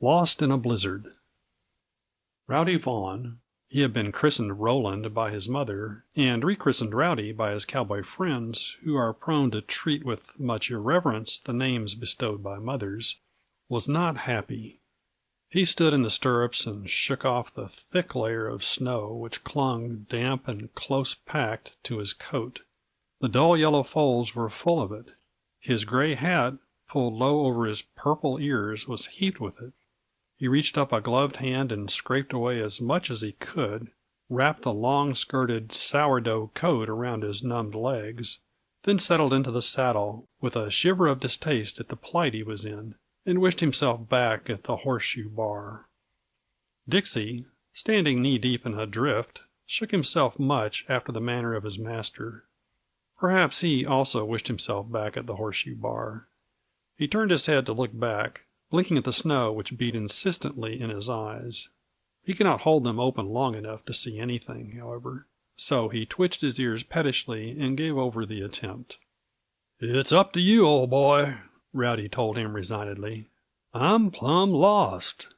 Lost in a Blizzard. Rowdy Vaughan, he had been christened Roland by his mother, and rechristened Rowdy by his cowboy friends, who are prone to treat with much irreverence the names bestowed by mothers, was not happy. He stood in the stirrups and shook off the thick layer of snow which clung, damp and close packed, to his coat. The dull yellow folds were full of it. His gray hat, pulled low over his purple ears, was heaped with it. He reached up a gloved hand and scraped away as much as he could, wrapped the long-skirted sourdough coat around his numbed legs, then settled into the saddle with a shiver of distaste at the plight he was in, and wished himself back at the horseshoe bar. Dixie, standing knee-deep in a drift, shook himself much after the manner of his master. Perhaps he also wished himself back at the horseshoe bar. He turned his head to look back, blinking at the snow which beat insistently in his eyes. He could not hold them open long enough to see anything, however, so he twitched his ears pettishly and gave over the attempt. "It's up to you, old boy," Rowdy told him resignedly. "I'm plumb lost.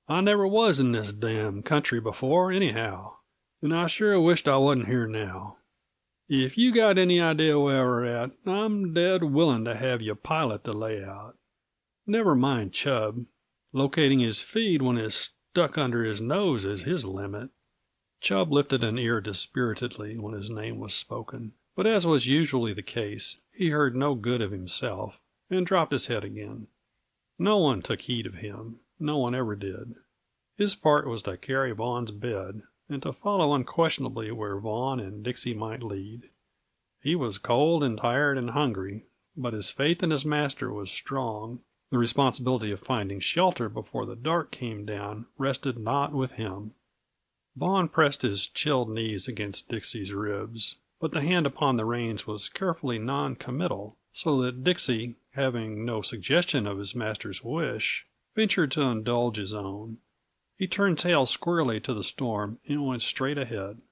I never was in this damn country before, anyhow, and I sure wisht I wasn't here now. If you got any idea where we're at, I'm dead willin' to have you pilot the layout. Never mind Chub. Locating his feed when it's stuck under his nose is his limit." Chub lifted an ear dispiritedly when his name was spoken, but as was usually the case, he heard no good of himself, and dropped his head again. No one took heed of him. No one ever did. His part was to carry Vaughan's bed, and to follow unquestionably where Vaughan and Dixie might lead. He was cold and tired and hungry, but his faith in his master was strong. The responsibility of finding shelter before the dark came down rested not with him. Vaughan pressed his chilled knees against Dixie's ribs, but the hand upon the reins was carefully non-committal, so that Dixie, having no suggestion of his master's wish, ventured to indulge his own. He turned tail squarely to the storm and went straight ahead.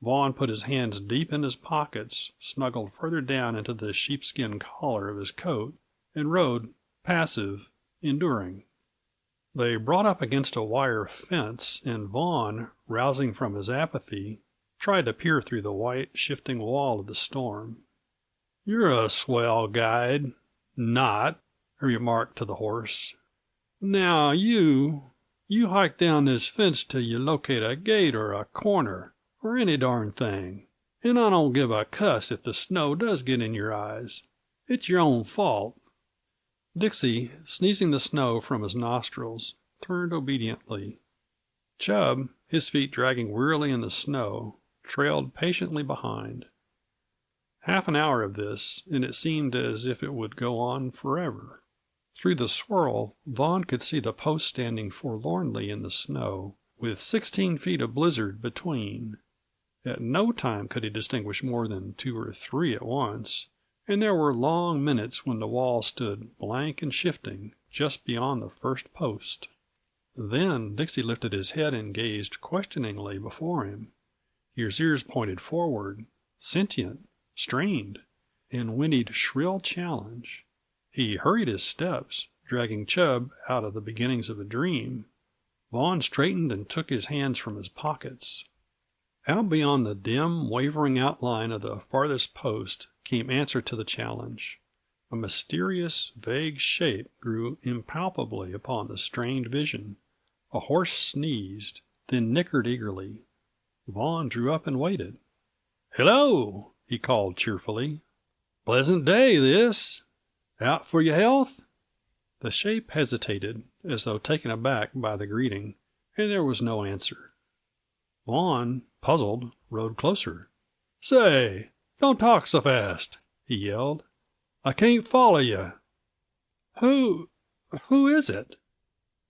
Vaughan put his hands deep in his pockets, snuggled further down into the sheepskin collar of his coat, and rode, passive, enduring. They brought up against a wire fence, and Vaughan, rousing from his apathy, tried to peer through the white, shifting wall of the storm. "You're a swell guide." "Not," he remarked to the horse. "Now you hike down this fence till you locate a gate or a corner, or any darn thing, and I don't give a cuss if the snow does get in your eyes. It's your own fault." Dixie, sneezing the snow from his nostrils, turned obediently. Chub, his feet dragging wearily in the snow, trailed patiently behind. Half an hour of this, and it seemed as if it would go on forever. Through the swirl, Vaughan could see the post standing forlornly in the snow, with 16 feet of blizzard between. At no time could he distinguish more than 2 or 3 at once, and there were long minutes when the wall stood blank and shifting just beyond the first post. Then Dixie lifted his head and gazed questioningly before him. His ears pointed forward, sentient, strained, and whinnied shrill challenge. He hurried his steps, dragging Chub out of the beginnings of a dream. Vaughan straightened and took his hands from his pockets. Out beyond the dim, wavering outline of the farthest post came answer to the challenge. A mysterious, vague shape grew impalpably upon the strained vision. A horse sneezed, then nickered eagerly. Vaughan drew up and waited. "Hello!" he called cheerfully. "Pleasant day, this. Out for your health?" The shape hesitated, as though taken aback by the greeting, and there was no answer. Vaughan, puzzled, rode closer. "Say, don't talk so fast," he yelled. "I can't follow you." Who is it?"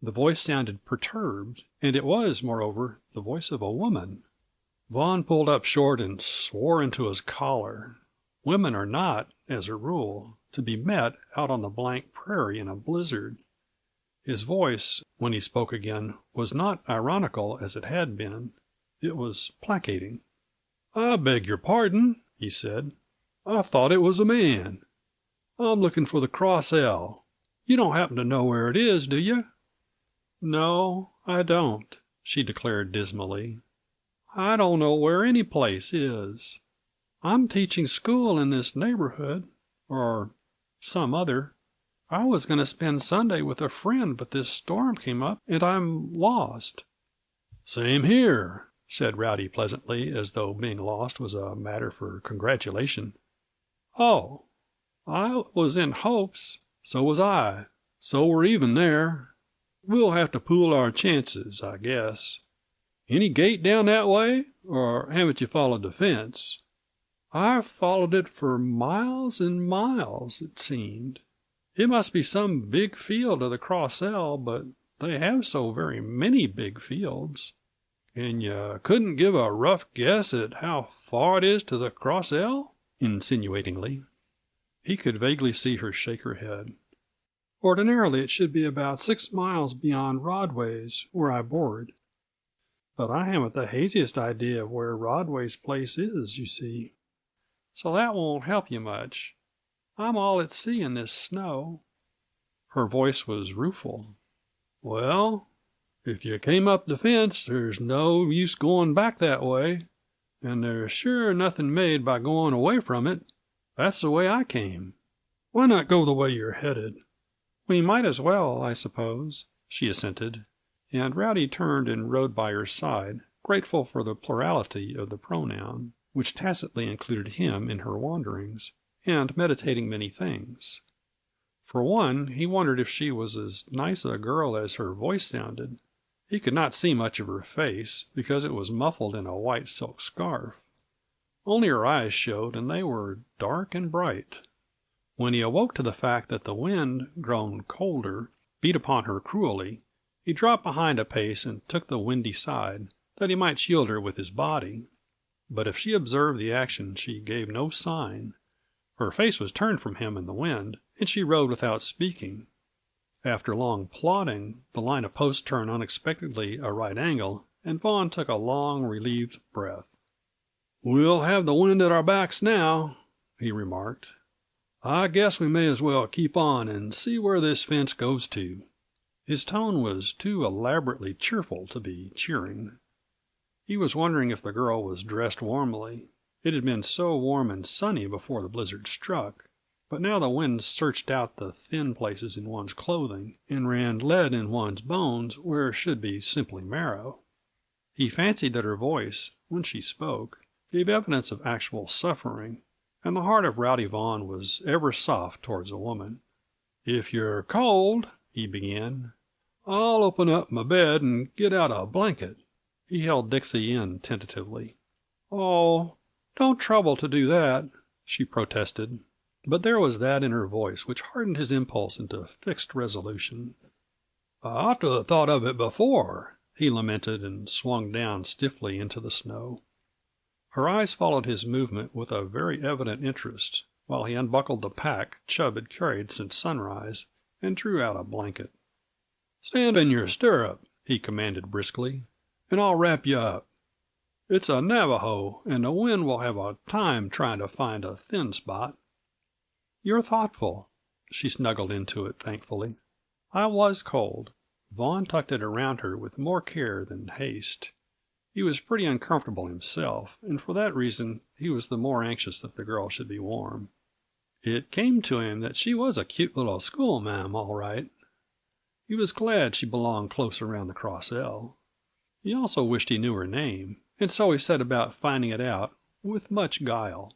The voice sounded perturbed, and it was, moreover, the voice of a woman. Vaughan pulled up short and swore into his collar. Women are not, as a rule, to be met out on the blank prairie in a blizzard. His voice, when he spoke again, was not ironical as it had been. It was placating. "I beg your pardon," he said. "I thought it was a man. I'm looking for the Cross L. You don't happen to know where it is, do you?" No, I don't, she declared dismally. I don't know where any place is. I'm teaching school in this neighborhood, or some other. I was going to spend Sunday with a friend, but this storm came up, and I'm lost. Same here, said Rowdy pleasantly, as though being lost was a matter for congratulation. Oh, I was in hopes. So was I. So we're even there. We'll have to pool our chances, I guess. Any gate down that way, or haven't you followed the fence? I've followed it for miles and miles, it seemed. It must be some big field of the Cross L, but they have so very many big fields. And you couldn't give a rough guess at how far it is to the Cross L? Insinuatingly. He could vaguely see her shake her head. Ordinarily it should be about 6 miles beyond Rodway's, where I board. But I haven't the haziest idea of where Rodway's place is, you see. So that won't help you much. I'm all at sea in this snow. Her voice was rueful. Well, if you came up the fence, there's no use going back that way, and there's sure nothing made by going away from it. That's the way I came. Why not go the way you're headed? We might as well, I suppose, she assented, and Rowdy turned and rode by her side, grateful for the plurality of the pronoun, which tacitly included him in her wanderings, and meditating many things. For one, he wondered if she was as nice a girl as her voice sounded. He could not see much of her face, because it was muffled in a white silk scarf. Only her eyes showed, and they were dark and bright. When he awoke to the fact that the wind, grown colder, beat upon her cruelly, he dropped behind a pace and took the windy side, that he might shield her with his body. But if she observed the action, she gave no sign. Her face was turned from him in the wind, and she rode without speaking. After long plodding, the line of posts turned unexpectedly a right angle, and Vaughan took a long, relieved breath. "We'll have the wind at our backs now," he remarked. "I guess we may as well keep on and see where this fence goes to." His tone was too elaborately cheerful to be cheering. He was wondering if the girl was dressed warmly. It had been so warm and sunny before the blizzard struck, but now the wind searched out the thin places in one's clothing and ran lead in one's bones where should be simply marrow. He fancied that her voice, when she spoke, gave evidence of actual suffering, and the heart of Rowdy Vaughan was ever soft towards a woman. "If you're cold," he began, "I'll open up my bed and get out a blanket." He held Dixie in tentatively. "Oh, don't trouble to do that," she protested, but there was that in her voice which hardened his impulse into fixed resolution. "I ought to have thought of it before," he lamented, and swung down stiffly into the snow. Her eyes followed his movement with a very evident interest, while he unbuckled the pack Chub had carried since sunrise and drew out a blanket. "Stand in your stirrup," he commanded briskly, "and I'll wrap you up. It's a Navajo, and the wind will have a time trying to find a thin spot." "You're thoughtful." She snuggled into it thankfully. I was cold. Vaughan tucked it around her with more care than haste. He was pretty uncomfortable himself, and for that reason he was the more anxious that the girl should be warm. It came to him that she was a cute little schoolma'am, all right. He was glad she belonged close around the Cross L. He also wished he knew her name, and so he set about finding it out with much guile.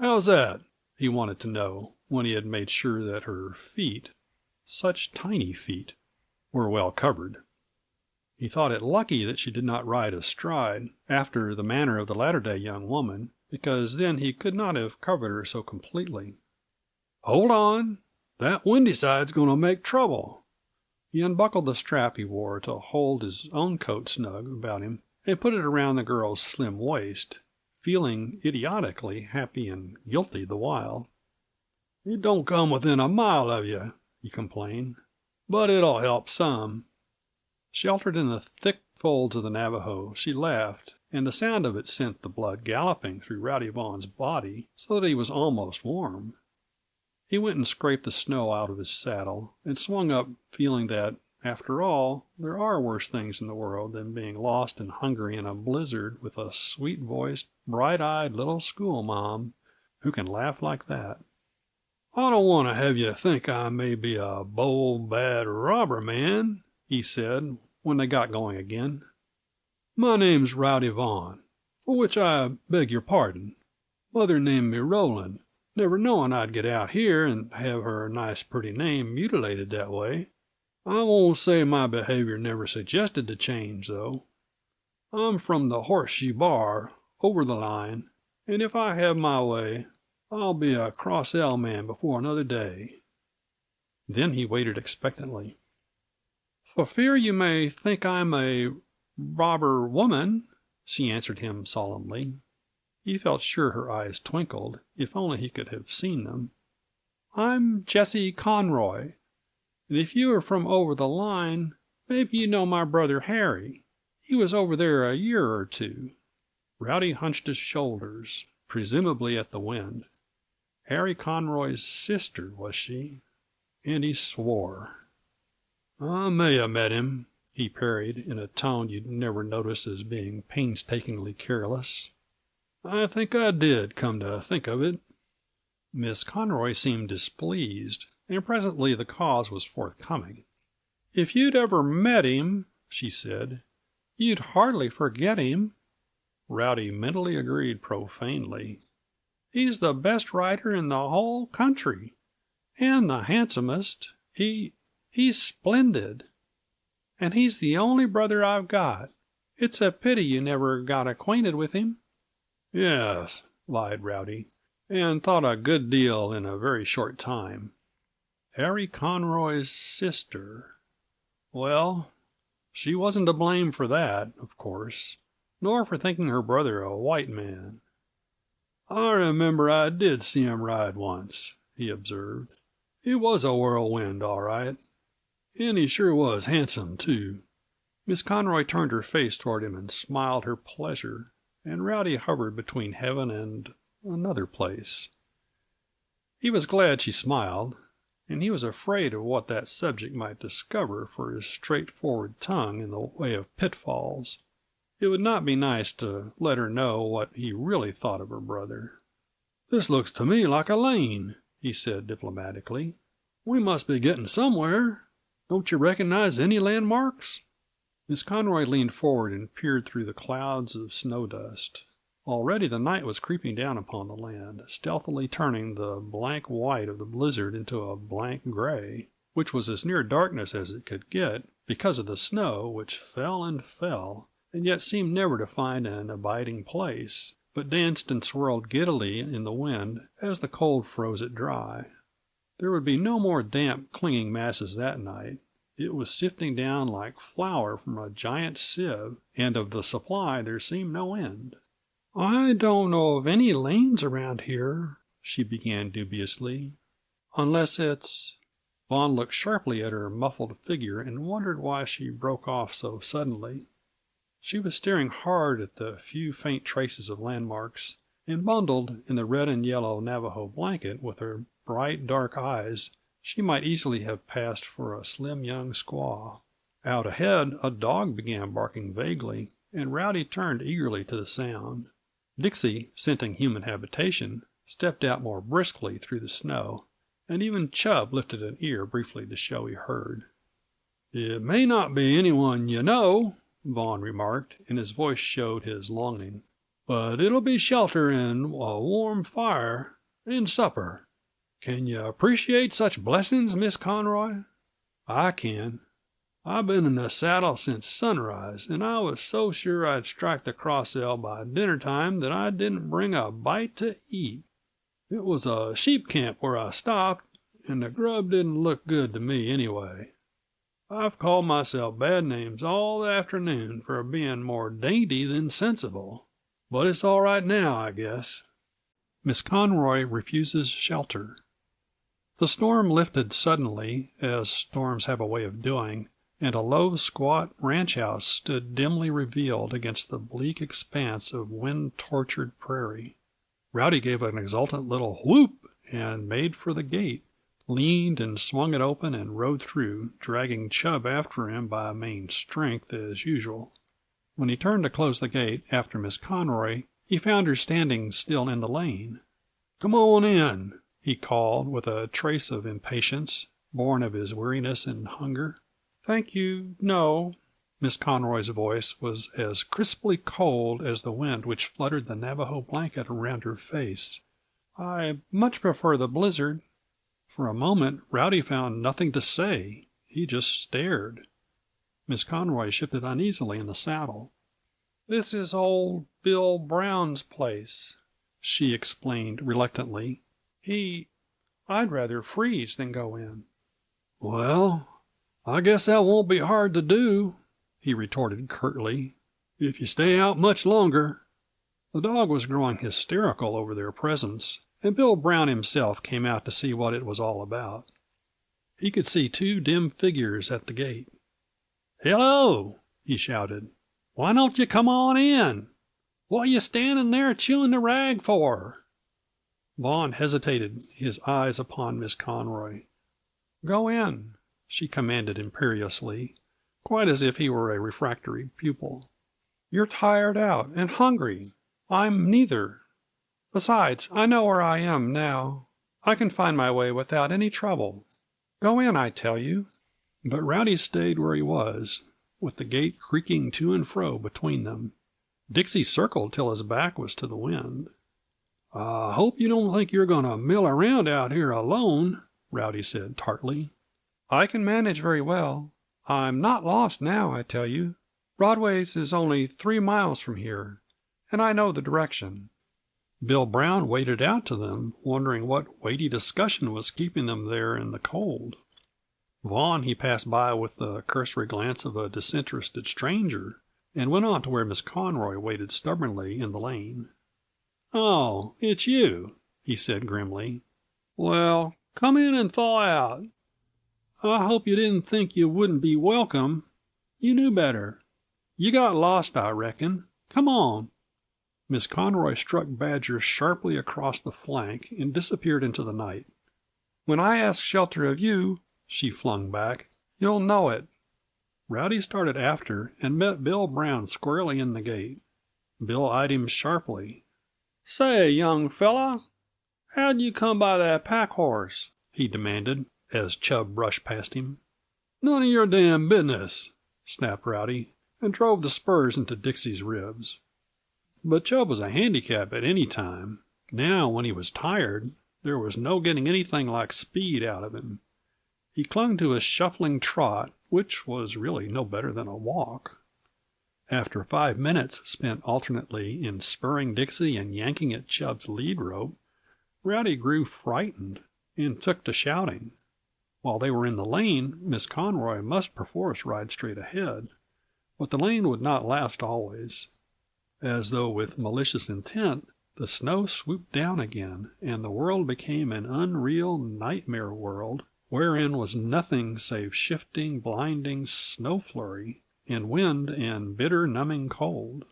"How's that?" he wanted to know, when he had made sure that her feet, such tiny feet, were well covered. He thought it lucky that she did not ride astride, after the manner of the latter-day young woman, because then he could not have covered her so completely. "Hold on! That windy side's going to make trouble." He unbuckled the strap he wore to hold his own coat snug about him and put it around the girl's slim waist, feeling idiotically happy and guilty the while. "It don't come within a mile of you," he complained, "but it'll help some." Sheltered in the thick folds of the Navajo, she laughed, and the sound of it sent the blood galloping through Rowdy Vaughan's body so that he was almost warm. He went and scraped the snow out of his saddle, and swung up feeling that, After all, there are worse things in the world than being lost and hungry in a blizzard with a sweet-voiced, bright-eyed little schoolma'am who can laugh like that. "I don't want to have you think I may be a bold, bad robber man," he said, when they got going again. "My name's Rowdy Vaughan, for which I beg your pardon. Mother named me Roland, never knowing I'd get out here and have her nice pretty name mutilated that way. I won't say my behavior never suggested the change, though. I'm from the Horseshoe Bar, over the line, and if I have my way, I'll be a Cross L man before another day." Then he waited expectantly. "For fear you may think I'm a robber woman," she answered him solemnly. He felt sure her eyes twinkled, if only he could have seen them. "I'm Jessie Conroy. And if you are from over the line, maybe you know my brother Harry. He was over there a year or two." Rowdy hunched his shoulders, presumably at the wind. Harry Conroy's sister, was she? And he swore. "I may have met him," he parried, in a tone you'd never notice as being painstakingly careless. "I think I did, come to think of it." Miss Conroy seemed displeased, and presently the cause was forthcoming. "If you'd ever met him," she said, "you'd hardly forget him." Rowdy mentally agreed profanely. "He's the best rider in the whole country, and the handsomest. He's splendid. And he's the only brother I've got. It's a pity you never got acquainted with him." "Yes," lied Rowdy, "and thought a good deal in a very short time." Harry Conroy's sister. Well, she wasn't to blame for that, of course, nor for thinking her brother a white man. "I remember I did see him ride once," he observed. "He was a whirlwind, all right. And he sure was handsome, too." Miss Conroy turned her face toward him and smiled her pleasure, and Rowdy hovered between heaven and another place. He was glad she smiled, and he was afraid of what that subject might discover for his straightforward tongue in the way of pitfalls. It would not be nice to let her know what he really thought of her brother. "This looks to me like a lane," he said diplomatically. "We must be getting somewhere. Don't you recognize any landmarks?" Miss Conroy leaned forward and peered through the clouds of snow dust. Already the night was creeping down upon the land, stealthily turning the blank white of the blizzard into a blank gray, which was as near darkness as it could get because of the snow which fell and fell, and yet seemed never to find an abiding place, but danced and swirled giddily in the wind as the cold froze it dry. There would be no more damp, clinging masses that night. It was sifting down like flour from a giant sieve, and of the supply there seemed no end. "I don't know of any lanes around here," she began dubiously, "unless it's—" Vaughan looked sharply at her muffled figure and wondered why she broke off so suddenly. She was staring hard at the few faint traces of landmarks, and bundled in the red and yellow Navajo blanket with her bright, dark eyes, she might easily have passed for a slim young squaw. Out ahead a dog began barking vaguely, and Rowdy turned eagerly to the sound. Dixie, scenting human habitation, stepped out more briskly through the snow, and even Chub lifted an ear briefly to show he heard. "It may not be anyone you know," Vaughan remarked, and his voice showed his longing, "but it'll be shelter and a warm fire and supper. Can you appreciate such blessings, Miss Conroy? I can. I've been in the saddle since sunrise, and I was so sure I'd strike the Cross L by dinner time that I didn't bring a bite to eat. It was a sheep camp where I stopped, and the grub didn't look good to me anyway. I've called myself bad names all the afternoon for being more dainty than sensible, but it's all right now, I guess." Miss Conroy refuses shelter. The storm lifted suddenly, as storms have a way of doing, and a low, squat ranch house stood dimly revealed against the bleak expanse of wind-tortured prairie. Rowdy gave an exultant little whoop and made for the gate, leaned and swung it open and rode through, dragging Chub after him by main strength as usual. When he turned to close the gate after Miss Conroy, he found her standing still in the lane. "Come on in," he called, with a trace of impatience, born of his weariness and hunger. "Thank you, no." Miss Conroy's voice was as crisply cold as the wind which fluttered the Navajo blanket around her face. "I much prefer the blizzard." For a moment Rowdy found nothing to say. He just stared. Miss Conroy shifted uneasily in the saddle. "This is old Bill Brown's place," she explained reluctantly. I'd rather freeze than go in." "Well, I guess that won't be hard to do," he retorted curtly, "if you stay out much longer." The dog was growing hysterical over their presence, and Bill Brown himself came out to see what it was all about. He could see two dim figures at the gate. "Hello!" he shouted. "Why don't you come on in? What you standing there chewing the rag for?" Vaughan hesitated, his eyes upon Miss Conroy. "Go in," she commanded imperiously, quite as if he were a refractory pupil. "You're tired out and hungry. I'm neither. Besides, I know where I am now. I can find my way without any trouble. Go in, I tell you." But Rowdy stayed where he was, with the gate creaking to and fro between them. Dixie circled till his back was to the wind. "I hope you don't think you're going to mill around out here alone," Rowdy said tartly. "I can manage very well. I'm not lost now, I tell you. Broadway's is only 3 miles from here, and I know the direction." Bill Brown waded out to them, wondering what weighty discussion was keeping them there in the cold. Vaughan he passed by with the cursory glance of a disinterested stranger, and went on to where Miss Conroy waited stubbornly in the lane. "Oh, it's you," he said grimly. "Well, come in and thaw out. I hope you didn't think you wouldn't be welcome. You knew better. You got lost, I reckon. Come on." Miss Conroy struck Badger sharply across the flank and disappeared into the night. "When I ask shelter of you," she flung back, "you'll know it." Rowdy started after and met Bill Brown squarely in the gate. Bill eyed him sharply. "Say, young fella, how'd you come by that pack horse?" he demanded, as Chub brushed past him. "None of your damn business," snapped Rowdy, and drove the spurs into Dixie's ribs. But Chub was a handicap at any time. Now, when he was tired, there was no getting anything like speed out of him. He clung to a shuffling trot, which was really no better than a walk. After 5 minutes spent alternately in spurring Dixie and yanking at Chub's lead rope, Rowdy grew frightened and took to shouting. While they were in the lane, Miss Conroy must perforce ride straight ahead, but the lane would not last always. As though with malicious intent, the snow swooped down again, and the world became an unreal nightmare world, wherein was nothing save shifting, blinding snow flurry, and wind and bitter, numbing cold.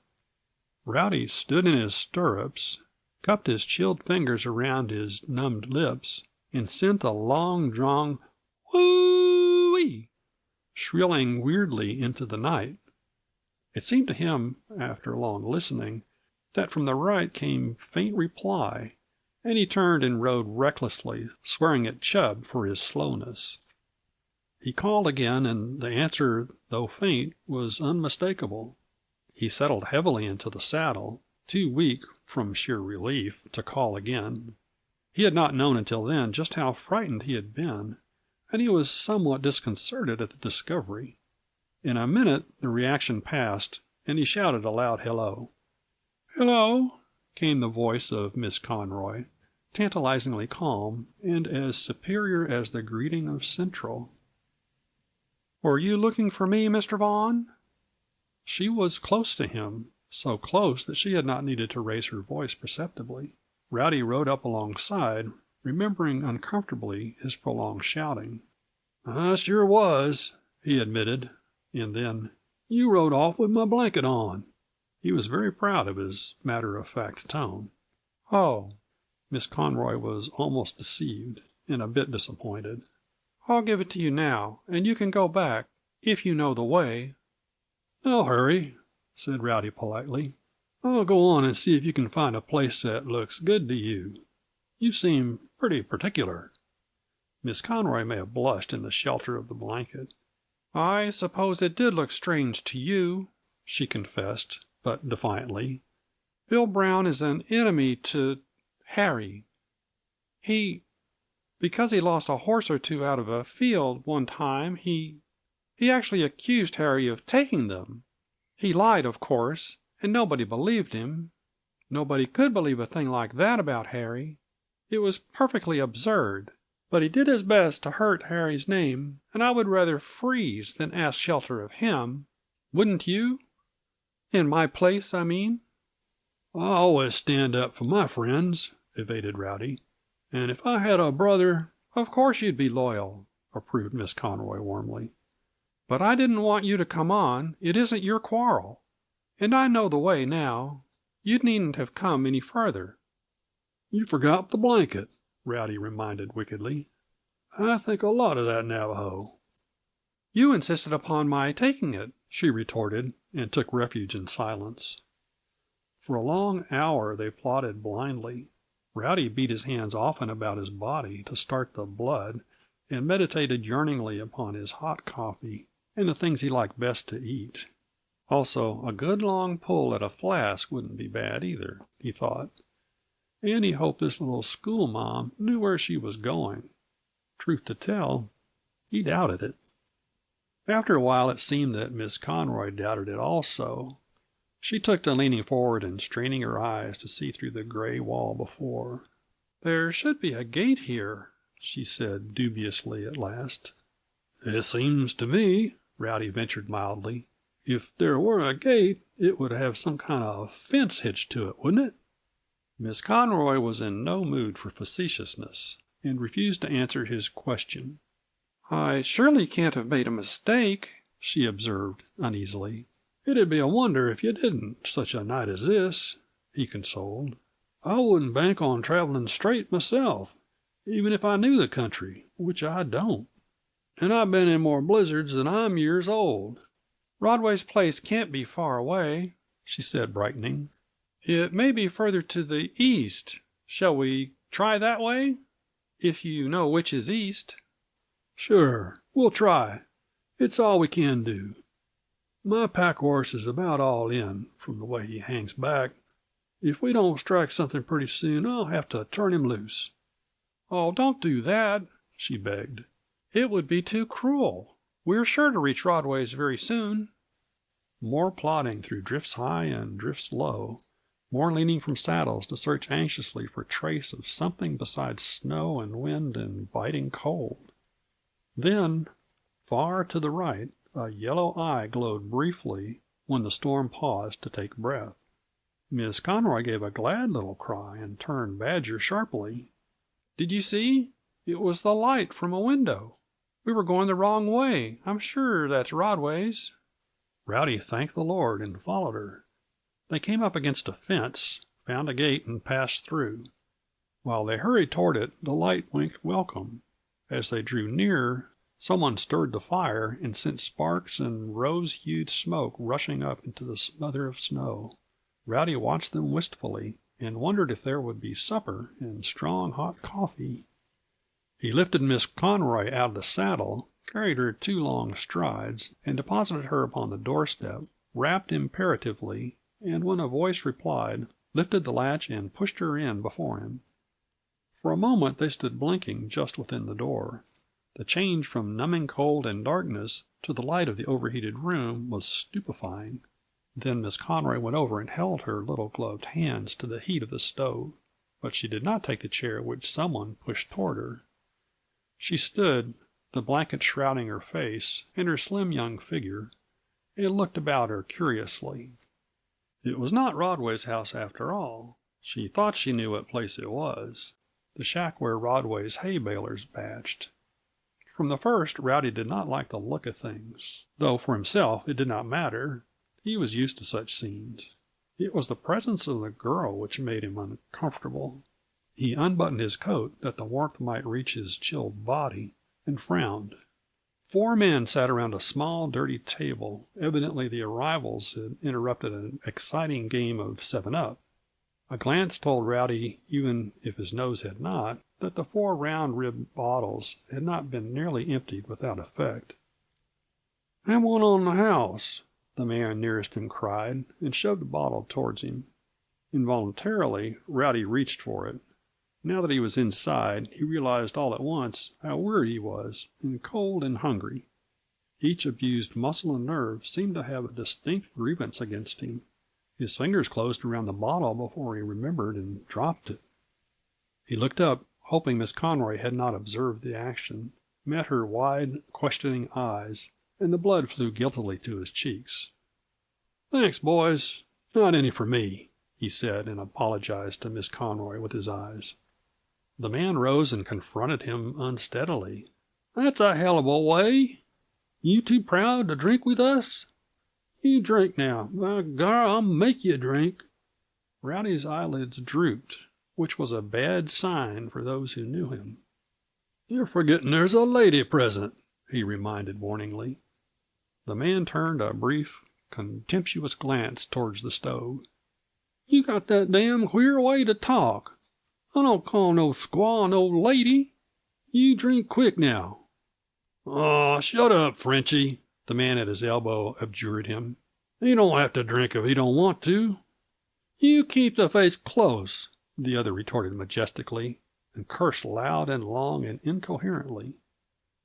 Rowdy stood in his stirrups, cupped his chilled fingers around his numbed lips, and sent a long-drawn whoo-wee, shrilling weirdly into the night. It seemed to him, after long listening, that from the right came faint reply, and he turned and rode recklessly, swearing at Chub for his slowness. He called again, and the answer, though faint, was unmistakable. He settled heavily into the saddle, too weak, from sheer relief, to call again. He had not known until then just how frightened he had been, and he was somewhat disconcerted at the discovery. In a minute the reaction passed, and he shouted a loud hello. "Hello," came the voice of Miss Conroy, tantalizingly calm and as superior as the greeting of Central. "Were you looking for me, Mr. Vaughan?" She was close to him, so close that she had not needed to raise her voice perceptibly. Rowdy rode up alongside, remembering uncomfortably his prolonged shouting. "I sure was," he admitted, and then, "You rode off with my blanket on." He was very proud of his matter-of-fact tone. "Oh." Miss Conroy was almost deceived, and a bit disappointed. I'll give it to you now, and you can go back, if you know the way. No hurry, said Rowdy politely. I'll go on and see if you can find a place that looks good to you. You seem pretty particular. Miss Conroy may have blushed in the shelter of the blanket. I suppose it did look strange to you, she confessed, but defiantly. Bill Brown is an enemy to Harry. Because he lost a horse or two out of a field one time, he actually accused Harry of taking them. He lied, of course, and nobody believed him. Nobody could believe a thing like that about Harry. It was perfectly absurd. But he did his best to hurt Harry's name, and I would rather freeze than ask shelter of him. Wouldn't you? In my place, I mean. I always stand up for my friends, evaded Rowdy. And if I had a brother... Of course you'd be loyal, approved Miss Conroy warmly. But I didn't want you to come on. It isn't your quarrel. And I know the way now. You needn't have come any further. You forgot the blanket, Rowdy reminded wickedly. I think a lot of that Navajo. You insisted upon my taking it, she retorted, and took refuge in silence. For a long hour they plodded blindly. Rowdy beat his hands often about his body to start the blood, and meditated yearningly upon his hot coffee and the things he liked best to eat. Also, a good long pull at a flask wouldn't be bad either, he thought. And he hoped this little schoolma'am knew where she was going. Truth to tell, he doubted it. After a while it seemed that Miss Conroy doubted it also. She took to leaning forward and straining her eyes to see through the gray wall before. There should be a gate here, she said dubiously at last. It seems to me, Rowdy ventured mildly, if there were a gate, it would have some kind of fence hitched to it, wouldn't it? Miss Conroy was in no mood for facetiousness, and refused to answer his question. I surely can't have made a mistake, she observed uneasily. It'd be a wonder if you didn't, such a night as this, he consoled. I wouldn't bank on traveling straight myself, even if I knew the country, which I don't. And I've been in more blizzards than I'm years old. Rodway's place can't be far away, she said, brightening. It may be further to the east. Shall we try that way? If you know which is east. Sure, we'll try. It's all we can do. My pack horse is about all in, from the way he hangs back. If we don't strike something pretty soon, I'll have to turn him loose. Oh, don't do that, she begged. It would be too cruel. We're sure to reach Rodway's very soon. More plodding through drifts high and drifts low, more leaning from saddles to search anxiously for trace of something besides snow and wind and biting cold. Then, far to the right, a yellow eye glowed briefly when the storm paused to take breath. Miss Conroy gave a glad little cry and turned Badger sharply. Did you see? It was the light from a window. We were going the wrong way. I'm sure that's Rodway's. Rowdy thanked the Lord and followed her. They came up against a fence, found a gate, and passed through. While they hurried toward it, the light winked welcome. As they drew nearer, someone stirred the fire and sent sparks and rose-hued smoke rushing up into the smother of snow. Rowdy watched them wistfully, and wondered if there would be supper and strong hot coffee. He lifted Miss Conroy out of the saddle, carried her 2 long strides, and deposited her upon the doorstep, rapped imperatively, and when a voice replied, lifted the latch and pushed her in before him. For a moment they stood blinking just within the door. The change from numbing cold and darkness to the light of the overheated room was stupefying. Then Miss Conroy went over and held her little gloved hands to the heat of the stove, but she did not take the chair which someone pushed toward her. She stood, the blanket shrouding her face and her slim young figure, and looked about her curiously. It was not Rodway's house after all. She thought she knew what place it was, the shack where Rodway's hay balers batched. From the first, Rowdy did not like the look of things, though for himself it did not matter. He was used to such scenes. It was the presence of the girl which made him uncomfortable. He unbuttoned his coat that the warmth might reach his chilled body, and frowned. 4 men sat around a small, dirty table. Evidently the arrivals had interrupted an exciting game of 7-up. A glance told Rowdy, even if his nose had not, that the 4 round-ribbed bottles had not been nearly emptied without effect. "Have one on the house," the man nearest him cried, and shoved a bottle towards him. Involuntarily, Rowdy reached for it. Now that he was inside, he realized all at once how weary he was, and cold and hungry. Each abused muscle and nerve seemed to have a distinct grievance against him. His fingers closed around the bottle before he remembered and dropped it. He looked up, hoping Miss Conroy had not observed the action, met her wide, questioning eyes, and the blood flew guiltily to his cheeks. "Thanks, boys. Not any for me," he said, and apologized to Miss Conroy with his eyes. The man rose and confronted him unsteadily. "That's a hell of a way. You too proud to drink with us? You drink now. By gar, I'll make you drink." Rowdy's eyelids drooped, which was a bad sign for those who knew him. "You're forgetting there's a lady present," he reminded warningly. The man turned a brief, contemptuous glance towards the stove. "You got that damn queer way to talk. I don't call no squaw no lady. You drink quick now." "Aw, shut up, Frenchy," the man at his elbow abjured him. "He don't have to drink if he don't want to." "You keep the face close," the other retorted majestically, and cursed loud and long and incoherently.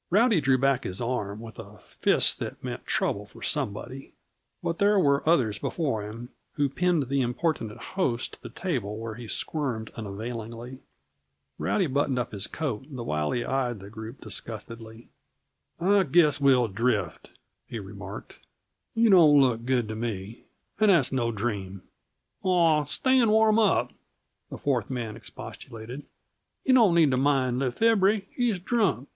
Rowdy drew back his arm with a fist that meant trouble for somebody. But there were others before him who pinned the importunate host to the table where he squirmed unavailingly. Rowdy buttoned up his coat the while he eyed the group disgustedly. "I guess we'll drift," he remarked. "You don't look good to me, and that's no dream." "Aw, stay and warm up," the 4th man expostulated. "You don't need to mind Lefebvre. He's drunk."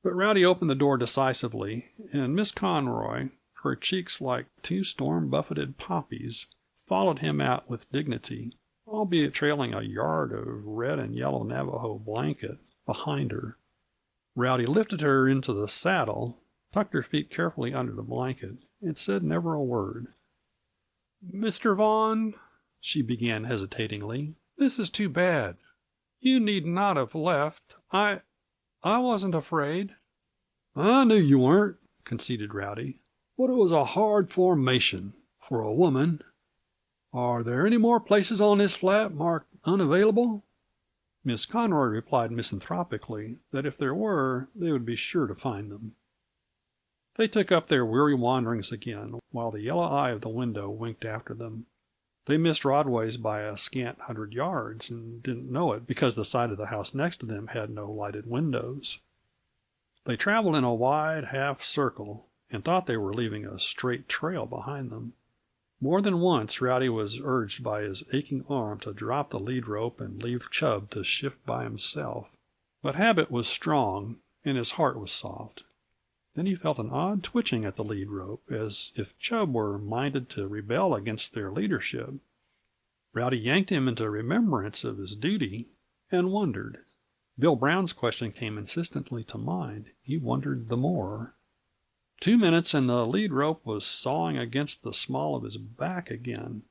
But Rowdy opened the door decisively, and Miss Conroy, her cheeks like 2 storm-buffeted poppies, followed him out with dignity, albeit trailing a yard of red and yellow Navajo blanket behind her. Rowdy lifted her into the saddle, tucked her feet carefully under the blanket, and said never a word. "Mr. Vaughan," she began hesitatingly, "this is too bad. You need not have left. I wasn't afraid." "I knew you weren't," conceded Rowdy. "But it was a hard formation for a woman. Are there any more places on this flat marked unavailable?" Miss Conroy replied misanthropically that if there were, they would be sure to find them. They took up their weary wanderings again, while the yellow eye of the window winked after them. They missed Rodway's by a scant 100 yards, and didn't know it because the side of the house next to them had no lighted windows. They traveled in a wide half circle, and thought they were leaving a straight trail behind them. More than once Rowdy was urged by his aching arm to drop the lead rope and leave Chub to shift by himself. But habit was strong, and his heart was soft. Then he felt an odd twitching at the lead rope, as if Chub were minded to rebel against their leadership. Rowdy yanked him into remembrance of his duty, and wondered. Bill Brown's question came insistently to mind. He wondered the more. 2 minutes, and the lead rope was sawing against the small of his back again.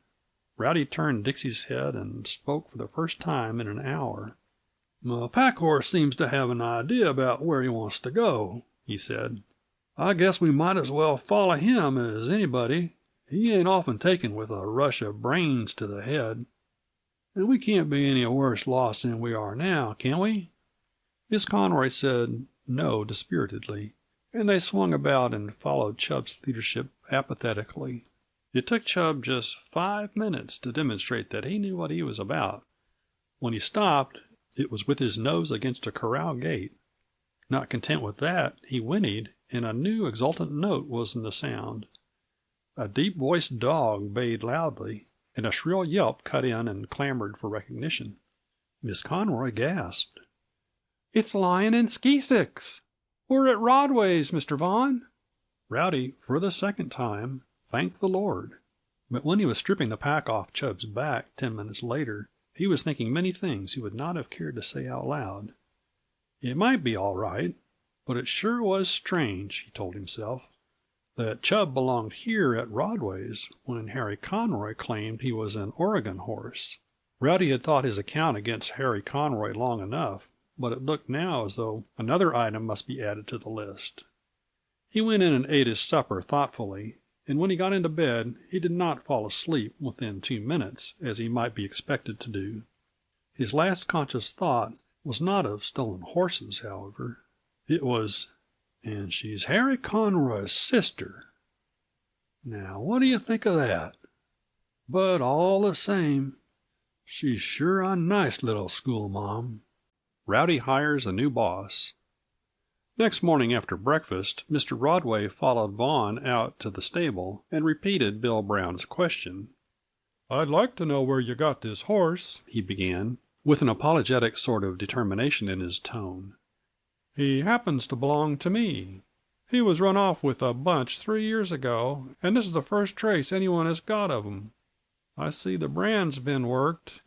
Rowdy turned Dixie's head and spoke for the first time in an hour. "My pack horse seems to have an idea about where he wants to go," he said. "I guess we might as well follow him as anybody. He ain't often taken with a rush of brains to the head. And we can't be any worse lost than we are now, can we?" Miss Conroy said no dispiritedly, and they swung about and followed Chub's leadership apathetically. It took Chub just 5 minutes to demonstrate that he knew what he was about. When he stopped, it was with his nose against a corral gate. Not content with that, he whinnied, and a new exultant note was in the sound. A deep-voiced dog bayed loudly, and a shrill yelp cut in and clamored for recognition. Miss Conroy gasped. "It's Lion and Skeesicks! We're at Rodway's, Mr. Vaughan." Rowdy, for the second time, thanked the Lord. But when he was stripping the pack off Chub's back 10 minutes later, He was thinking many things he would not have cared to say out loud. It might be all right, but it sure was strange, he told himself, that Chub belonged here at Rodway's when Harry Conroy claimed he was an Oregon horse. Rowdy had thought his account against Harry Conroy long enough, but it looked now as though another item must be added to the list. He went in and ate his supper thoughtfully, and when he got into bed he did not fall asleep within 2 minutes, as he might be expected to do. His last conscious thought was not of stolen horses, however. It was, "And she's Harry Conroy's sister. Now, what do you think of that? But all the same, she's sure a nice little schoolma'am." Rowdy hires a new boss. Next morning after breakfast, Mr. Rodway followed Vaughan out to the stable and repeated Bill Brown's question. "I'd like to know where you got this horse," he began, with an apologetic sort of determination in his tone. "He happens to belong to me. He was run off with a bunch 3 years ago, and this is the first trace anyone has got of him. I see the brand's been worked.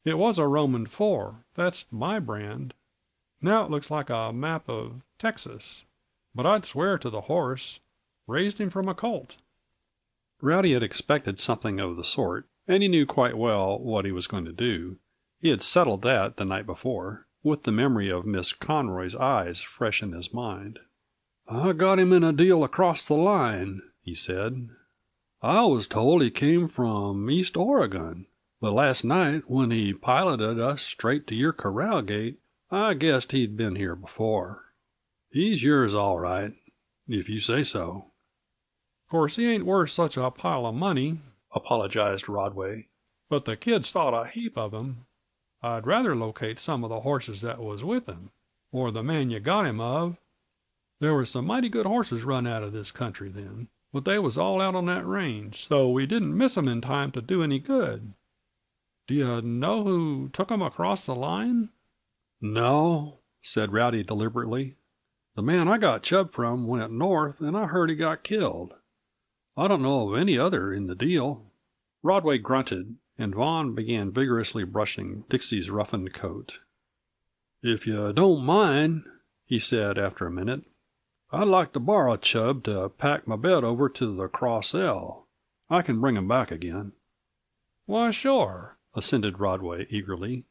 It was a Roman 4. That's my brand. Now it looks like a map of Texas. But I'd swear to the horse. Raised him from a colt." Rowdy had expected something of the sort, and he knew quite well what he was going to do. He had settled that the night before, with the memory of Miss Conroy's eyes fresh in his mind. "I got him in a deal across the line," he said. "I was told he came from East Oregon, but last night when he piloted us straight to your corral gate, I guessed he'd been here before. He's yours all right, if you say so." "Of course he ain't worth such a pile of money," apologized Rodway, "but the kids thought a heap of him. I'd rather locate some of the horses that was with him, or the man you got him of. There was some mighty good horses run out of this country then, but they was all out on that range, so we didn't miss 'em in time to do any good. Do you know who took 'em across the line?" "No," said Rowdy deliberately. "The man I got Chub from went north, and I heard he got killed. I don't know of any other in the deal." Rodway grunted, and Vaughan began vigorously brushing Dixie's roughened coat. "If you don't mind," he said after a minute, "I'd like to borrow Chub to pack my bed over to the Cross L. I can bring him back again." "Why, sure," assented Rodway eagerly.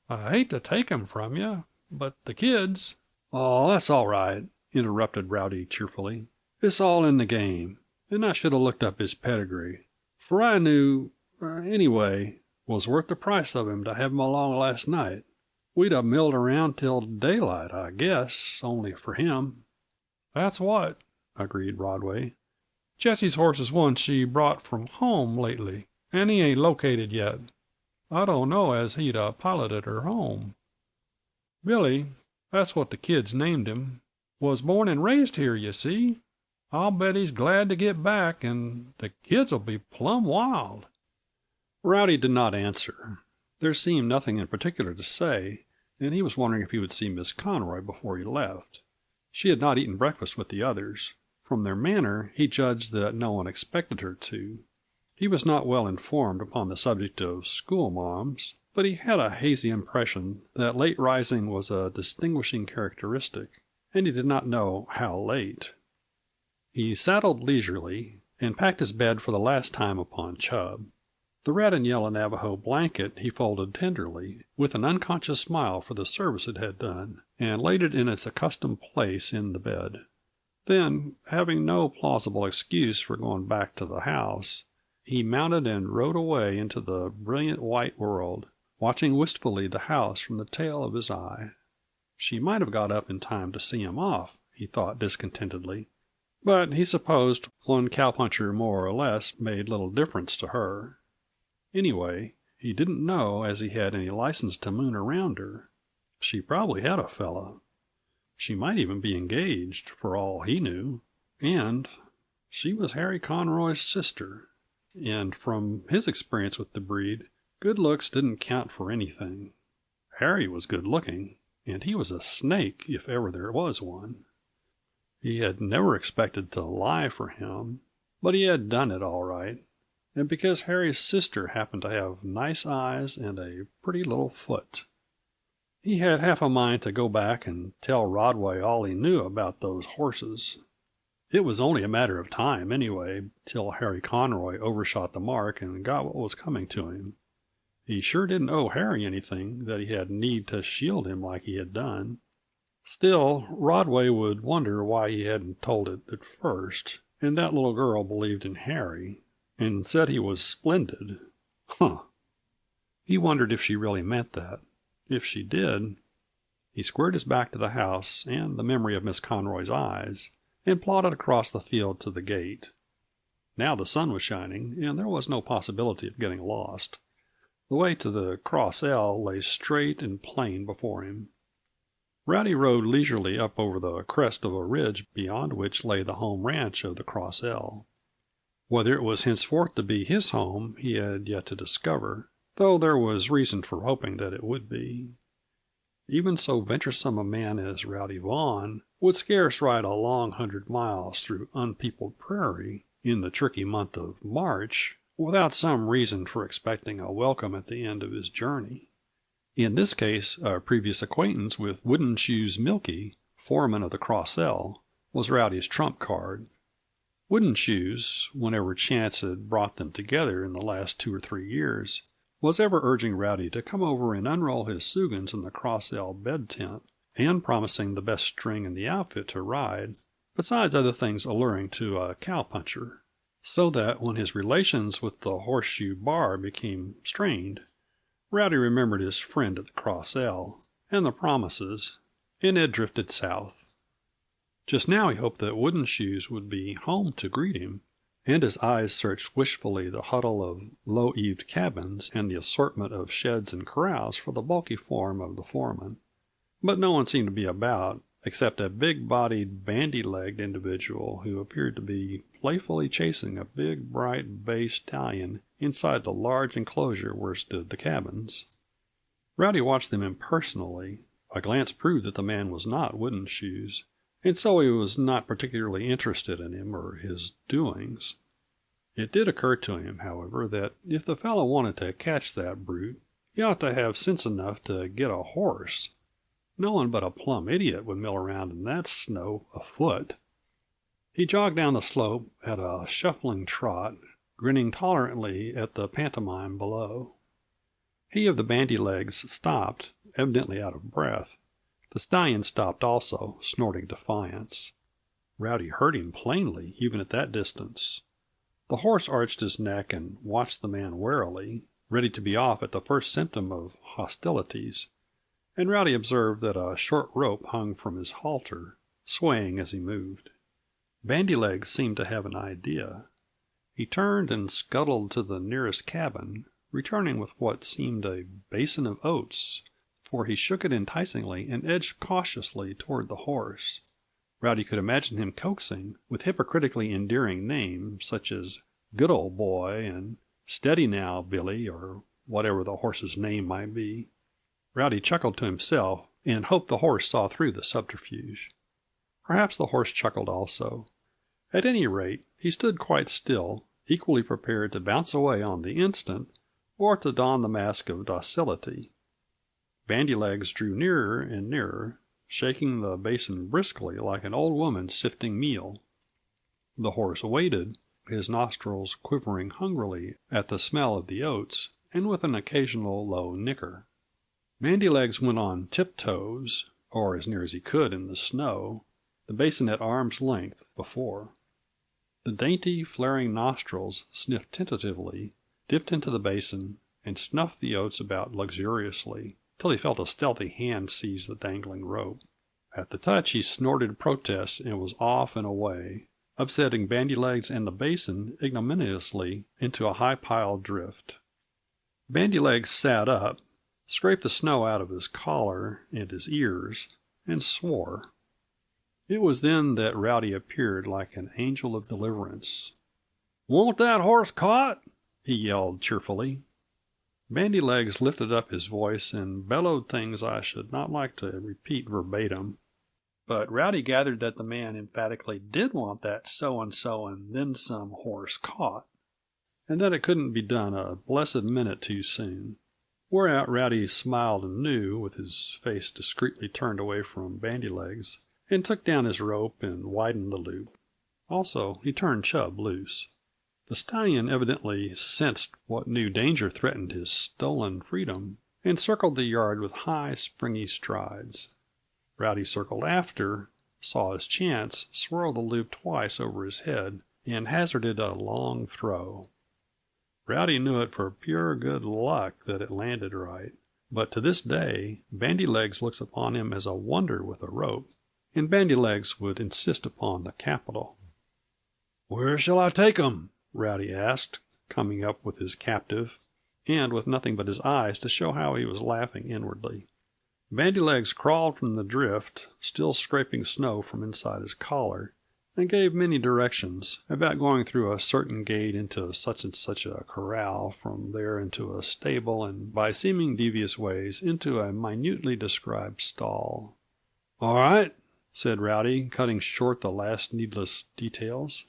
"I hate to take him from you, but the kids—" "Oh, that's all right," interrupted Rowdy cheerfully. "It's all in the game, and I should have looked up his pedigree, for I knew, anyway, was worth the price of him to have him along last night. We'd have milled around till daylight, I guess, only for him." "That's what," agreed Rodway. "Jessie's horse is one she brought from home lately, and he ain't located yet. I don't know as he'd a piloted her home. Billy, that's what the kids named him, was born and raised here, you see. I'll bet he's glad to get back, and the kids'll be plumb wild." Rowdy did not answer. There seemed nothing in particular to say, and he was wondering if he would see Miss Conroy before he left. She had not eaten breakfast with the others. From their manner, he judged that no one expected her to. He was not well informed upon the subject of schoolmarms, but he had a hazy impression that late rising was a distinguishing characteristic, and he did not know how late. He saddled leisurely, and packed his bed for the last time upon Chub. The red and yellow Navajo blanket he folded tenderly, with an unconscious smile for the service it had done, and laid it in its accustomed place in the bed. Then, having no plausible excuse for going back to the house, he mounted and rode away into the brilliant white world, watching wistfully the house from the tail of his eye. She might have got up in time to see him off, he thought discontentedly, but he supposed one cowpuncher more or less made little difference to her. Anyway, he didn't know as he had any license to moon around her. She probably had a fellow. She might even be engaged, for all he knew. And she was Harry Conroy's sister. And from his experience with the breed, good looks didn't count for anything. Harry was good looking, and he was a snake if ever there was one. He had never expected to lie for him, but he had done it all right. and because Harry's sister happened to have nice eyes and a pretty little foot. He had half a mind to go back and tell Rodway all he knew about those horses. It was only a matter of time, anyway, till Harry Conroy overshot the mark and got what was coming to him. He sure didn't owe Harry anything that he had need to shield him like he had done. Still, Rodway would wonder why he hadn't told it at first, and that little girl believed in Harry, and said he was splendid. Huh! He wondered if she really meant that. If she did... He squared his back to the house and the memory of Miss Conroy's eyes, and plodded across the field to the gate. Now the sun was shining, and there was no possibility of getting lost. The way to the Cross L lay straight and plain before him. Rowdy rode leisurely up over the crest of a ridge beyond which lay the home ranch of the Cross L. Whether it was henceforth to be his home he had yet to discover, though there was reason for hoping that it would be. Even so venturesome a man as Rowdy Vaughan would scarce ride a long 100 miles through unpeopled prairie in the tricky month of March without some reason for expecting a welcome at the end of his journey. In this case, a previous acquaintance with Wooden Shoes Milky, foreman of the Cross L, was Rowdy's trump card. Wooden Shoes, whenever chance had brought them together in the last 2 or 3 years, was ever urging Rowdy to come over and unroll his soogans in the Cross L bed tent, and promising the best string in the outfit to ride, besides other things alluring to a cowpuncher. So that when his relations with the Horseshoe Bar became strained, Rowdy remembered his friend at the Cross L, and the promises, and had drifted south. Just now he hoped that Wooden Shoes would be home to greet him, and his eyes searched wishfully the huddle of low-eaved cabins and the assortment of sheds and corrals for the bulky form of the foreman. But no one seemed to be about, except a big-bodied, bandy-legged individual who appeared to be playfully chasing a big, bright bay stallion inside the large enclosure where stood the cabins. Rowdy watched them impersonally. A glance proved that the man was not Wooden Shoes, and so he was not particularly interested in him or his doings. It did occur to him, however, that if the fellow wanted to catch that brute, he ought to have sense enough to get a horse. No one but a plumb idiot would mill around in that snow afoot. He jogged down the slope at a shuffling trot, grinning tolerantly at the pantomime below. He of the bandy legs stopped, evidently out of breath. The stallion stopped also, snorting defiance. Rowdy heard him plainly, even at that distance. The horse arched his neck and watched the man warily, ready to be off at the first symptom of hostilities, and Rowdy observed that a short rope hung from his halter, swaying as he moved. Bandy legs seemed to have an idea. He turned and scuttled to the nearest cabin, returning with what seemed a basin of oats, for he shook it enticingly and edged cautiously toward the horse. Rowdy could imagine him coaxing, with hypocritically endearing names such as Good Old Boy and Steady Now, Billy, or whatever the horse's name might be. Rowdy chuckled to himself and hoped the horse saw through the subterfuge. Perhaps the horse chuckled also. At any rate, he stood quite still, equally prepared to bounce away on the instant or to don the mask of docility. Bandy legs drew nearer and nearer, shaking the basin briskly like an old woman sifting meal. The horse waited, his nostrils quivering hungrily at the smell of the oats, and with an occasional low nicker. Bandy legs went on tiptoes, or as near as he could in the snow, the basin at arm's length before. The dainty, flaring nostrils sniffed tentatively, dipped into the basin, and snuffed the oats about luxuriously, till he felt a stealthy hand seize the dangling rope. At the touch he snorted protest and was off and away, upsetting Bandy legs and the basin ignominiously into a high-piled drift. Bandy legs sat up, scraped the snow out of his collar and his ears, and swore. It was then that Rowdy appeared like an angel of deliverance. "Want that horse caught?" he yelled cheerfully. Bandy legs lifted up his voice and bellowed things I should not like to repeat verbatim, but Rowdy gathered that the man emphatically did want that so-and-so and then some horse caught. and that it couldn't be done a blessed minute too soon. Whereat Rowdy smiled anew, with his face discreetly turned away from Bandy-Legs, and took down his rope and widened the loop. Also, he turned Chub loose. The stallion evidently sensed what new danger threatened his stolen freedom, and circled the yard with high, springy strides. Rowdy circled after, saw his chance, swirled the loop twice over his head, and hazarded a long throw. Rowdy knew it for pure good luck that it landed right, but to this day Bandy-Legs looks upon him as a wonder with a rope, and Bandy-Legs would insist upon the capital. "Where shall I take 'em?" Rowdy asked, coming up with his captive, and with nothing but his eyes to show how he was laughing inwardly. Bandy-Legs crawled from the drift, still scraping snow from inside his collar, and gave many directions about going through a certain gate into such and such a corral, from there into a stable, and by seeming devious ways into a minutely described stall. "All right," said Rowdy, cutting short the last needless details.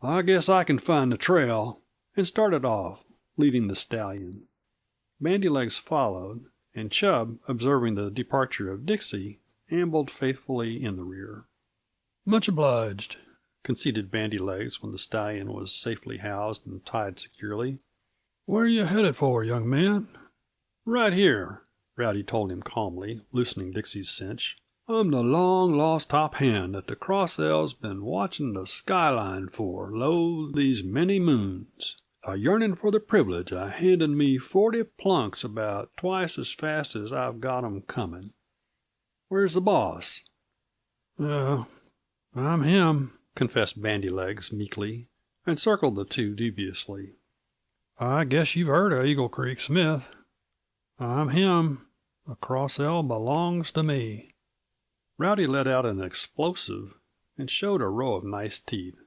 "I guess I can find the trail," and started off, leading the stallion. Bandy-Legs followed, and Chub, observing the departure of Dixie, ambled faithfully in the rear. "Much obliged," conceded Bandy-Legs when the stallion was safely housed and tied securely. "Where you headed for, young man?" "Right here," Rowdy told him calmly, loosening Dixie's cinch. "I'm the long-lost top hand that the Cross L's been watching the skyline for, lo, these many moons, a yearning for the privilege of handing me 40 plunks about twice as fast as I've got 'em coming. Where's the boss?" "I'm him," confessed Bandy-Legs meekly, and circled the two dubiously. "I guess you've heard of Eagle Creek Smith. I'm him. The Cross L belongs to me." Rowdy let out an explosive and showed a row of nice teeth.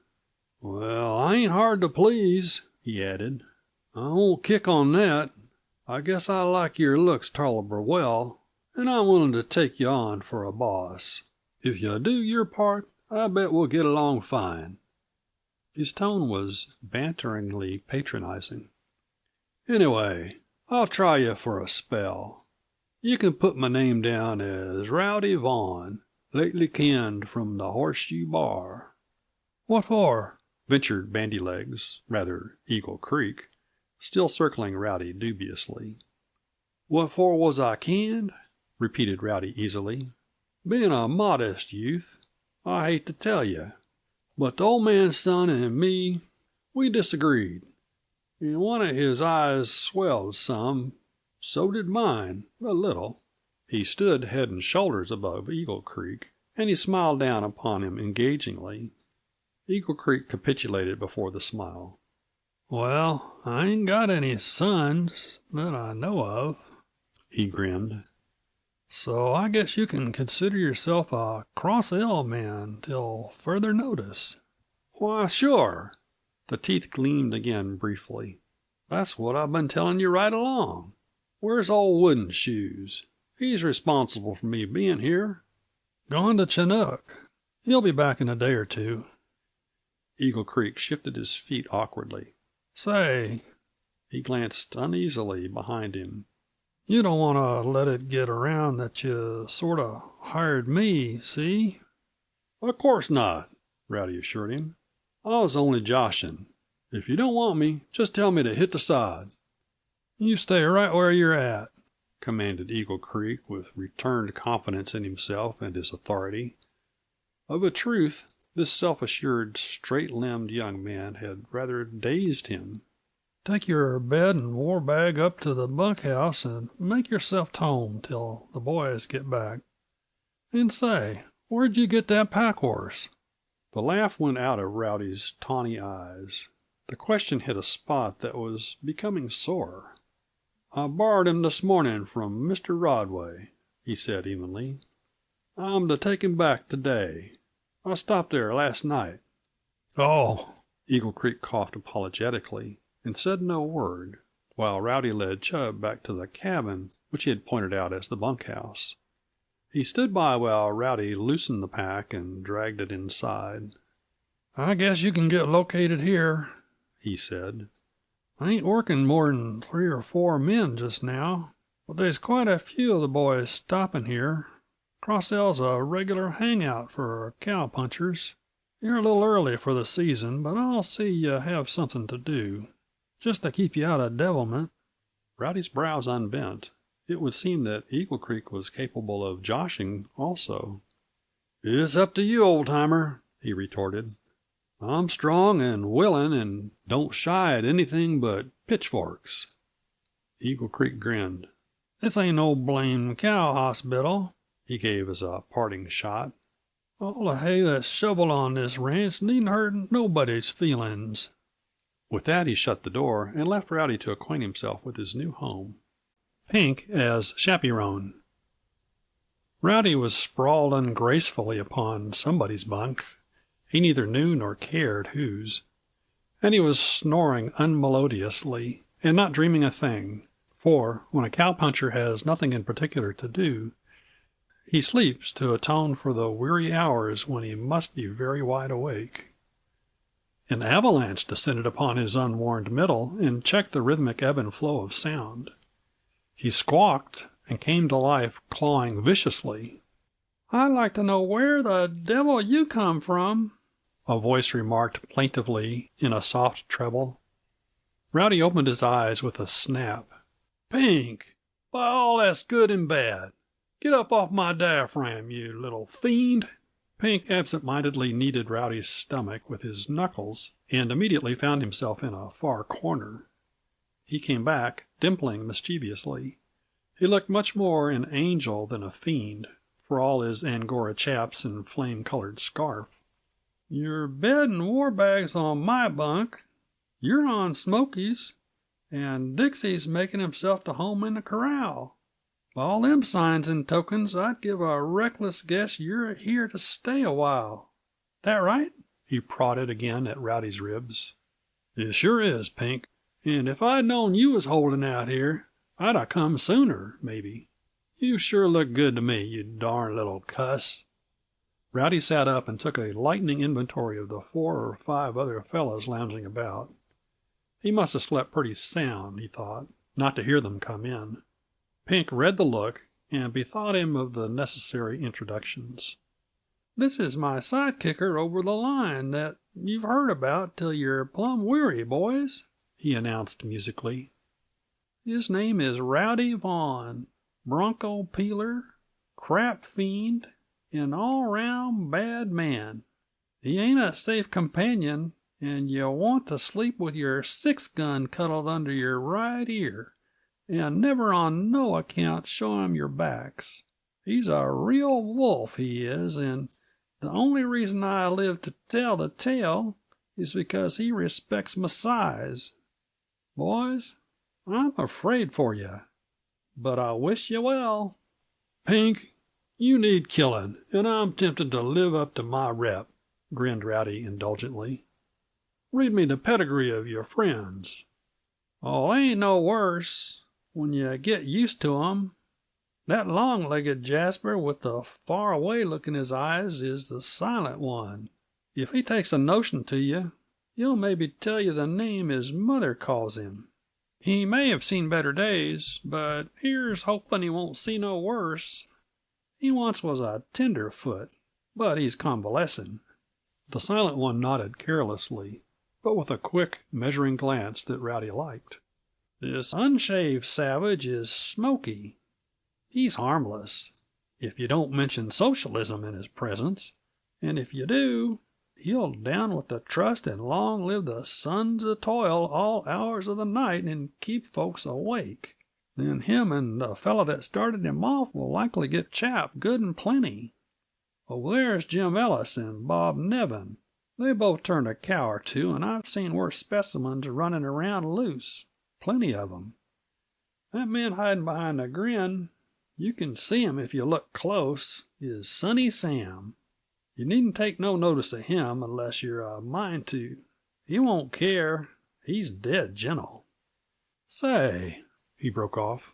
"Well, I ain't hard to please," he added. "I won't kick on that. I guess I like your looks tolerable well, and I'm willing to take you on for a boss. If you do your part, I bet we'll get along fine." His tone was banteringly patronizing. "Anyway, I'll try you for a spell. You can put my name down as Rowdy Vaughan, lately canned from the Horseshoe Bar." "What for?" ventured Bandy-Legs, rather Eagle Creek, still circling Rowdy dubiously. "What for was I canned?" repeated Rowdy easily. "Being a modest youth, I hate to tell you, but the old man's son and me, we disagreed, and one of his eyes swelled some. So did mine, a little." He stood head and shoulders above Eagle Creek, and he smiled down upon him engagingly. Eagle Creek capitulated before the smile. "Well, I ain't got any sons that I know of," he grinned. "So I guess you can consider yourself a Cross L man till further notice." "Why, sure." The teeth gleamed again briefly. "That's what I've been telling you right along. Where's old Wooden Shoes? He's responsible for me being here." "Gone to Chinook. He'll be back in a day or two." Eagle Creek shifted his feet awkwardly. "Say," he glanced uneasily behind him, "you don't want to let it get around that you sort of hired me, see?" "Of course not," Rowdy assured him. "I was only joshing. If you don't want me, just tell me to hit the sod." "You stay right where you're at," commanded Eagle Creek with returned confidence in himself and his authority. Of a truth, this self-assured, straight-limbed young man had rather dazed him. "Take your bed and war bag up to the bunkhouse and make yourself at home till the boys get back. And say, where'd you get that pack horse?" The laugh went out of Rowdy's tawny eyes. The question hit a spot that was becoming sore. "I borrowed him this morning from Mr. Rodway," he said evenly. "I'm to take him back today. I stopped there last night." "Oh!" Eagle Creek coughed apologetically, and said no word, while Rowdy led Chub back to the cabin which he had pointed out as the bunkhouse. He stood by while Rowdy loosened the pack and dragged it inside. "I guess you can get located here," he said. I ain't working more'n 3 or 4 men just now, but they's quite a few of the boys stopping here. Crossell's a regular hangout for cow-punchers. You're a little early for the season, but I'll see you have something to do, just to keep you out of devilment." Rowdy's brows unbent. It would seem that Eagle Creek was capable of joshing also. "It's up to you, old-timer," he retorted. "I'm strong and willing and don't shy at anything but pitchforks." Eagle Creek grinned. "This ain't no blame cow hospital," he gave as a parting shot. "All the hay that's shoveled on this ranch needn't hurt nobody's feelings." With that he shut the door and left Rowdy to acquaint himself with his new home. Pank as chaperone. Rowdy was sprawled ungracefully upon somebody's bunk. He neither knew nor cared whose. And he was snoring unmelodiously, and not dreaming a thing, for when a cowpuncher has nothing in particular to do, he sleeps to atone for the weary hours when he must be very wide awake. An avalanche descended upon his unwarned middle and checked the rhythmic ebb and flow of sound. He squawked and came to life, clawing viciously. "I'd like to know where the devil you come from," a voice remarked plaintively in a soft treble. Rowdy opened his eyes with a snap. "Pink, by all that's good and bad! Get up off my diaphragm, you little fiend!" Pink absent-mindedly kneaded Rowdy's stomach with his knuckles, and immediately found himself in a far corner. He came back, dimpling mischievously. He looked much more an angel than a fiend, for all his Angora chaps and flame-colored scarf. "Your bed and war bag's on my bunk. You're on Smoky's, and Dixie's making himself to home in the corral. By all them signs and tokens, I'd give a reckless guess you're here to stay a while. That right?" He prodded again at Rowdy's ribs. "It sure is, Pink. And if I'd known you was holding out here, I'd a come sooner, maybe. You sure look good to me, you darn little cuss." Rowdy sat up and took a lightning inventory of the 4 or 5 other fellows lounging about. He must have slept pretty sound, he thought, not to hear them come in. Pink read the look and bethought him of the necessary introductions. "This is my sidekicker over the line that you've heard about till you're plumb weary, boys," he announced musically. "His name is Rowdy Vaughan, bronco peeler, crap fiend, and all-round bad man. He ain't a safe companion, and you want to sleep with your 6-gun cuddled under your right ear, and never on no account show him your backs. He's a real wolf, he is, and the only reason I live to tell the tale is because he respects my size. Boys, I'm afraid for you, but I wish you well." "Pink, you need killing, and I'm tempted to live up to my rep," grinned Rowdy indulgently. "Read me the pedigree of your friends." "Oh, they ain't no worse, when you get used to 'em. That long-legged jasper with the far-away look in his eyes is the Silent One. If he takes a notion to you, he'll maybe tell you the name his mother calls him. He may have seen better days, but here's hoping he won't see no worse. He once was a tenderfoot, but he's convalescing." The Silent One nodded carelessly, but with a quick, measuring glance that Rowdy liked. "This unshaved savage is Smoky. He's harmless, if you don't mention socialism in his presence, and if you do, he'll down with the trust and long live the sons of toil all hours of the night and keep folks awake. Then him and the fellow that started him off will likely get chapped good and plenty. Over there's Jim Ellis and Bob Nevin. They both turned a cow or two, and I've seen worse specimens running around loose. Plenty of 'em. That man hiding behind the grin, you can see him if you look close, is Sonny Sam. You needn't take no notice of him unless you're a mind to. He won't care. He's dead gentle. Say," he broke off,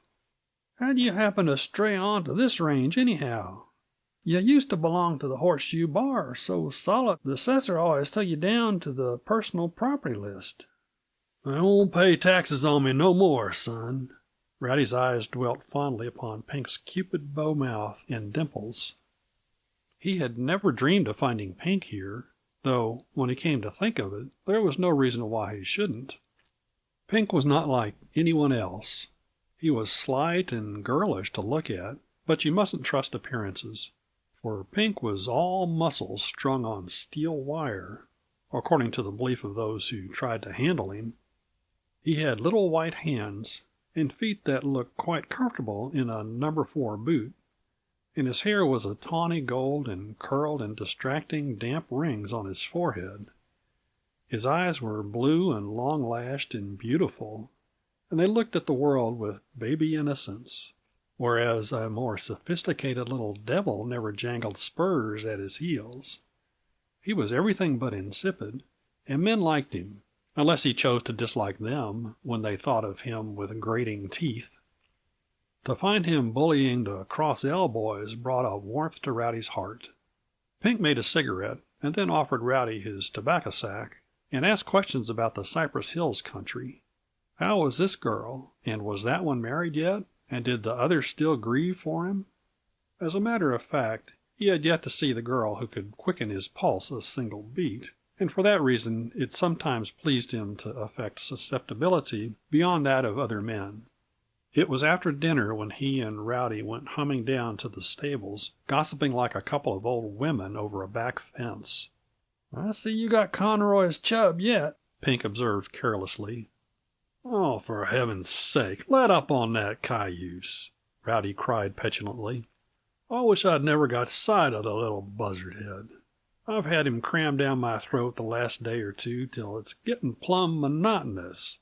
"how'd you happen to stray on to this range, anyhow? You used to belong to the Horseshoe Bar so solid the assessor always took you down to the personal property list." I won't pay taxes on me no more, son." Rowdy's eyes dwelt fondly upon Pink's cupid bow mouth and dimples. He had never dreamed of finding Pink here, though, when he came to think of it, there was no reason why he shouldn't. Pink was not like anyone else. He was slight and girlish to look at, but you mustn't trust appearances, for Pink was all muscles strung on steel wire, according to the belief of those who tried to handle him. He had little white hands, and feet that looked quite comfortable in a No. 4 boot, and his hair was a tawny gold and curled in distracting, damp rings on his forehead. His eyes were blue and long-lashed and beautiful, and they looked at the world with baby innocence, whereas a more sophisticated little devil never jangled spurs at his heels. He was everything but insipid, and men liked him, unless he chose to dislike them when they thought of him with grating teeth. To find him bullying the Cross L boys brought a warmth to Rowdy's heart. Pink made a cigarette, and then offered Rowdy his tobacco sack, and asked questions about the Cypress Hills country. How was this girl, and was that one married yet, and did the other still grieve for him? As a matter of fact, he had yet to see the girl who could quicken his pulse a single beat, and for that reason it sometimes pleased him to affect susceptibility beyond that of other men. It was after dinner when he and Rowdy went humming down to the stables, gossiping like a couple of old women over a back fence. "I see you got Conroy's chub yet," Pink observed carelessly. "Oh, for heaven's sake, let up on that cayuse!" Rowdy cried petulantly. "I wish I'd never got sight of the little buzzard head. I've had him crammed down my throat the last day or two till it's getting plumb monotonous.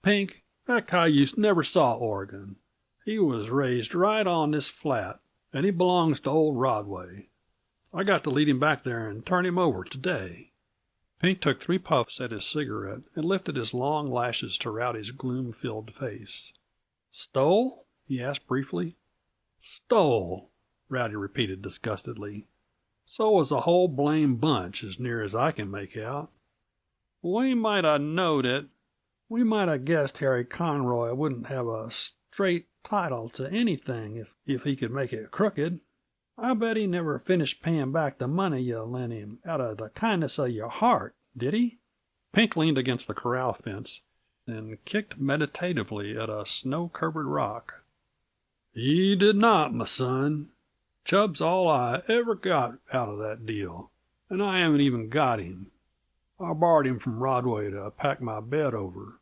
Pink, that cayuse never saw Oregon. He was raised right on this flat, and he belongs to old Rodway. I got to lead him back there and turn him over today." Pink took 3 puffs at his cigarette and lifted his long lashes to Rowdy's gloom-filled face. "Stole?" he asked briefly. "Stole," Rowdy repeated disgustedly. "So was the whole blame bunch, as near as I can make out." "We might 'a' knowed it. We might 'a' guessed Harry Conroy wouldn't have a straight title to anything if he could make it crooked. I bet he never finished paying back the money you lent him out of the kindness of your heart, did he?" Pink leaned against the corral fence and kicked meditatively at a snow-covered rock. "He did not, my son. Chub's all I ever got out of that deal, and I haven't even got him. I borrowed him from Rodway to pack my bed over.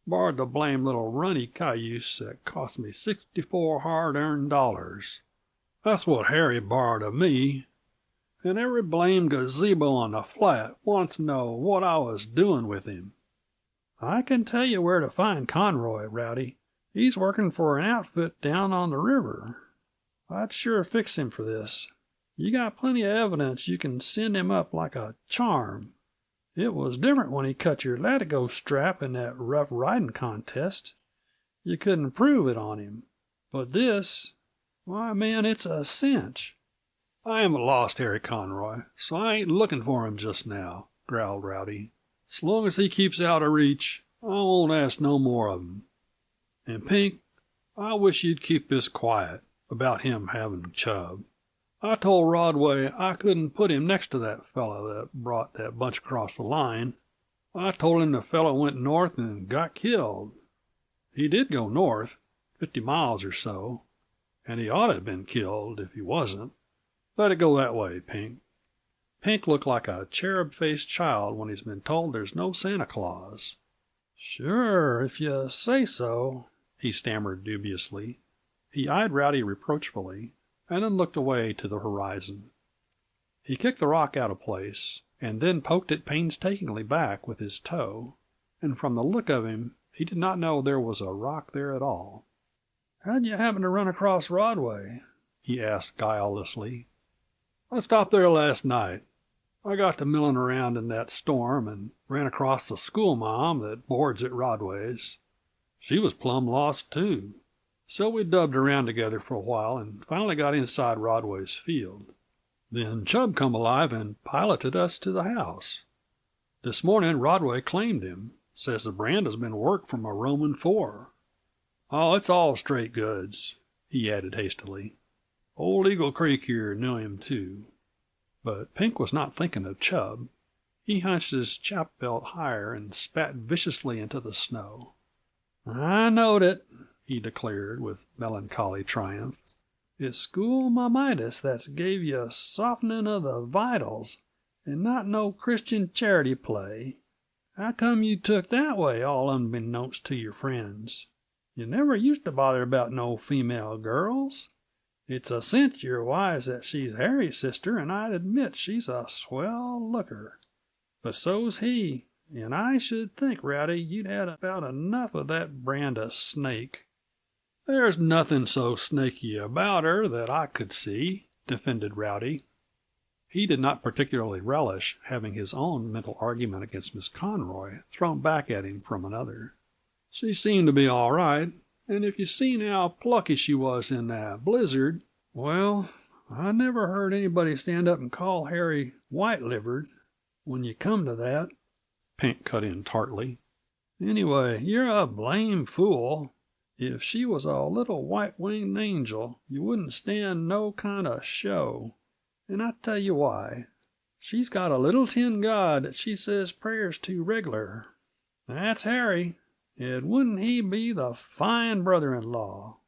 Borrowed the blame little runny cayuse that cost me 64 hard-earned dollars. That's what Harry borrowed of me, and every blamed gazebo on the flat wanted to know what I was doing with him." "I can tell you where to find Conroy, Rowdy. He's working for an outfit down on the river. I'd sure fix him for this. You got plenty of evidence you can send him up like a charm. It was different when he cut your latigo strap in that rough riding contest. You couldn't prove it on him. But this, why, man, it's a cinch." "I haven't lost Harry Conroy, so I ain't looking for him just now," growled Rowdy. "As long as he keeps out of reach, I won't ask no more of him. And Pink, I wish you'd keep this quiet about him having Chub. I told Rodway I couldn't put him next to that fellow that brought that bunch across the line. I told him the fellow went north and got killed. He did go north, 50 miles or so, and he ought to have been killed if he wasn't. Let it go that way, Pink." Pink looked like a cherub-faced child when he's been told there's no Santa Claus. "Sure, if you say so," he stammered dubiously. He eyed Rowdy reproachfully, and then looked away to the horizon. He kicked the rock out of place, and then poked it painstakingly back with his toe, and from the look of him he did not know there was a rock there at all. "How'd you happen to run across Rodway?" he asked guilelessly. "I stopped there last night. I got to milling around in that storm and ran across the schoolma'am that boards at Rodway's. She was plumb lost, too. So we dubbed around together for a while and finally got inside Rodway's field. Then Chub come alive and piloted us to the house. This morning Rodway claimed him, Says the brand has been worked from a Roman IV. Oh, it's all straight goods," he added hastily. "Old Eagle Creek here knew him, too." But Pink was not thinking of Chub. He hunched his chap belt higher and spat viciously into the snow. "I knowed it," he declared, with melancholy triumph. "It's school mamitis that's gave you softening of the vitals, and not no Christian charity play. How come you took that way, all unbeknownst to your friends? You never used to bother about no female girls. It's a cinch you're wise that she's Harry's sister, and I'd admit she's a swell looker. But so's he, and I should think, Rowdy, you'd had about enough of that brand of snake." "There's nothing so snaky about her that I could see," defended Rowdy. He did not particularly relish having his own mental argument against Miss Conroy thrown back at him from another. "She seemed to be all right, and if you seen how plucky she was in that blizzard—" "Well, I never heard anybody stand up and call Harry white-livered, when you come to that," Pink cut in tartly. "Anyway, you're a blame fool. If she was a little white-winged angel, you wouldn't stand no kind of show. And I tell you why. She's got a little tin god that she says prayers to reg'lar. That's Harry, and wouldn't he be the fine brother-in-law?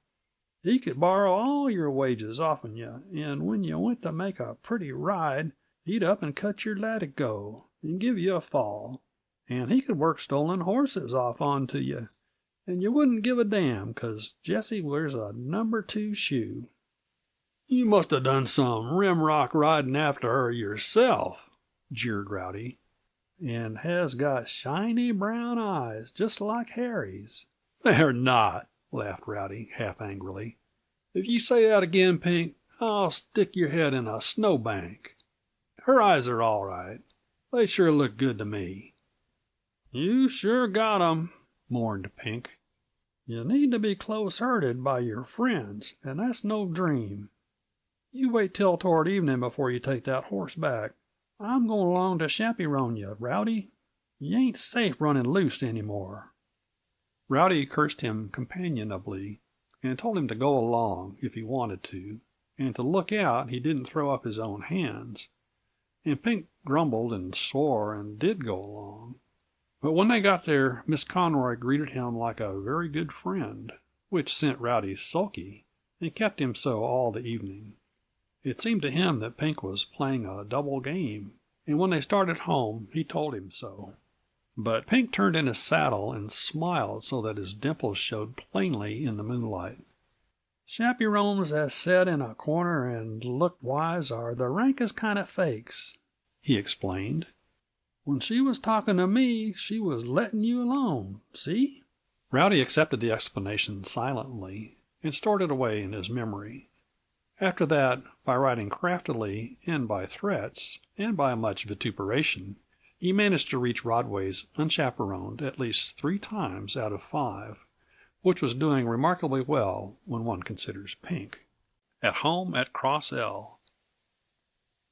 He could borrow all your wages off'n you, and when you went to make a pretty ride, he'd up and cut your latigo, and give you a fall. And he could work stolen horses off onto you, and you wouldn't give a damn, 'cause Jessie wears a number 2 shoe." "You must have done some rimrock riding after her yourself," jeered Rowdy. "And has got shiny brown eyes, just like Harry's." "They're not," laughed Rowdy, half angrily. "If you say that again, Pink, I'll stick your head in a snowbank. Her eyes are all right. They sure look good to me." "You sure got 'em," mourned Pink. "You need to be close herded by your friends, and that's no dream. You wait till toward evening before you take that horse back. I'm going along to chaperone you, Rowdy. You ain't safe running loose any more." Rowdy cursed him companionably, and told him to go along, if he wanted to, and to look out he didn't throw up his own hands, and Pink grumbled and swore and did go along. But when they got there, Miss Conroy greeted him like a very good friend, which sent Rowdy sulky, and kept him so all the evening. It seemed to him that Pink was playing a double game, and when they started home he told him so. But Pink turned in his saddle and smiled so that his dimples showed plainly in the moonlight. "Chaperones that set in a corner and look wise are the rankest kind of fakes," he explained. "When she was talking to me she was letting you alone, see?" Rowdy accepted the explanation silently, and stored it away in his memory. After that, by riding craftily, and by threats, and by much vituperation, he managed to reach Rodway's unchaperoned at least 3 times out of 5, which was doing remarkably well when one considers Pink. At home at Cross L.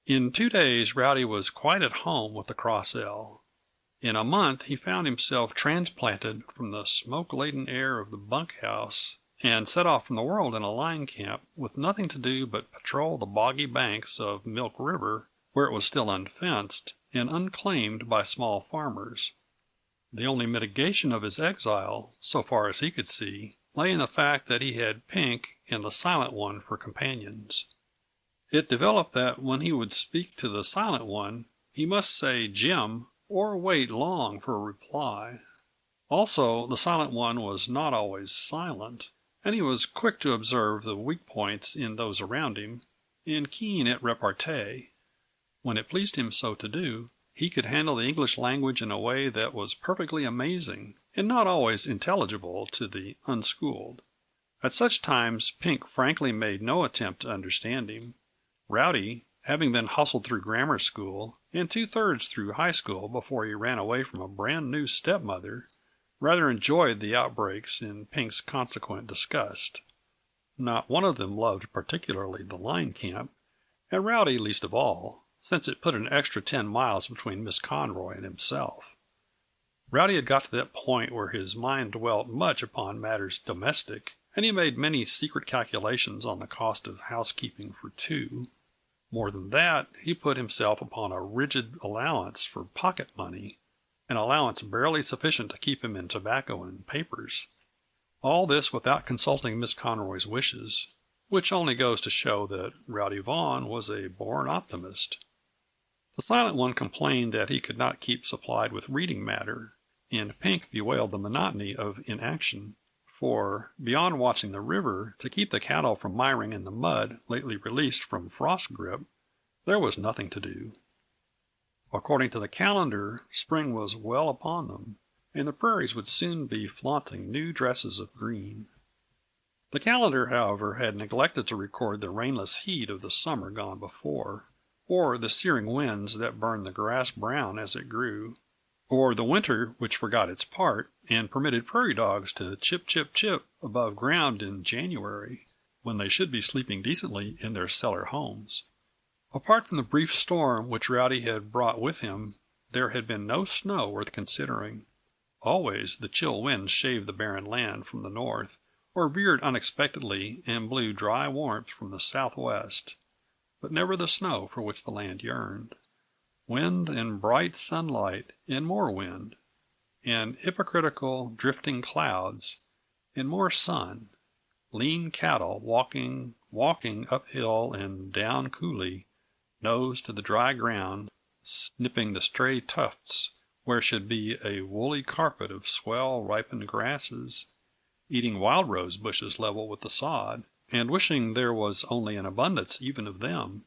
In 2 days Rowdy was quite at home with the Cross L. In a month he found himself transplanted from the smoke-laden air of the bunkhouse and set off from the world in a line camp, with nothing to do but patrol the boggy banks of Milk River, where it was still unfenced and unclaimed by small farmers. The only mitigation of his exile, so far as he could see, lay in the fact that he had Pink and the Silent One for companions. It developed that when he would speak to the Silent One, he must say Jim or wait long for a reply. Also, the Silent One was not always silent, and he was quick to observe the weak points in those around him, and keen at repartee. When it pleased him so to do, he could handle the English language in a way that was perfectly amazing, and not always intelligible to the unschooled. At such times Pink frankly made no attempt to understand him. Rowdy, having been hustled through grammar school and 2/3 through high school before he ran away from a brand new stepmother, rather enjoyed the outbreaks in Pink's consequent disgust. Not one of them loved particularly the line camp, and Rowdy least of all, since it put an extra 10 miles between Miss Conroy and himself. Rowdy had got to that point where his mind dwelt much upon matters domestic, and he made many secret calculations on the cost of housekeeping for two. More than that, he put himself upon a rigid allowance for pocket money, an allowance barely sufficient to keep him in tobacco and papers. All this without consulting Miss Conroy's wishes, which only goes to show that Rowdy Vaughan was a born optimist. The Silent One complained that he could not keep supplied with reading matter, and Pank bewailed the monotony of inaction, for, beyond watching the river to keep the cattle from miring in the mud lately released from frost grip, there was nothing to do. According to the calendar, spring was well upon them, and the prairies would soon be flaunting new dresses of green. The calendar, however, had neglected to record the rainless heat of the summer gone before, or the searing winds that burned the grass brown as it grew, or the winter which forgot its part and permitted prairie dogs to chip, chip, chip above ground in January, when they should be sleeping decently in their cellar homes. Apart from the brief storm which Rowdy had brought with him, there had been no snow worth considering. Always the chill winds shaved the barren land from the north, or veered unexpectedly and blew dry warmth from the southwest, but never the snow for which the land yearned. Wind and bright sunlight and more wind, and hypocritical, drifting clouds, and more sun, lean cattle walking uphill and down coulee, nose to the dry ground, snipping the stray tufts where should be a woolly carpet of swell ripened grasses, eating wild rose bushes level with the sod, and wishing there was only an abundance even of them,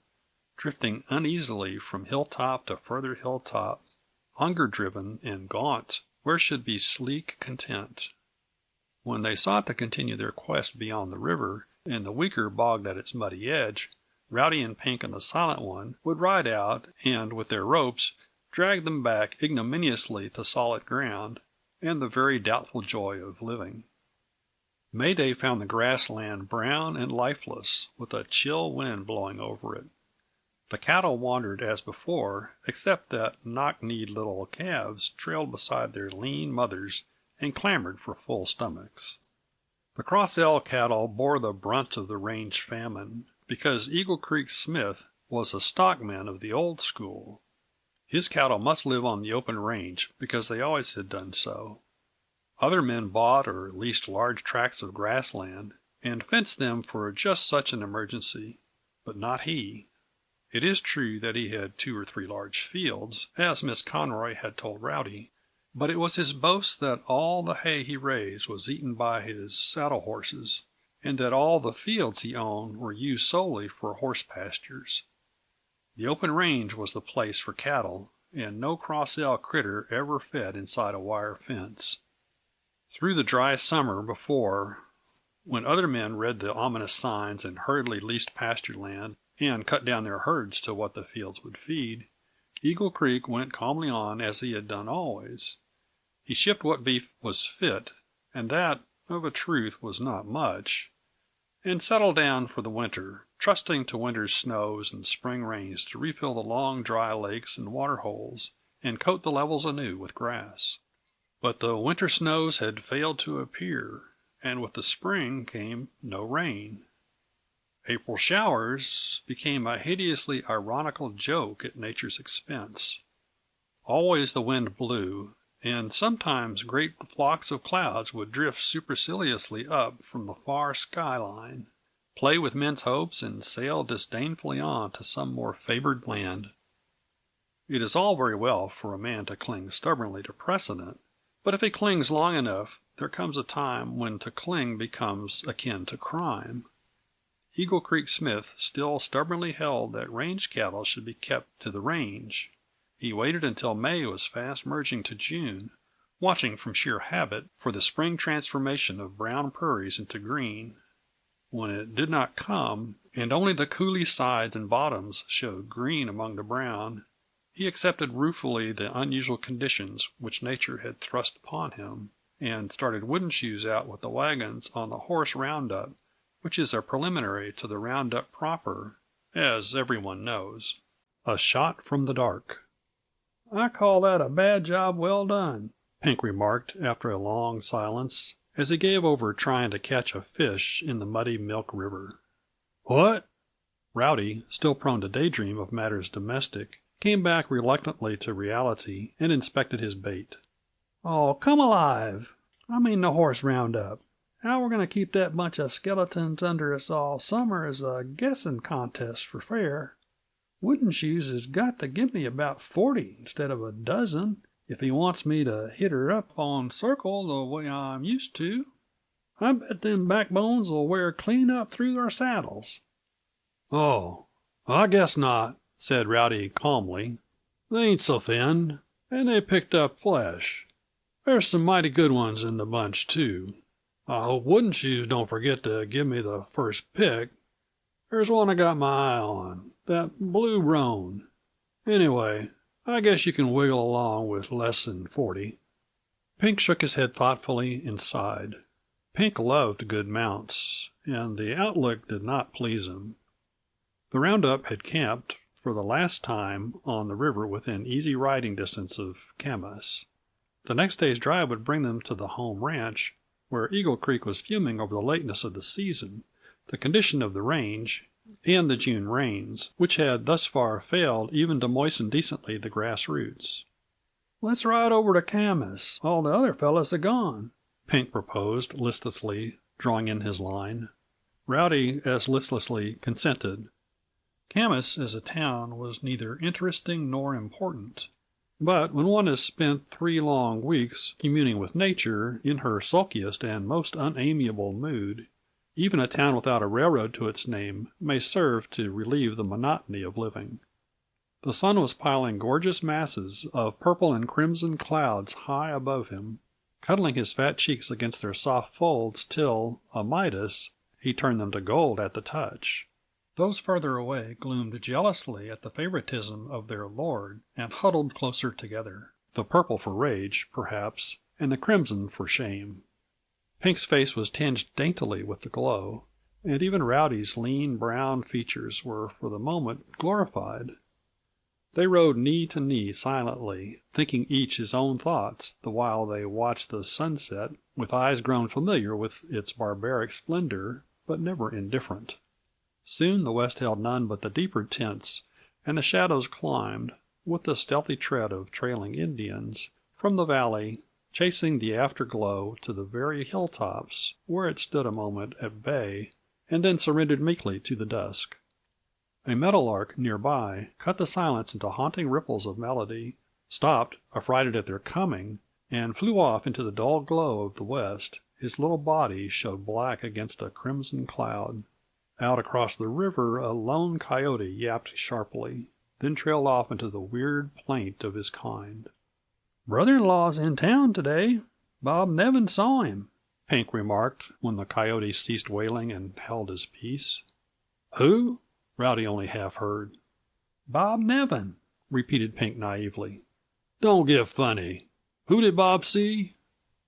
drifting uneasily from hilltop to further hilltop, hunger-driven and gaunt where should be sleek content. When they sought to continue their quest beyond the river, and the weaker bogged at its muddy edge, Rowdy and Pank and the Silent One would ride out and, with their ropes, drag them back ignominiously to solid ground and the very doubtful joy of living. May Day found the grassland brown and lifeless, with a chill wind blowing over it. The cattle wandered as before, except that knock-kneed little calves trailed beside their lean mothers and clamored for full stomachs. The Cross L cattle bore the brunt of the range famine, because Eagle Creek Smith was a stockman of the old school. His cattle must live on the open range because they always had done so. Other men bought or leased large tracts of grassland and fenced them for just such an emergency, but not he. It is true that he had 2 or 3 large fields, as Miss Conroy had told Rowdy, but it was his boast that all the hay he raised was eaten by his saddle horses, and that all the fields he owned were used solely for horse pastures. The open range was the place for cattle, and no Cross L critter ever fed inside a wire fence. Through the dry summer before, when other men read the ominous signs and hurriedly leased pasture land and cut down their herds to what the fields would feed, Eagle Creek went calmly on as he had done always. He shipped what beef was fit, and that, of a truth, was not much, and settled down for the winter, trusting to winter's snows and spring rains to refill the long dry lakes and water holes and coat the levels anew with grass. But the winter snows had failed to appear, and with the spring came no rain. April showers became a hideously ironical joke at nature's expense. Always the wind blew, and sometimes great flocks of clouds would drift superciliously up from the far skyline, play with men's hopes, and sail disdainfully on to some more favored land. It is all very well for a man to cling stubbornly to precedent, but if he clings long enough, there comes a time when to cling becomes akin to crime. Eagle Creek Smith still stubbornly held that range cattle should be kept to the range. He waited until May was fast merging to June, watching from sheer habit for the spring transformation of brown prairies into green. When it did not come, and only the coulee sides and bottoms showed green among the brown, he accepted ruefully the unusual conditions which nature had thrust upon him, and started Wooden Shoes out with the wagons on the horse roundup, which is a preliminary to the roundup proper, as everyone knows. A shot from the dark. I call that a bad job well done, Pink remarked after a long silence, as he gave over trying to catch a fish in the muddy Milk River. "What?" Rowdy, still prone to daydream of matters domestic, came back reluctantly to reality and inspected his bait. "Oh, come alive! I mean the horse roundup. How we're going to keep that bunch of skeletons under us all summer is a guessing contest for fair. Wooden Shoes has got to give me about 40 instead of a dozen if he wants me to hit her up on circle the way I'm used to. I bet them backbones will wear clean up through our saddles." "Oh, I guess not," said Rowdy calmly. "They ain't so thin, and they picked up flesh. There's some mighty good ones in the bunch, too. I hope Wooden Shoes don't forget to give me the first pick. There's one I got my eye on, that blue roan. Anyway, I guess you can wiggle along with less than 40. Pink shook his head thoughtfully and sighed. Pink loved good mounts, and the outlook did not please him. The roundup had camped, for the last time, on the river within easy riding distance of Camas. The next day's drive would bring them to the home ranch, where Eagle Creek was fuming over the lateness of the season, the condition of the range, and the June rains, which had thus far failed even to moisten decently the grass roots. "Let's ride over to Camas. All the other fellows are gone," Pink proposed listlessly, drawing in his line. Rowdy as listlessly consented. Camas as a town was neither interesting nor important. But when one has spent 3 long weeks communing with nature in her sulkiest and most unamiable mood, even a town without a railroad to its name may serve to relieve the monotony of living. The sun was piling gorgeous masses of purple and crimson clouds high above him, cuddling his fat cheeks against their soft folds till, a Midas, he turned them to gold at the touch. Those further away gloomed jealously at the favoritism of their lord and huddled closer together, the purple for rage, perhaps, and the crimson for shame. Pink's face was tinged daintily with the glow, and even Rowdy's lean, brown features were for the moment glorified. They rode knee to knee silently, thinking each his own thoughts the while they watched the sunset, with eyes grown familiar with its barbaric splendor, but never indifferent. Soon the west held none but the deeper tints, and the shadows climbed, with the stealthy tread of trailing Indians, from the valley, chasing the afterglow to the very hilltops, where it stood a moment at bay and then surrendered meekly to the dusk. A meadowlark near by cut the silence into haunting ripples of melody, stopped, affrighted at their coming, and flew off into the dull glow of the west. His little body showed black against a crimson cloud. Out across the river a lone coyote yapped sharply, then trailed off into the weird plaint of his kind. "Brother-in-law's in town today. Bob Nevin saw him," Pink remarked, when the coyote ceased wailing and held his peace. "Who?" Rowdy only half heard. "Bob Nevin," repeated Pink naively. "Don't get funny. Who did Bob see?"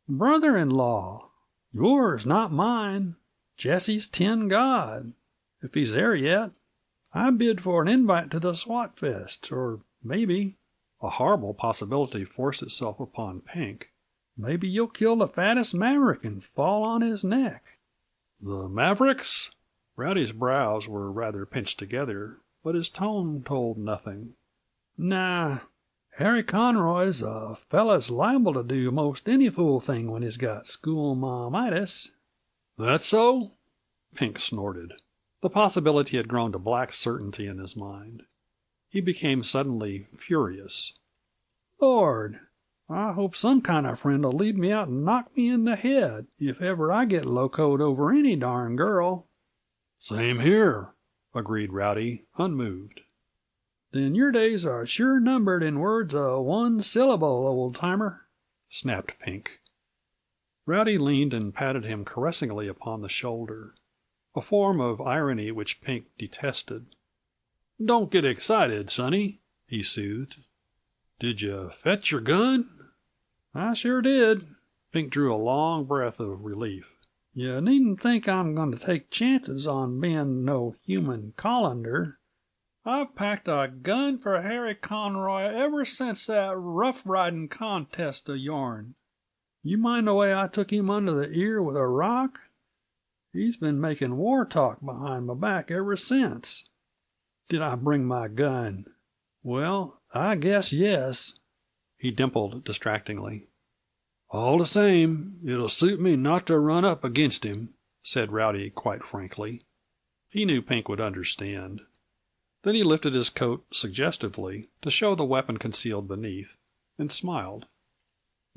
"Brother-in-law. Yours, not mine. Jesse's tin god, if he's there yet. I bid for an invite to the Swat Fest, or maybe—" A horrible possibility forced itself upon Pink. "Maybe you'll kill the fattest maverick and fall on his neck." "The Mavericks?" Rowdy's brows were rather pinched together, but his tone told nothing. "Nah. Harry Conroy's a fellow's liable to do most any fool thing when he's got schoolma'amitis." "That so?" Pink snorted. The possibility had grown to black certainty in his mind. He became suddenly furious. "Lord, I hope some kind of friend'll lead me out and knock me in the head if ever I get locoed over any darn girl." "Same here," agreed Rowdy, unmoved. "Then your days are sure numbered in words of one syllable, old-timer," snapped Pink. Rowdy leaned and patted him caressingly upon the shoulder, a form of irony which Pink detested. "Don't get excited, sonny," he soothed. "Did you fetch your gun?" "I sure did." Pink drew a long breath of relief. "You needn't think I'm going to take chances on being no human colander. I've packed a gun for Harry Conroy ever since that rough riding contest of yourn. You mind the way I took him under the ear with a rock? He's been making war talk behind my back ever since. Did I bring my gun? Well, I guess yes." He dimpled distractingly. "All the same, it'll suit me not to run up against him," said Rowdy quite frankly. He knew Pink would understand. Then he lifted his coat suggestively to show the weapon concealed beneath, and smiled.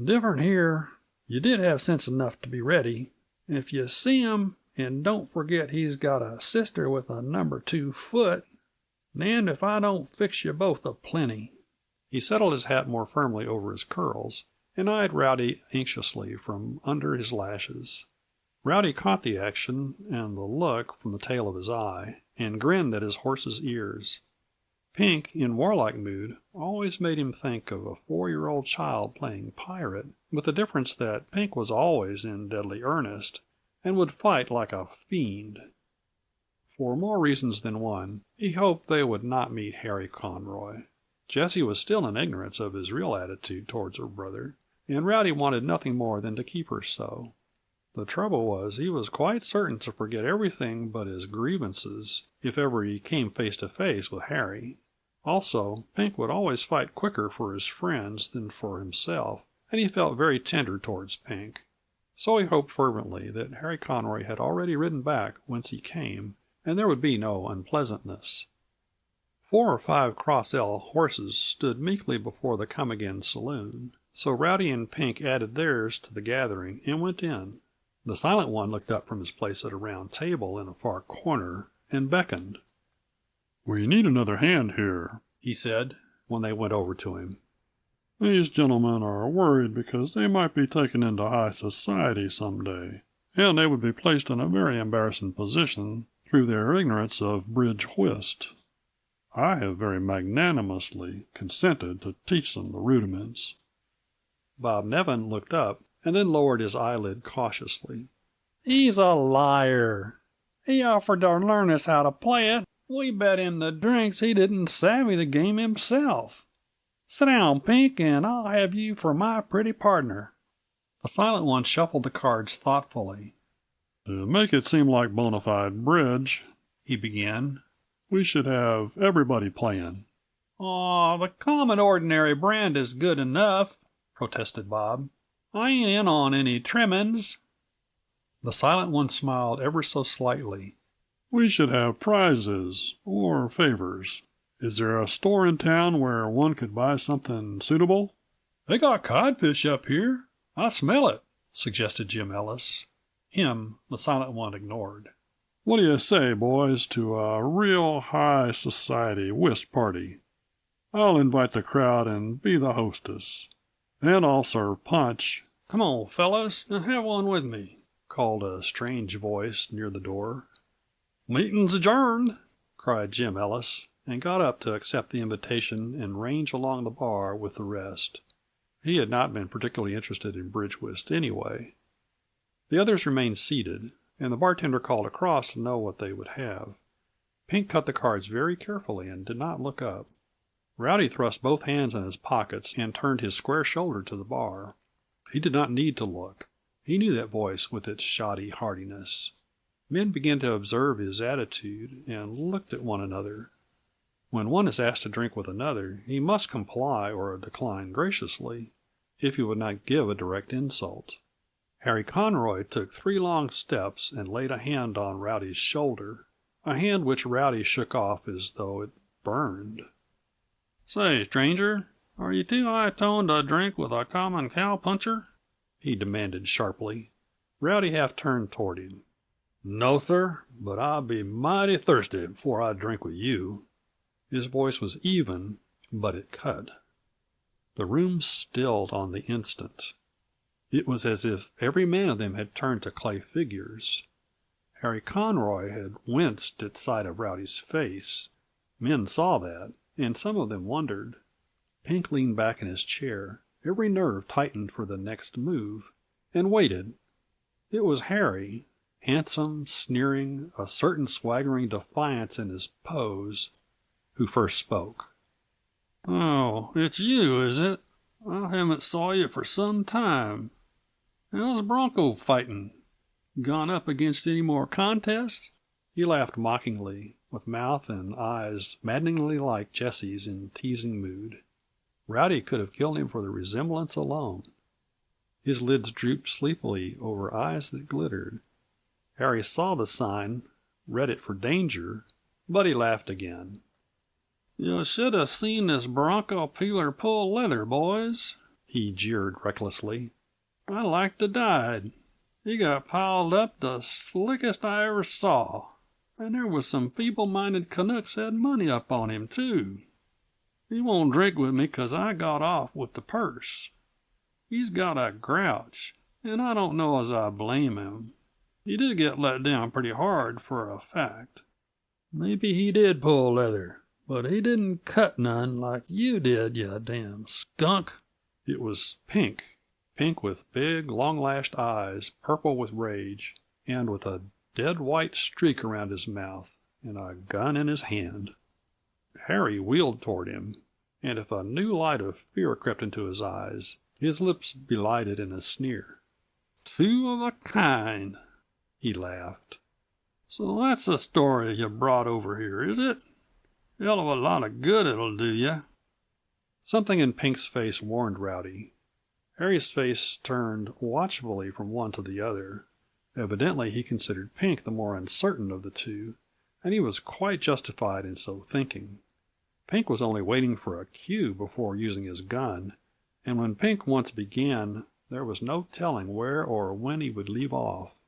"Different here. You did have sense enough to be ready. If you see him, and don't forget he's got a sister with a number 2 foot, damned if I don't fix you both a plenty." He settled his hat more firmly over his curls, and eyed Rowdy anxiously from under his lashes. Rowdy caught the action and the look from the tail of his eye, and grinned at his horse's ears. Pink, in warlike mood, always made him think of a 4-year-old child playing pirate, with the difference that Pink was always in deadly earnest, and would fight like a fiend. For more reasons than one, he hoped they would not meet Harry Conroy. Jessie was still in ignorance of his real attitude towards her brother, and Rowdy wanted nothing more than to keep her so. The trouble was he was quite certain to forget everything but his grievances if ever he came face to face with Harry. Also, Pink would always fight quicker for his friends than for himself, and he felt very tender towards Pink. So he hoped fervently that Harry Conroy had already ridden back whence he came, and there would be no unpleasantness. 4 or 5 Cross L horses stood meekly before the Come Again saloon, so Rowdy and Pink added theirs to the gathering and went in. The Silent One looked up from his place at a round table in a far corner and beckoned. "We need another hand here," he said, when they went over to him. "These gentlemen are worried because they might be taken into high society some day, and they would be placed in a very embarrassing position through their ignorance of bridge whist. I have very magnanimously consented to teach them the rudiments." Bob Nevin looked up and then lowered his eyelid cautiously. "He's a liar. He offered to learn us how to play it. We bet him the drinks he didn't savvy the game himself. Sit down, Pink, and I'll have you for my pretty partner." The Silent One shuffled the cards thoughtfully. "To make it seem like bona fide bridge," he began, "we should have everybody playing." "Aw, the common ordinary brand is good enough," protested Bob. "I ain't in on any trimmings." The Silent One smiled ever so slightly. "We should have prizes, or favors. Is there a store in town where one could buy something suitable?" "They got codfish up here. I smell it," suggested Jim Ellis. Him the Silent One ignored. "What do you say, boys, to a real high society whist party? I'll invite the crowd and be the hostess. And I'll serve punch." "Come on, fellas, and have one with me," called a strange voice near the door. "Meeting's adjourned," cried Jim Ellis, and got up to accept the invitation and range along the bar with the rest. He had not been particularly interested in bridge whist anyway. The others remained seated, and the bartender called across to know what they would have. Pink cut the cards very carefully and did not look up. Rowdy thrust both hands in his pockets and turned his square shoulder to the bar. He did not need to look. He knew that voice with its shoddy heartiness. Men began to observe his attitude and looked at one another. When one is asked to drink with another, he must comply or decline graciously, if he would not give a direct insult. Harry Conroy took 3 long steps and laid a hand on Rowdy's shoulder, a hand which Rowdy shook off as though it burned. "Say, stranger, are you too high-toned to drink with a common cow-puncher?" he demanded sharply. Rowdy half turned toward him. "No, sir, but I'll be mighty thirsty before I drink with you." His voice was even, but it cut. The room stilled on the instant. It was as if every man of them had turned to clay figures. Harry Conroy had winced at sight of Rowdy's face. Men saw that, and some of them wondered. Pink leaned back in his chair, every nerve tightened for the next move, and waited. It was Harry, handsome, sneering, a certain swaggering defiance in his pose, who first spoke. "Oh, it's you, is it? I haven't saw you for some time. How's bronco fighting? Gone up against any more contests?" He laughed mockingly, with mouth and eyes maddeningly like Jessie's in teasing mood. Rowdy could have killed him for the resemblance alone. His lids drooped sleepily over eyes that glittered. Harry saw the sign, read it for danger, but he laughed again. "You should have seen this bronco peeler pull leather, boys," he jeered recklessly. "I like the died. He got piled up the slickest I ever saw, and there was some feeble-minded Canucks had money up on him, too. He won't drink with me 'cause I got off with the purse. He's got a grouch, and I don't know as I blame him. He did get let down pretty hard, for a fact." "Maybe he did pull leather, but he didn't cut none like you did, you damn skunk." It was Pink with big, long-lashed eyes, purple with rage, and with a dead white streak around his mouth, and a gun in his hand. Harry wheeled toward him, and if a new light of fear crept into his eyes, his lips belied it in a sneer. "Two of a kind," he laughed. "So that's the story you brought over here, is it? Hell of a lot of good it'll do you." Something in Pink's face warned Rowdy. Harry's face turned watchfully from one to the other. Evidently he considered Pink the more uncertain of the two, and he was quite justified in so thinking. Pink was only waiting for a cue before using his gun, and when Pink once began, there was no telling where or when he would leave off.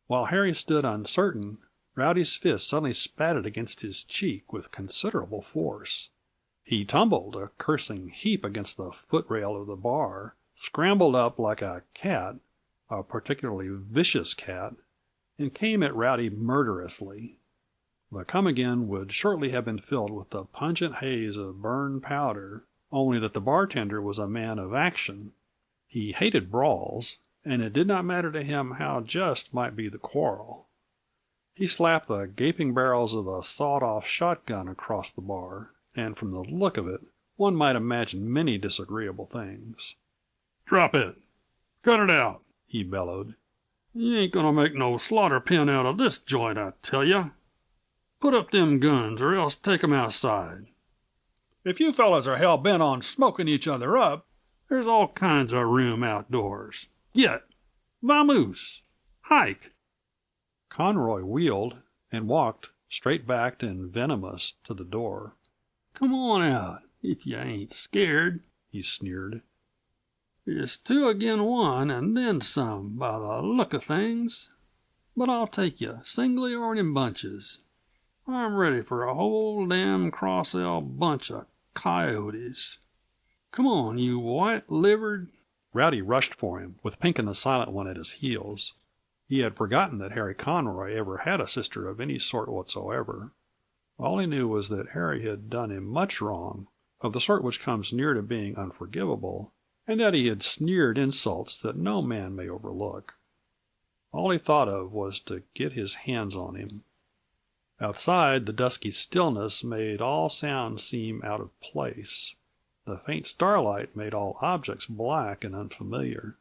While Harry stood uncertain, Rowdy's fist suddenly spatted against his cheek with considerable force. He tumbled, a cursing heap, against the footrail of the bar, scrambled up like a cat, a particularly vicious cat, and came at Rowdy murderously. The come again would shortly have been filled with the pungent haze of burned powder, only that the bartender was a man of action. He hated brawls, and it did not matter to him how just might be the quarrel. He slapped the gaping barrels of a sawed-off shotgun across the bar, and from the look of it, one might imagine many disagreeable things. "Drop it! Cut it out!" he bellowed. "You ain't going to make no slaughter pen out of this joint, I tell you. Put up them guns, or else take 'em outside. If you fellows are hell-bent on smoking each other up, there's all kinds of room outdoors. Get! Vamoose! Hike!" Conroy wheeled and walked, straight-backed and venomous, to the door. "Come on out, if you ain't scared," he sneered. "It's two agin one, and then some, by the look of things. But I'll take you, singly or in bunches. I'm ready for a whole damn cross-el bunch of coyotes. Come on, you white-livered—" Rowdy rushed for him, with Pink and the Silent One at his heels. He had forgotten that Harry Conroy ever had a sister of any sort whatsoever. All he knew was that Harry had done him much wrong, of the sort which comes near to being unforgivable, and that he had sneered insults that no man may overlook. All he thought of was to get his hands on him. Outside, the dusky stillness made all sound seem out of place. The faint starlight made all objects black and unfamiliar.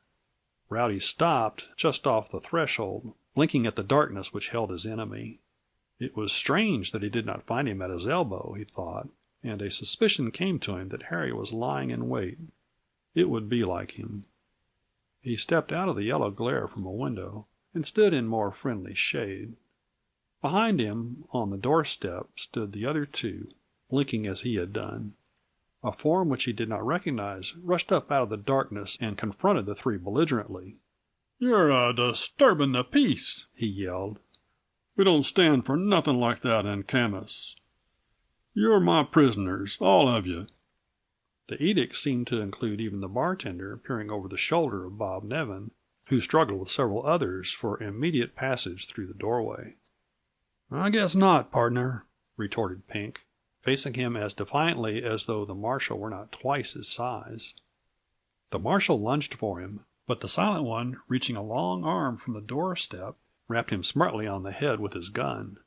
Rowdy stopped, just off the threshold, blinking at the darkness which held his enemy. It was strange that he did not find him at his elbow, he thought, and a suspicion came to him that Harry was lying in wait. It would be like him. He stepped out of the yellow glare from a window and stood in more friendly shade. Behind him, on the doorstep, stood the other two, blinking as he had done. A form which he did not recognize rushed up out of the darkness and confronted the three belligerently. "You're disturbing the peace," he yelled. "We don't stand for nothing like that in Camas. You're my prisoners, all of you." The edict seemed to include even the bartender, peering over the shoulder of Bob Nevin, who struggled with several others for immediate passage through the doorway. "I guess not, partner," retorted Pink, facing him as defiantly as though the marshal were not twice his size. The marshal lunged for him, but the Silent One, reaching a long arm from the doorstep, rapped him smartly on the head with his gun.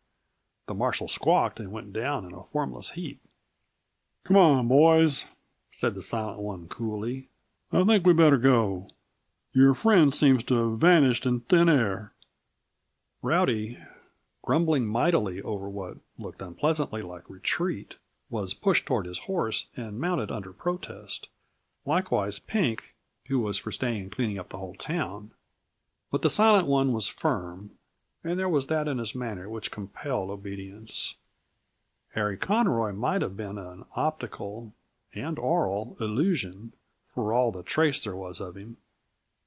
The marshal squawked and went down in a formless heap. "Come on, boys," said the Silent One coolly. "I think we better go. Your friend seems to have vanished in thin air." Rowdy, grumbling mightily over what looked unpleasantly like retreat, was pushed toward his horse and mounted under protest. Likewise Pank, who was for staying and cleaning up the whole town. But the Silent One was firm, and there was that in his manner which compelled obedience. Harry Conroy might have been an optical and oral illusion, for all the trace there was of him,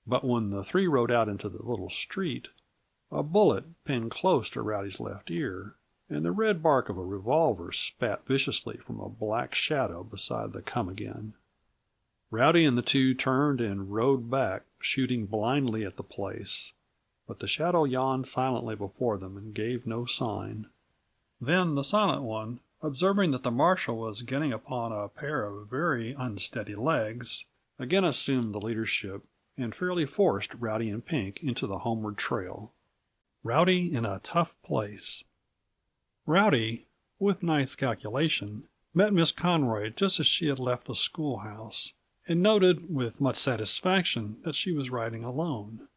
but when the three rode out into the little street, a bullet pinned close to Rowdy's left ear, and the red bark of a revolver spat viciously from a black shadow beside the Come Again. Rowdy and the two turned and rode back, shooting blindly at the place, but the shadow yawned silently before them and gave no sign. Then the Silent One, observing that the marshal was getting upon a pair of very unsteady legs, again assumed the leadership and fairly forced Rowdy and Pink into the homeward trail. Rowdy in a tough place. Rowdy, with nice calculation, met Miss Conroy just as she had left the schoolhouse, and noted with much satisfaction that she was riding alone.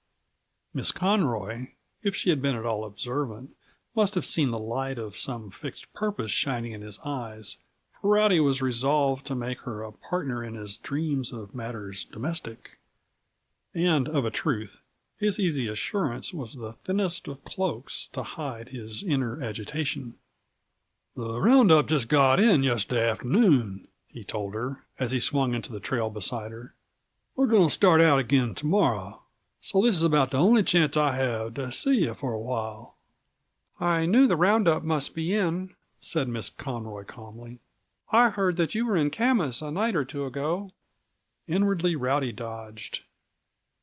Miss Conroy, if she had been at all observant, must have seen the light of some fixed purpose shining in his eyes, for Rowdy was resolved to make her a partner in his dreams of matters domestic. And, of a truth, his easy assurance was the thinnest of cloaks to hide his inner agitation. "The round-up just got in yesterday afternoon," he told her, as he swung into the trail beside her. "We're going to start out again tomorrow, so this is about the only chance I have to see you for a while." "I knew the roundup must be in," said Miss Conroy calmly. "I heard that you were in Camas a night or two ago." Inwardly Rowdy dodged.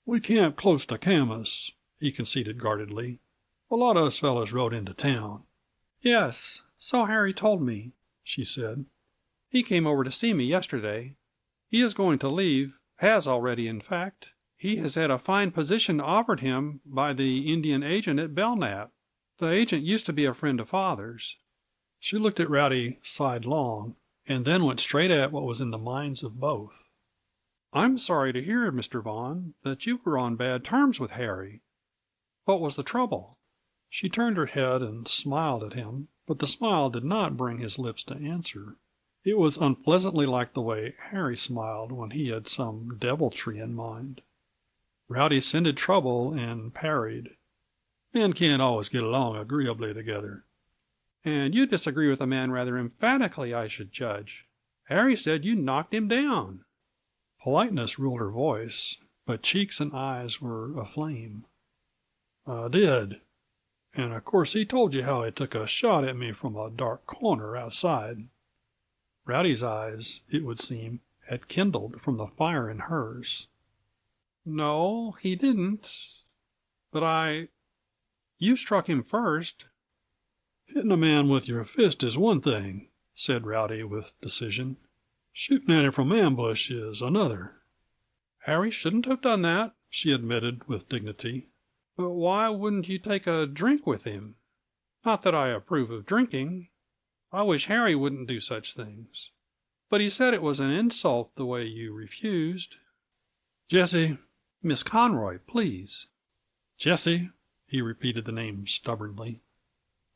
"We camped close to Camas," he conceded guardedly. "A lot of us fellows rode into town." "Yes, so Harry told me," she said. "He came over to see me yesterday. He is going to leave, has already, in fact. He has had a fine position offered him by the Indian agent at Belknap. The agent used to be a friend of Father's." She looked at Rowdy sidelong, and then went straight at what was in the minds of both. "I'm sorry to hear, Mr. Vaughan, that you were on bad terms with Harry. What was the trouble?" She turned her head and smiled at him, but the smile did not bring his lips to answer. It was unpleasantly like the way Harry smiled when he had some deviltry in mind. Rowdy scented trouble and parried. "Men can't always get along agreeably together." "And you disagree with the man rather emphatically, I should judge. Harry said you knocked him down." Politeness ruled her voice, but cheeks and eyes were aflame. "I did. And of course he told you how he took a shot at me from a dark corner outside." Rowdy's eyes, it would seem, had kindled from the fire in hers. "No, he didn't. But you struck him first." "Hitting a man with your fist is one thing," said Rowdy with decision. "Shooting at him from ambush is another." "Harry shouldn't have done that," she admitted with dignity. "But why wouldn't you take a drink with him? Not that I approve of drinking. I wish Harry wouldn't do such things. But he said it was an insult the way you refused." "Jessie." "Miss Conroy, please." "Jessie," he repeated the name stubbornly.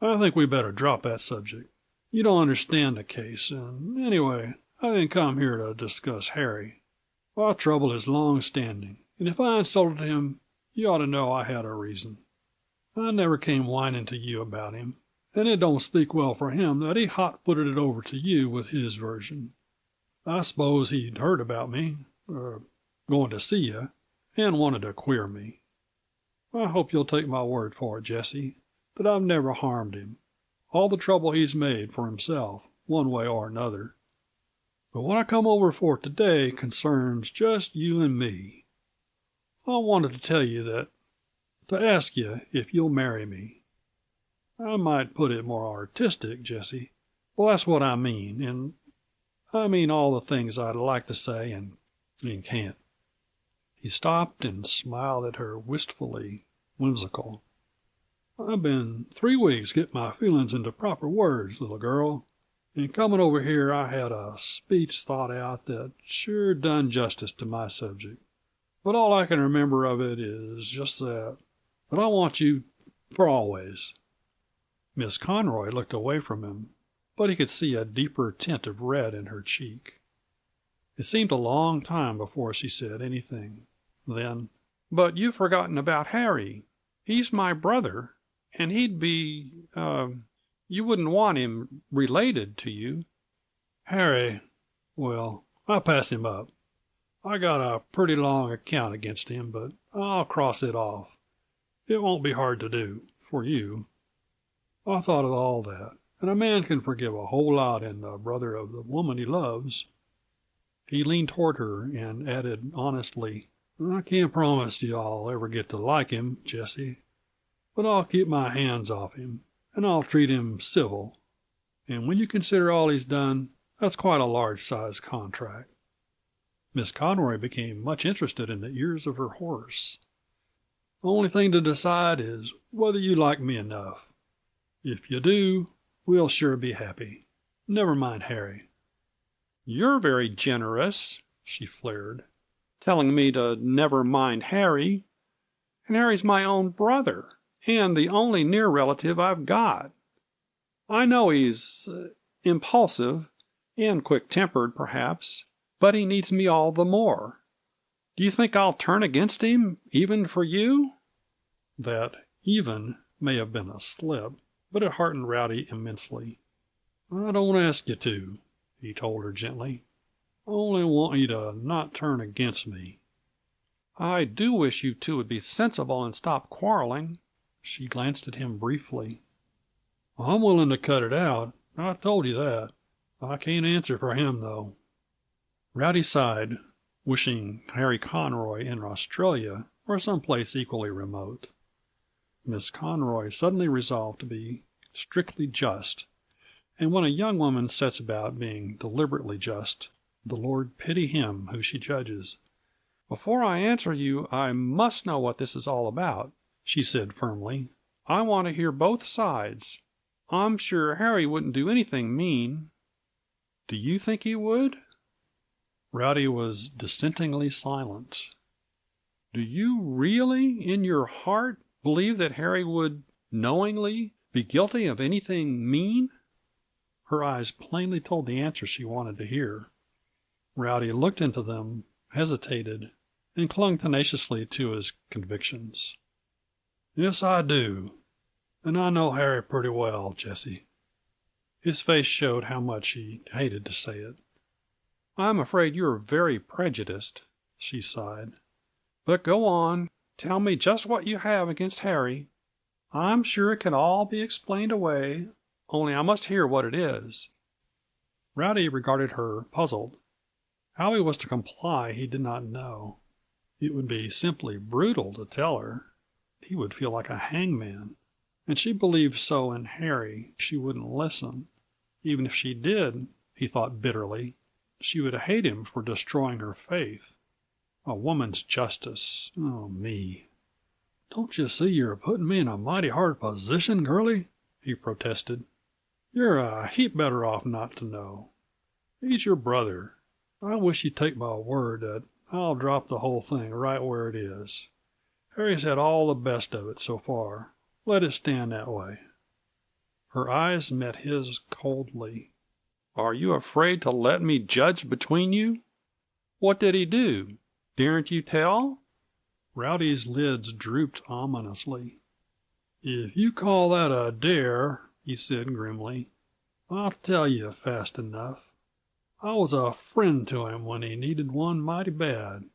"I think we better drop that subject. You don't understand the case, and anyway, I didn't come here to discuss Harry. Our trouble is long standing, and if I insulted him, you ought to know I had a reason. I never came whining to you about him, and it don't speak well for him that he hot-footed it over to you with his version. I suppose he'd heard about me, or going to see you, and wanted to queer me. I hope you'll take my word for it, Jessie, that I've never harmed him. All the trouble he's made for himself, one way or another. But what I come over for today concerns just you and me. I wanted to tell you to ask you if you'll marry me. I might put it more artistic, Jessie. Well, that's what I mean, and I mean all the things I'd like to say and can't." He stopped and smiled at her wistfully, whimsical. "I've been 3 weeks getting my feelings into proper words, little girl, and coming over here I had a speech thought out that sure done justice to my subject. but all I can remember of it is just that I want you for always." Miss Conroy looked away from him, but he could see a deeper tint of red in her cheek. It seemed a long time before she said anything. Then, "But you've forgotten about Harry. He's my brother, and he'd you wouldn't want him related to you." "Harry, well, I pass him up. I got a pretty long account against him, but I'll cross it off. It won't be hard to do, for you. I thought of all that, and a man can forgive a whole lot in the brother of the woman he loves." He leaned toward her and added honestly, "I can't promise you I'll ever get to like him, Jessie, but I'll keep my hands off him, and I'll treat him civil. And when you consider all he's done, that's quite a large-sized contract." Miss Conroy became much interested in the ears of her horse. "The only thing to decide is whether you like me enough. If you do, we'll sure be happy. Never mind Harry." "You're very generous," she flared, "telling me to never mind Harry. And Harry's my own brother, and the only near relative I've got. I know he's impulsive and quick-tempered, perhaps, but he needs me all the more. Do you think I'll turn against him, even for you?" That "even" may have been a slip, but it heartened Rowdy immensely. "I don't ask you to," he told her gently. "I only want you to not turn against me." "I do wish you two would be sensible and stop quarreling." She glanced at him briefly. "I'm willing to cut it out. I told you that. I can't answer for him, though." Rowdy sighed, wishing Harry Conroy in Australia or some place equally remote. Miss Conroy suddenly resolved to be strictly just, and when a young woman sets about being deliberately just, the Lord pity him who she judges. "Before I answer you, I must know what this is all about," she said firmly. "I want to hear both sides. I'm sure Harry wouldn't do anything mean. Do you think he would?" Rowdy was dissentingly silent. "Do you really, in your heart, believe that Harry would, knowingly, be guilty of anything mean?" Her eyes plainly told the answer she wanted to hear. Rowdy looked into them, hesitated, and clung tenaciously to his convictions. "Yes, I do. And I know Harry pretty well, Jessie." His face showed how much he hated to say it. "I'm afraid you're very prejudiced," she sighed. "But go on. Tell me just what you have against Harry. I'm sure it can all be explained away, only I must hear what it is." Rowdy regarded her, puzzled. How he was to comply he did not know. It would be simply brutal to tell her. He would feel like a hangman. And she believed so in Harry she wouldn't listen. Even if she did, he thought bitterly, she would hate him for destroying her faith. A woman's justice. Oh, me. "Don't you see you're putting me in a mighty hard position, girlie?" he protested. "You're a heap better off not to know. He's your brother. I wish you'd take my word that I'll drop the whole thing right where it is. Harry's had all the best of it so far. Let it stand that way." Her eyes met his coldly. "Are you afraid to let me judge between you? What did he do? Daren't you tell?" Rowdy's lids drooped ominously. "If you call that a dare," he said grimly, "I'll tell you fast enough. I was a friend to him when he needed one mighty bad.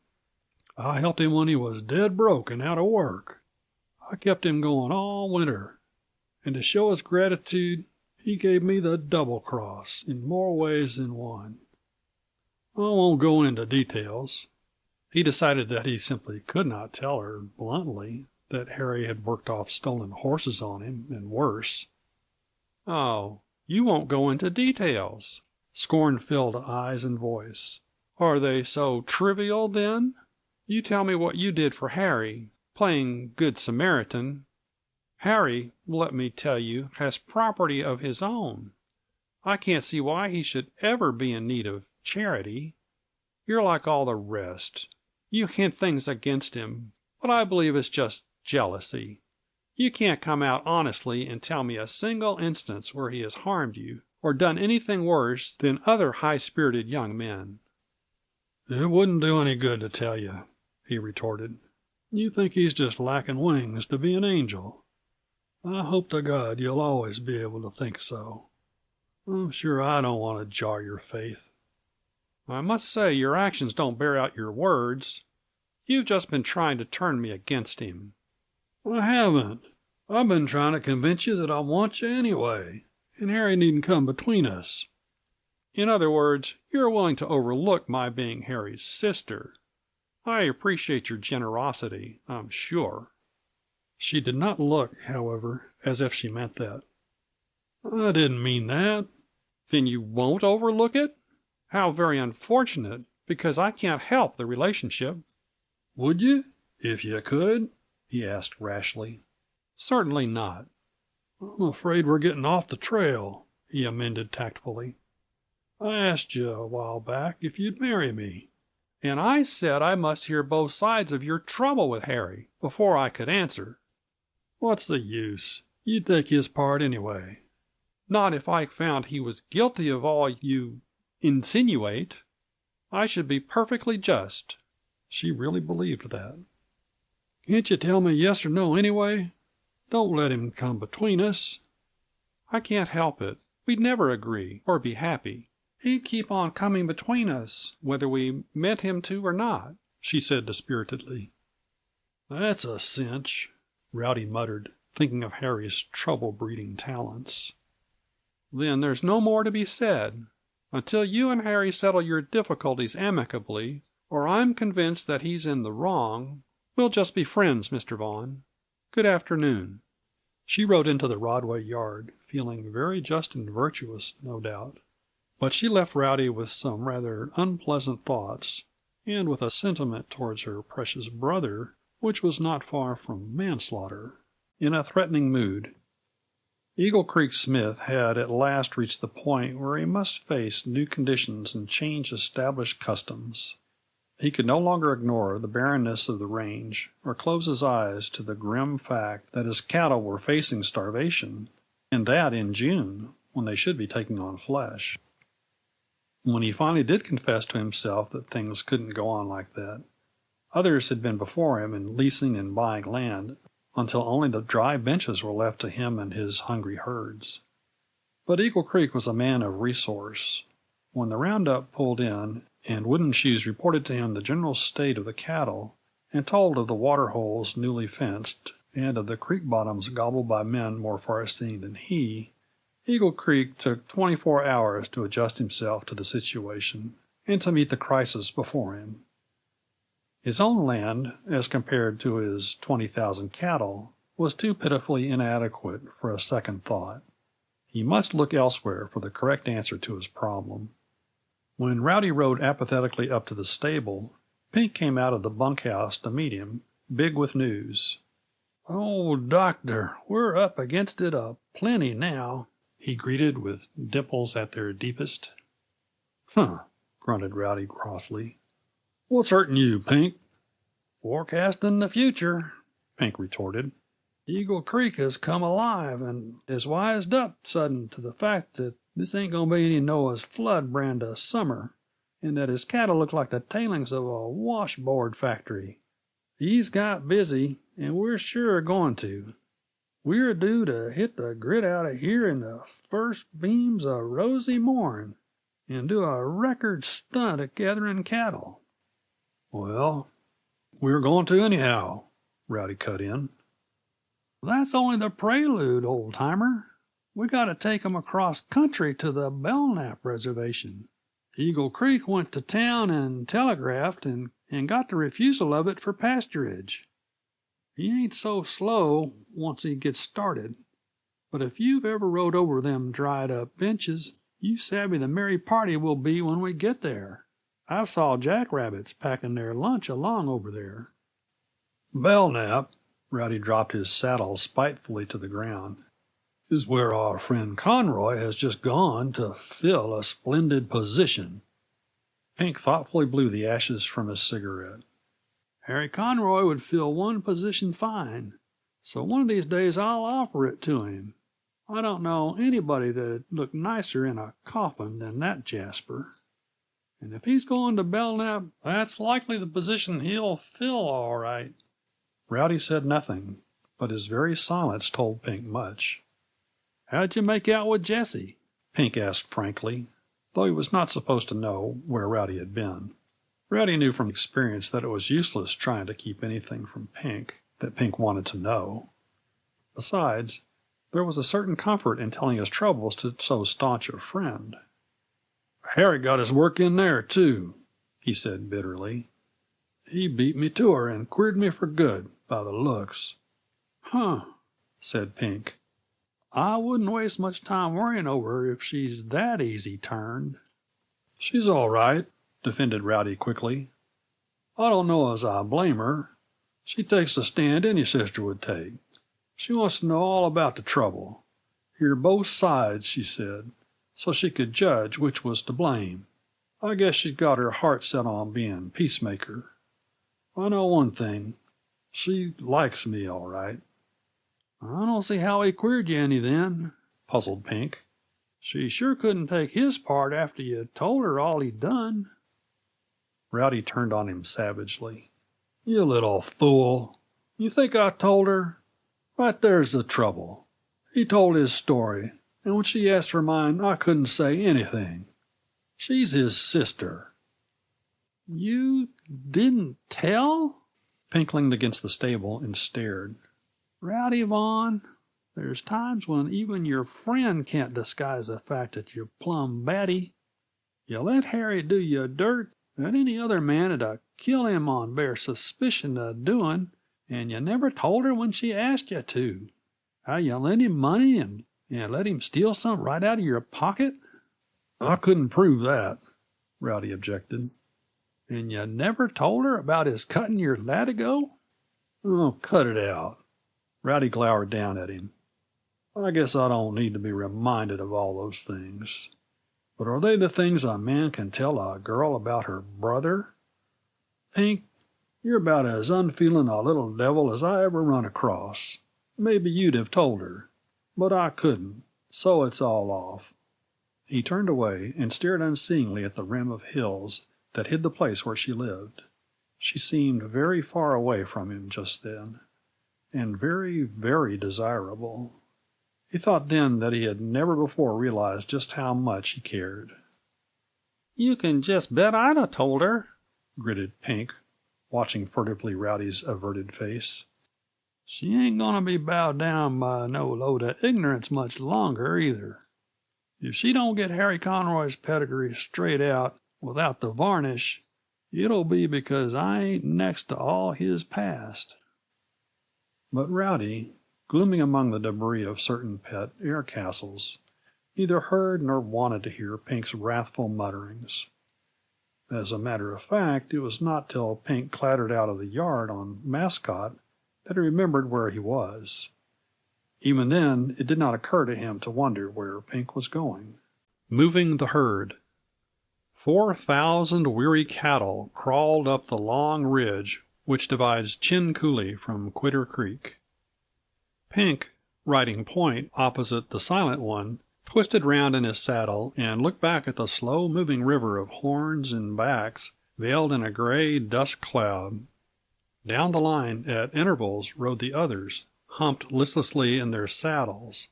I helped him when he was dead broke and out of work. I kept him going all winter. And to show his gratitude, he gave me the double cross in more ways than one. I won't go into details." He decided that he simply could not tell her bluntly that Harry had worked off stolen horses on him, and worse. "Oh, you won't go into details." Scorn filled eyes and voice. "Are they so trivial, then? You tell me what you did for Harry, playing Good Samaritan. Harry, let me tell you, has property of his own. I can't see why he should ever be in need of charity. You're like all the rest. You hint things against him, but I believe it's just jealousy. You can't come out honestly and tell me a single instance where he has harmed you, or done anything worse than other high-spirited young men." "It wouldn't do any good to tell you," he retorted. "You think he's just lacking wings to be an angel. I hope to God you'll always be able to think so. I'm sure I don't want to jar your faith." "I must say your actions don't bear out your words. You've just been trying to turn me against him." "I haven't. I've been trying to convince you that I want you anyway, and Harry needn't come between us." "In other words, you're willing to overlook my being Harry's sister. I appreciate your generosity, I'm sure." She did not look, however, as if she meant that. "I didn't mean that." "Then you won't overlook it? How very unfortunate, because I can't help the relationship." "Would you, if you could?" he asked rashly. "Certainly not." "I'm afraid we're getting off the trail," he amended tactfully. "I asked you a while back if you'd marry me." "And I said I must hear both sides of your trouble with Harry before I could answer." "What's the use? You'd take his part anyway." "Not if I found he was guilty of all you insinuate. I should be perfectly just." She really believed that. "Can't you tell me yes or no anyway? Don't let him come between us." "I can't help it. We'd never agree, or be happy. He'd keep on coming between us, whether we meant him to or not," she said dispiritedly. "That's a cinch," Rowdy muttered, thinking of Harry's trouble-breeding talents. "Then there's no more to be said. Until you and Harry settle your difficulties amicably, or I'm convinced that he's in the wrong, we'll just be friends, Mr. Vaughan. Good afternoon." She rode into the Rodway yard, feeling very just and virtuous, no doubt. But she left Rowdy with some rather unpleasant thoughts, and with a sentiment towards her precious brother which was not far from manslaughter, in a threatening mood. Eagle Creek Smith had at last reached the point where he must face new conditions and change established customs. He could no longer ignore the barrenness of the range, or close his eyes to the grim fact that his cattle were facing starvation, and that in June, when they should be taking on flesh. When he finally did confess to himself that things couldn't go on like that, others had been before him in leasing and buying land until only the dry benches were left to him and his hungry herds. But Eagle Creek was a man of resource. When the roundup pulled in and Wooden Shoes reported to him the general state of the cattle, and told of the water holes newly fenced, and of the creek bottoms gobbled by men more far-seeing than he, Eagle Creek took 24 hours to adjust himself to the situation and to meet the crisis before him. His own land, as compared to his 20,000 cattle, was too pitifully inadequate for a second thought. He must look elsewhere for the correct answer to his problem. When Rowdy rode apathetically up to the stable, Pink came out of the bunkhouse to meet him, big with news. "Oh, doctor, we're up against it a plenty now," he greeted, with dimples at their deepest. "Huh!" grunted Rowdy crossly. "What's hurting you, Pink?" "Forecasting the future," Pink retorted. "Eagle Creek has come alive and is wised up sudden to the fact that this ain't going to be any Noah's flood brand of summer, and that his cattle look like the tailings of a washboard factory. He's got busy, and we're sure going to. We're due to hit the grit out of here in the first beams of rosy morn, and do a record stunt at gathering cattle." "Well, we're going to anyhow," Rowdy cut in. "That's only the prelude, old timer. We got to take 'em across country to the Belknap reservation. Eagle Creek went to town and telegraphed and got the refusal of it for pasturage. He ain't so slow, once he gets started. But if you've ever rode over them dried-up benches, you savvy the merry party we'll be when we get there. I've saw jackrabbits packing their lunch along over there." "Belknap," Rowdy dropped his saddle spitefully to the ground, "is where our friend Conroy has just gone to fill a splendid position." Pink thoughtfully blew the ashes from his cigarette. Harry Conroy would fill one position fine, so one of these days I'll offer it to him. I don't know anybody that'd look nicer in a coffin than that Jasper. And if he's going to Belknap, that's likely the position he'll fill, all right." Rowdy said nothing, but his very silence told Pink much. "How'd you make out with Jessie?" Pink asked frankly, though he was not supposed to know where Rowdy had been. Rowdy knew from experience that it was useless trying to keep anything from Pink that Pink wanted to know. Besides, there was a certain comfort in telling his troubles to so staunch a friend. "Harry got his work in there, too," he said bitterly. "He beat me to her and queered me for good, by the looks." "Huh," said Pink. "I wouldn't waste much time worrying over her if she's that easy turned." "She's all right," defended Rowdy quickly. "I don't know as I blame her. She takes the stand any sister would take. She wants to know all about the trouble. Hear both sides, she said, so she could judge which was to blame. I guess she's got her heart set on being peacemaker. I know one thing. She likes me, all right." "I don't see how he queered you any then," puzzled Pink. "She sure couldn't take his part after you told her all he'd done." Rowdy turned on him savagely. "You little fool! You think I told her? Right there's the trouble. He told his story, and when she asked for mine, I couldn't say anything. She's his sister." "You didn't tell?" Pink leaned against the stable and stared. "Rowdy Vaughan, there's times when even your friend can't disguise the fact that you're plumb batty. You let Harry do you dirt that any other man 'd kill him on bare suspicion of doing, and you never told her when she asked you to. How you lent him money and let him steal some right out of your pocket." "I couldn't prove that," Rowdy objected. "And you never told her about his cutting your latigo?" "Oh, cut it out." Rowdy glowered down at him. "I guess I don't need to be reminded of all those things. But are they the things a man can tell a girl about her brother? Pink, you're about as unfeeling a little devil as I ever run across. Maybe you'd have told her, but I couldn't, so it's all off." He turned away and stared unseeingly at the rim of hills that hid the place where she lived. She seemed very far away from him just then, and very, very desirable. He thought then that he had never before realized just how much he cared. "You can just bet I'd have told her," gritted Pink, watching furtively Rowdy's averted face. "She ain't going to be bowed down by no load of ignorance much longer, either. If she don't get Harry Conroy's pedigree straight out without the varnish, it'll be because I ain't next to all his past." But Rowdy, glooming among the debris of certain pet air castles, neither heard nor wanted to hear Pink's wrathful mutterings. As a matter of fact, it was not till Pink clattered out of the yard on Mascot that he remembered where he was. Even then, it did not occur to him to wonder where Pink was going. Moving the herd. 4,000 weary cattle crawled up the long ridge which divides Chin Coulee from Quitter Creek. Pink, riding point opposite the Silent One, twisted round in his saddle and looked back at the slow-moving river of horns and backs veiled in a gray dust cloud. Down the line, at intervals, rode the others, humped listlessly in their saddles,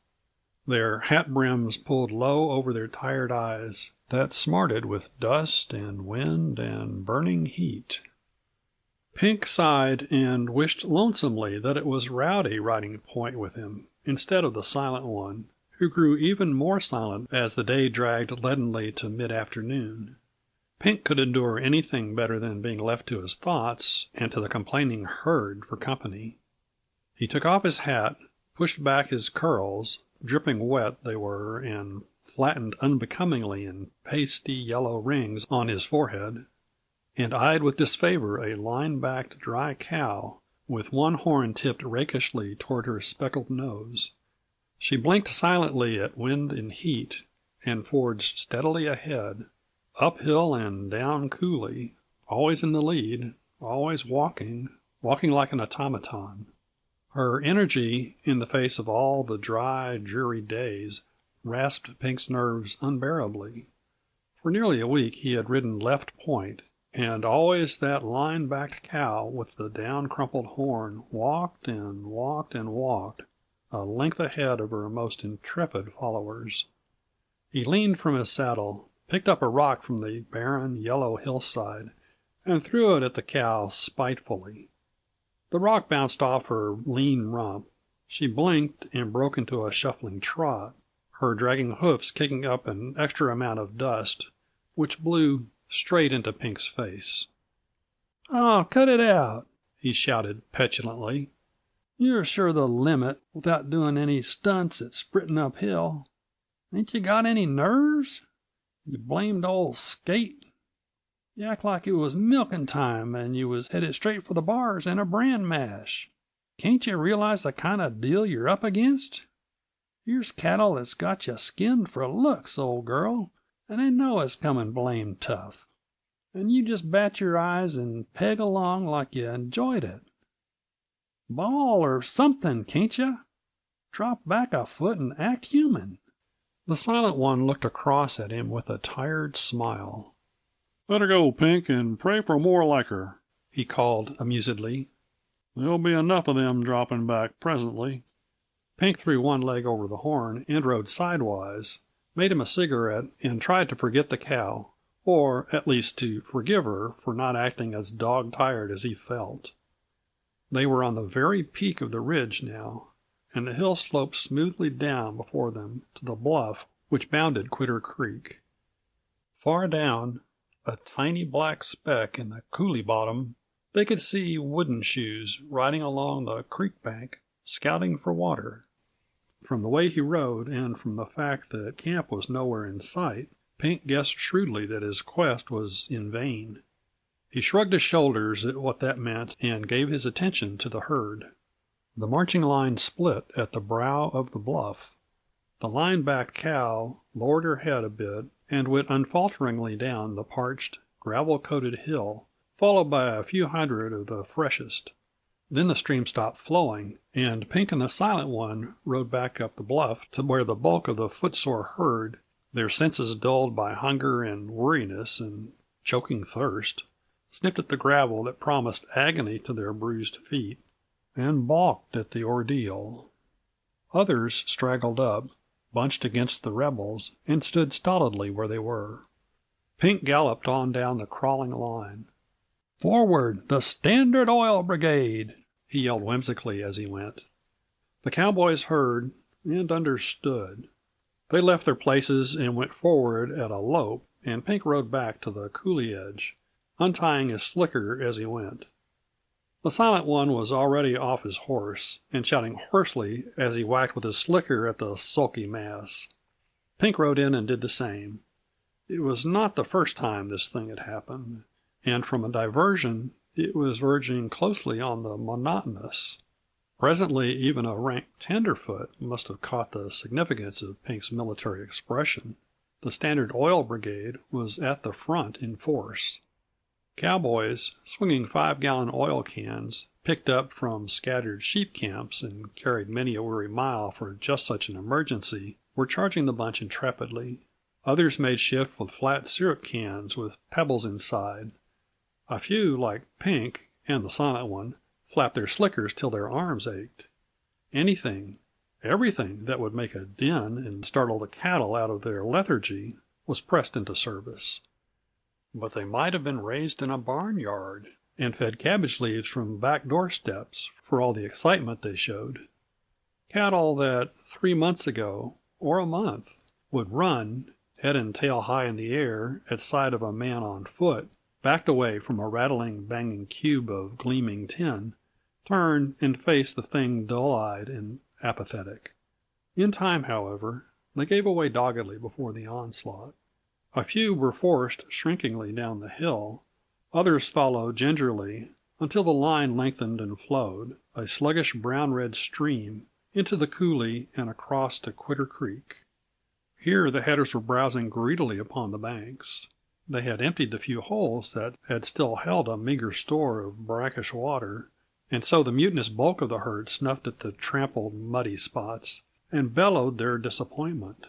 their hat brims pulled low over their tired eyes that smarted with dust and wind and burning heat. Pink sighed and wished lonesomely that it was Rowdy riding point with him, instead of the Silent One, who grew even more silent as the day dragged leadenly to mid-afternoon. Pink could endure anything better than being left to his thoughts and to the complaining herd for company. He took off his hat, pushed back his curls, dripping wet they were and flattened unbecomingly in pasty yellow rings on his forehead, and eyed with disfavor a line-backed dry cow with one horn tipped rakishly toward her speckled nose. She blinked silently at wind and heat, and forged steadily ahead, uphill and down coulee, always in the lead, always walking like an automaton. Her energy, in the face of all the dry, dreary days, rasped Pink's nerves unbearably. For nearly a week he had ridden left point, and always that line-backed cow with the down-crumpled horn walked and walked and walked, a length ahead of her most intrepid followers. He leaned from his saddle, picked up a rock from the barren, yellow hillside, and threw it at the cow spitefully. The rock bounced off her lean rump. She blinked and broke into a shuffling trot, her dragging hoofs kicking up an extra amount of dust, which blew straight into Pink's face. "Oh, cut it out!" he shouted petulantly. "You're sure the limit, without doing any stunts at sprinting uphill. Ain't you got any nerves? You blamed old skate. You act like it was milking time and you was headed straight for the bars and a bran mash. Can't you realize the kind of deal you're up against? Here's cattle that's got you skinned for looks, old girl, and they know it's coming blamed tough. And you just bat your eyes and peg along like you enjoyed it. Bawl or something, can't you? Drop back a foot and act human." The Silent One looked across at him with a tired smile. "Let her go, Pink, and pray for more like her," he called amusedly. "There'll be enough of them dropping back presently." Pink threw one leg over the horn and rode sidewise, made him a cigarette, and tried to forget the cow, or at least to forgive her for not acting as dog-tired as he felt. They were on the very peak of the ridge now, and the hill sloped smoothly down before them to the bluff which bounded Quitter Creek. Far down, a tiny black speck in the coulee bottom, they could see Wooden Shoes riding along the creek bank, scouting for water. From the way he rode, and from the fact that camp was nowhere in sight, Pink guessed shrewdly that his quest was in vain. He shrugged his shoulders at what that meant and gave his attention to the herd. The marching line split at the brow of the bluff. The line-backed cow lowered her head a bit and went unfalteringly down the parched, gravel-coated hill, followed by a few hundred of the freshest. Then the stream stopped flowing, and Pink and the Silent One rode back up the bluff to where the bulk of the footsore herd, their senses dulled by hunger and weariness and choking thirst, sniffed at the gravel that promised agony to their bruised feet, and balked at the ordeal. Others straggled up, bunched against the rebels, and stood stolidly where they were. Pink galloped on down the crawling line. "Forward, the Standard Oil Brigade!" he yelled whimsically as he went. The cowboys heard and understood. They left their places and went forward at a lope, and Pink rode back to the coulee edge, untying his slicker as he went. The Silent One was already off his horse, and shouting hoarsely as he whacked with his slicker at the sulky mass. Pink rode in and did the same. It was not the first time this thing had happened, and from a diversion it was verging closely on the monotonous. Presently even a rank tenderfoot must have caught the significance of Pink's military expression. The Standard Oil Brigade was at the front in force. Cowboys, swinging 5-gallon oil cans, picked up from scattered sheep camps and carried many a weary mile for just such an emergency, were charging the bunch intrepidly. Others made shift with flat syrup cans with pebbles inside. A few, like Pink and the Silent One, flapped their slickers till their arms ached. Anything, everything that would make a din and startle the cattle out of their lethargy was pressed into service. But they might have been raised in a barnyard and fed cabbage leaves from back doorsteps, for all the excitement they showed. Cattle that 3 months ago, or a month, would run, head and tail high in the air, at sight of a man on foot, backed away from a rattling, banging cube of gleaming tin, turned and faced the thing dull-eyed and apathetic. In time, however, they gave way doggedly before the onslaught. A few were forced shrinkingly down the hill, others followed gingerly until the line lengthened and flowed, a sluggish brown-red stream, into the coulee and across to Quitter Creek. Here the headers were browsing greedily upon the banks. They had emptied the few holes that had still held a meager store of brackish water, and so the mutinous bulk of the herd snuffed at the trampled, muddy spots, and bellowed their disappointment.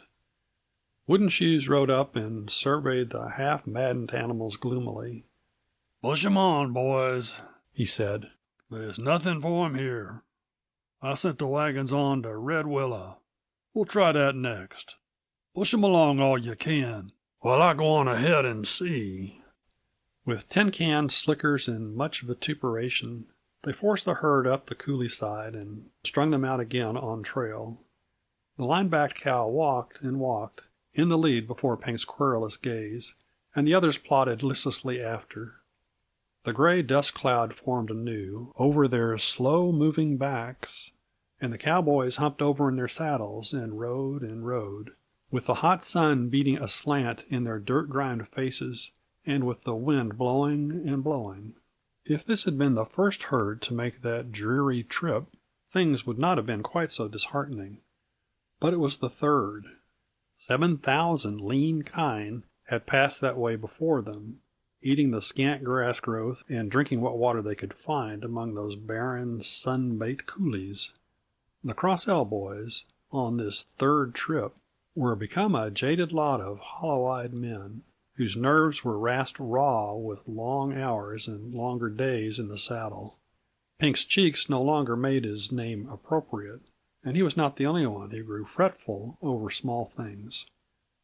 Wooden Shoes rode up and surveyed the half-maddened animals gloomily. "Push 'em on, boys," he said. "There's nothing for 'em here. I sent the wagons on to Red Willow. We'll try that next. Push 'em along all you can, while I go on ahead and see." With tin cans, slickers, and much vituperation, they forced the herd up the coulee side and strung them out again on trail. The line-backed cow walked and walked, in the lead before Pink's querulous gaze, and the others plodded listlessly after. The gray dust cloud formed anew over their slow-moving backs, and the cowboys humped over in their saddles and rode, with the hot sun beating aslant in their dirt-grimed faces and with the wind blowing and blowing. If this had been the first herd to make that dreary trip, things would not have been quite so disheartening. But it was the third. 7,000 lean kine had passed that way before them, eating the scant grass growth and drinking what water they could find among those barren, sun-baked coulees. The Cross L boys, on this third trip, were become a jaded lot of hollow-eyed men, whose nerves were rasped raw with long hours and longer days in the saddle. Pink's cheeks no longer made his name appropriate, and he was not the only one who grew fretful over small things.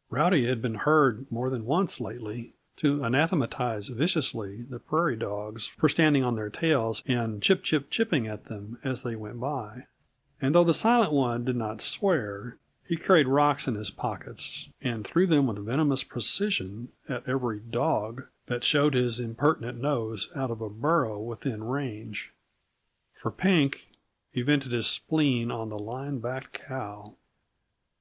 Rowdy had been heard more than once lately to anathematize viciously the prairie dogs for standing on their tails and chipping at them as they went by. And though the Silent One did not swear, he carried rocks in his pockets and threw them with venomous precision at every dog that showed his impertinent nose out of a burrow within range. For Pink, he vented his spleen on the line-backed cow.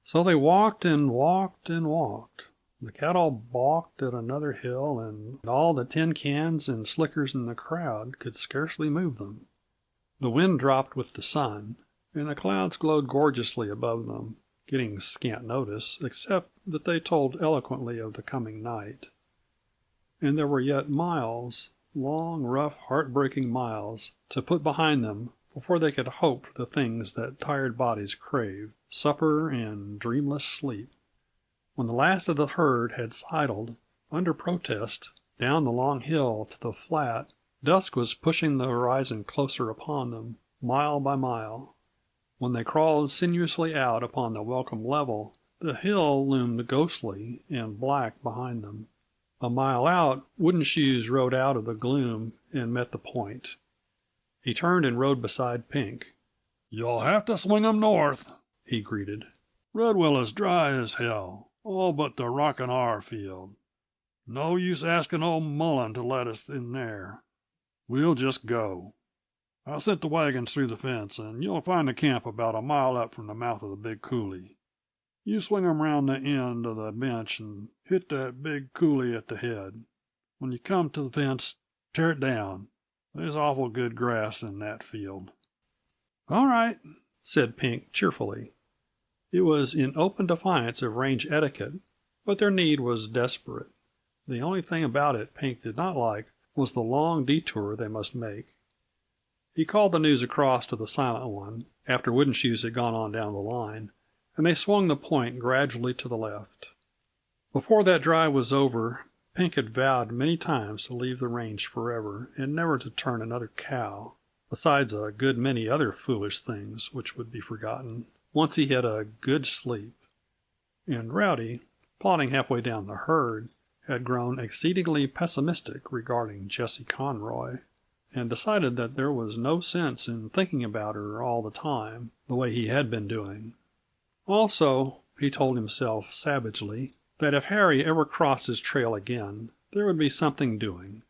So they walked and walked and walked. The cattle balked at another hill, and all the tin cans and slickers in the crowd could scarcely move them. The wind dropped with the sun, and the clouds glowed gorgeously above them, getting scant notice, except that they told eloquently of the coming night. And there were yet miles, long, rough, heartbreaking miles, to put behind them before they could hope for the things that tired bodies crave, supper and dreamless sleep. When the last of the herd had sidled, under protest, down the long hill to the flat, dusk was pushing the horizon closer upon them, mile by mile. When they crawled sinuously out upon the welcome level, the hill loomed ghostly and black behind them. A mile out, Wooden Shoes rode out of the gloom and met the point. He turned and rode beside Pink. "You'll have to swing 'em north," he greeted. "Red Willow's dry as hell, all but the Rockin' R field. No use asking old Mullen to let us in there. We'll just go. I sent the wagons through the fence, and you'll find the camp about a mile up from the mouth of the big coulee. You swing 'em round the end of the bench and hit that big coulee at the head. When you come to the fence, tear it down. There's awful good grass in that field." "All right," said Pink cheerfully. It was in open defiance of range etiquette, but their need was desperate. The only thing about it Pink did not like was the long detour they must make. He called the news across to the Silent One, after Wooden Shoes had gone on down the line, and they swung the point gradually to the left. Before that drive was over, Pink had vowed many times to leave the range forever and never to turn another cow, besides a good many other foolish things which would be forgotten once he had a good sleep. And Rowdy, plodding halfway down the herd, had grown exceedingly pessimistic regarding Jessie Conroy, and decided that there was no sense in thinking about her all the time, the way he had been doing. Also, he told himself savagely that if Harry ever crossed his trail again, there would be something doing.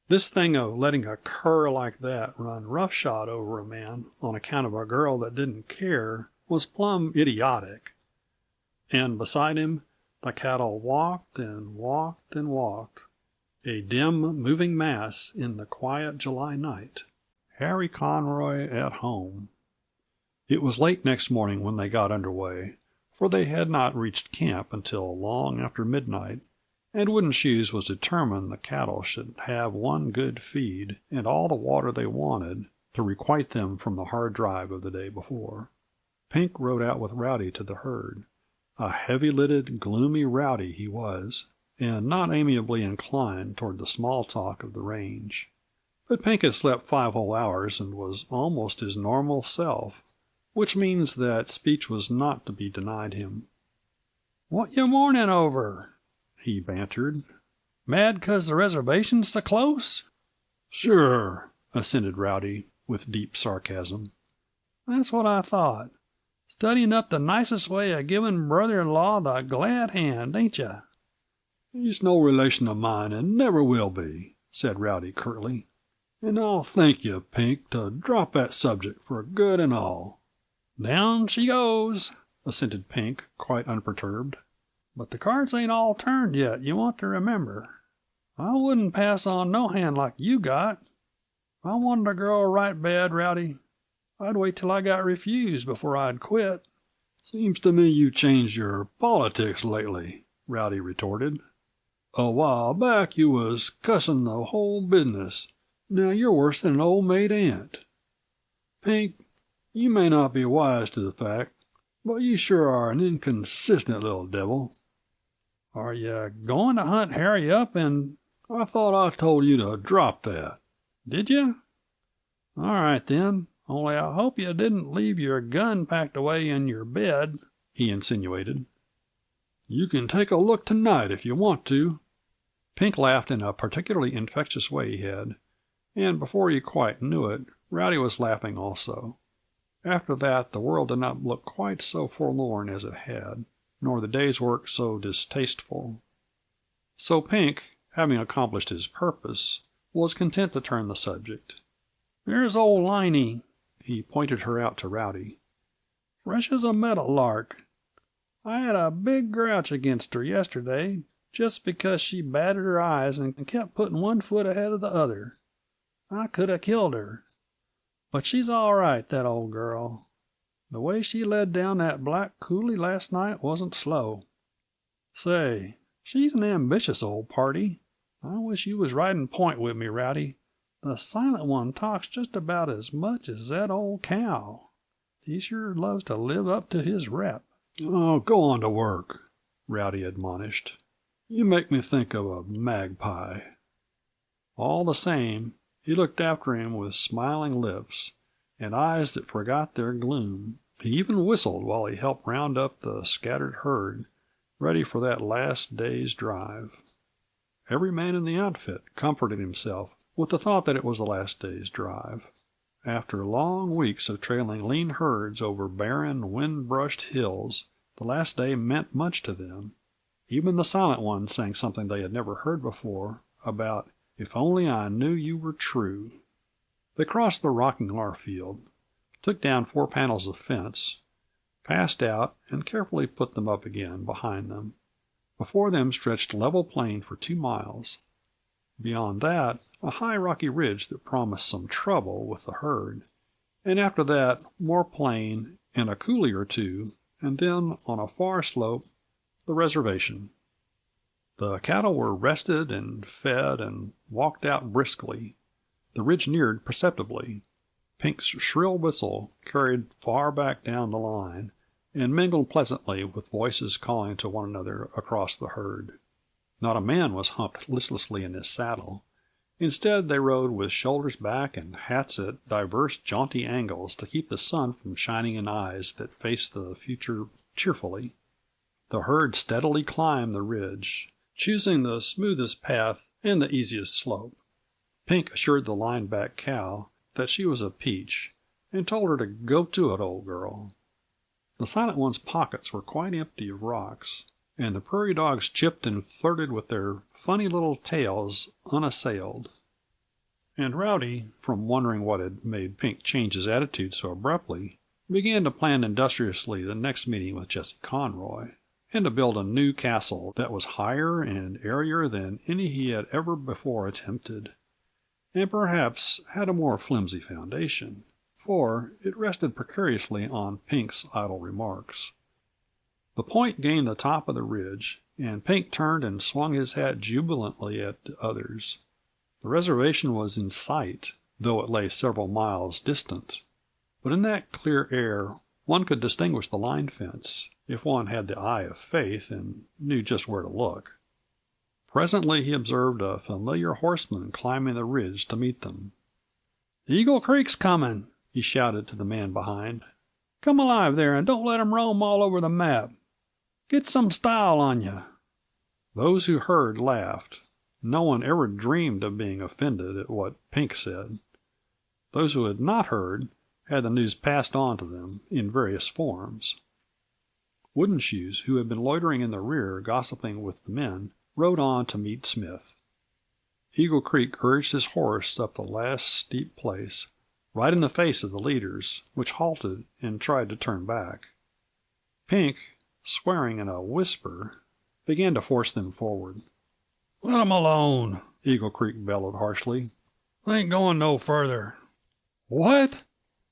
This thing of letting a cur like that run roughshod over a man on account of a girl that didn't care was plumb idiotic. And beside him, the cattle walked and walked and walked, a dim, moving mass in the quiet July night. Harry Conroy at home. It was late next morning when they got under way, for they had not reached camp until long after midnight, and Wooden Shoes was determined the cattle should have one good feed and all the water they wanted to requite them from the hard drive of the day before. Pink rode out with Rowdy to the herd. A heavy-lidded, gloomy Rowdy he was, and not amiably inclined toward the small talk of the range. But Pink had slept 5 whole hours and was almost his normal self, which means that speech was not to be denied him. "What you mourning over?" he bantered. "Mad 'cause the reservation's so close?" "Sure," assented Rowdy, with deep sarcasm. "That's what I thought. Studying up the nicest way of giving brother-in-law the glad hand, ain't you?" "He's no relation of mine and never will be," said Rowdy curtly. "And I'll thank you, Pink, to drop that subject for good and all." "Down she goes," assented Pink, quite unperturbed. "But the cards ain't all turned yet, you want to remember. I wouldn't pass on no hand like you got. If I wanted a girl right bad, Rowdy, I'd wait till I got refused before I'd quit." "Seems to me you changed your politics lately," Rowdy retorted. "A while back you was cussing the whole business. Now you're worse than an old maid aunt. Pink, you may not be wise to the fact, but you sure are an inconsistent little devil." "Are you going to hunt Harry up and—" "I thought I told you to drop that." "Did you? All right, then. Only I hope you didn't leave your gun packed away in your bed," he insinuated. "You can take a look tonight if you want to." Pink laughed in a particularly infectious way he had, and before you quite knew it, Rowdy was laughing also. After that the world did not look quite so forlorn as it had, nor the day's work so distasteful. So Pink, having accomplished his purpose, was content to turn the subject. "There's old Liney." He pointed her out to Rowdy. "Fresh as a meadow lark. I had a big grouch against her yesterday, just because she batted her eyes and kept putting one foot ahead of the other. I could have killed her. But she's all right, that old girl. The way she led down that black coulee last night wasn't slow. Say, she's an ambitious old party. I wish you was riding point with me, Rowdy. The Silent One talks just about as much as that old cow. He sure loves to live up to his rep." "Oh, go on to work," Rowdy admonished. "You make me think of a magpie." All the same, he looked after him with smiling lips, and eyes that forgot their gloom. He even whistled while he helped round up the scattered herd, ready for that last day's drive. Every man in the outfit comforted himself with the thought that it was the last day's drive. After long weeks of trailing lean herds over barren, wind-brushed hills, the last day meant much to them. Even the Silent One sang something they had never heard before about "If only I knew you were true." They crossed the rocking R field, took down 4 panels of fence, passed out and carefully put them up again behind them. Before them stretched level plain for 2 miles. Beyond that, a high rocky ridge that promised some trouble with the herd, and after that more plain and a coulee or two, and then on a far slope, the reservation. The cattle were rested and fed and walked out briskly. The ridge neared perceptibly. Pink's shrill whistle carried far back down the line, and mingled pleasantly with voices calling to one another across the herd. Not a man was humped listlessly in his saddle. Instead, they rode with shoulders back and hats at diverse jaunty angles to keep the sun from shining in eyes that faced the future cheerfully. The herd steadily climbed the ridge, choosing the smoothest path and the easiest slope. Pink assured the line-back cow that she was a peach, and told her to go to it, old girl. The Silent One's pockets were quite empty of rocks, and the prairie dogs chipped and flirted with their funny little tails unassailed. And Rowdy, from wondering what had made Pink change his attitude so abruptly, began to plan industriously the next meeting with Jesse Conroy, and to build a new castle that was higher and airier than any he had ever before attempted, and perhaps had a more flimsy foundation, for it rested precariously on Pink's idle remarks. The point gained the top of the ridge, and Pink turned and swung his hat jubilantly at the others. The reservation was in sight, though it lay several miles distant. But in that clear air one could distinguish the line fence, if one had the eye of faith and knew just where to look. Presently he observed a familiar horseman climbing the ridge to meet them. "Eagle Creek's coming," he shouted to the man behind. "Come alive there, and don't let 'em roam all over the map. Get some style on you." Those who heard laughed. No one ever dreamed of being offended at what Pink said. Those who had not heard had the news passed on to them in various forms. Wooden Shoes, who had been loitering in the rear gossiping with the men, rode on to meet Smith. Eagle Creek urged his horse up the last steep place, right in the face of the leaders, which halted and tried to turn back. Pink, swearing in a whisper, began to force them forward. "Let 'em alone," Eagle Creek bellowed harshly. "They ain't going no further." "What?"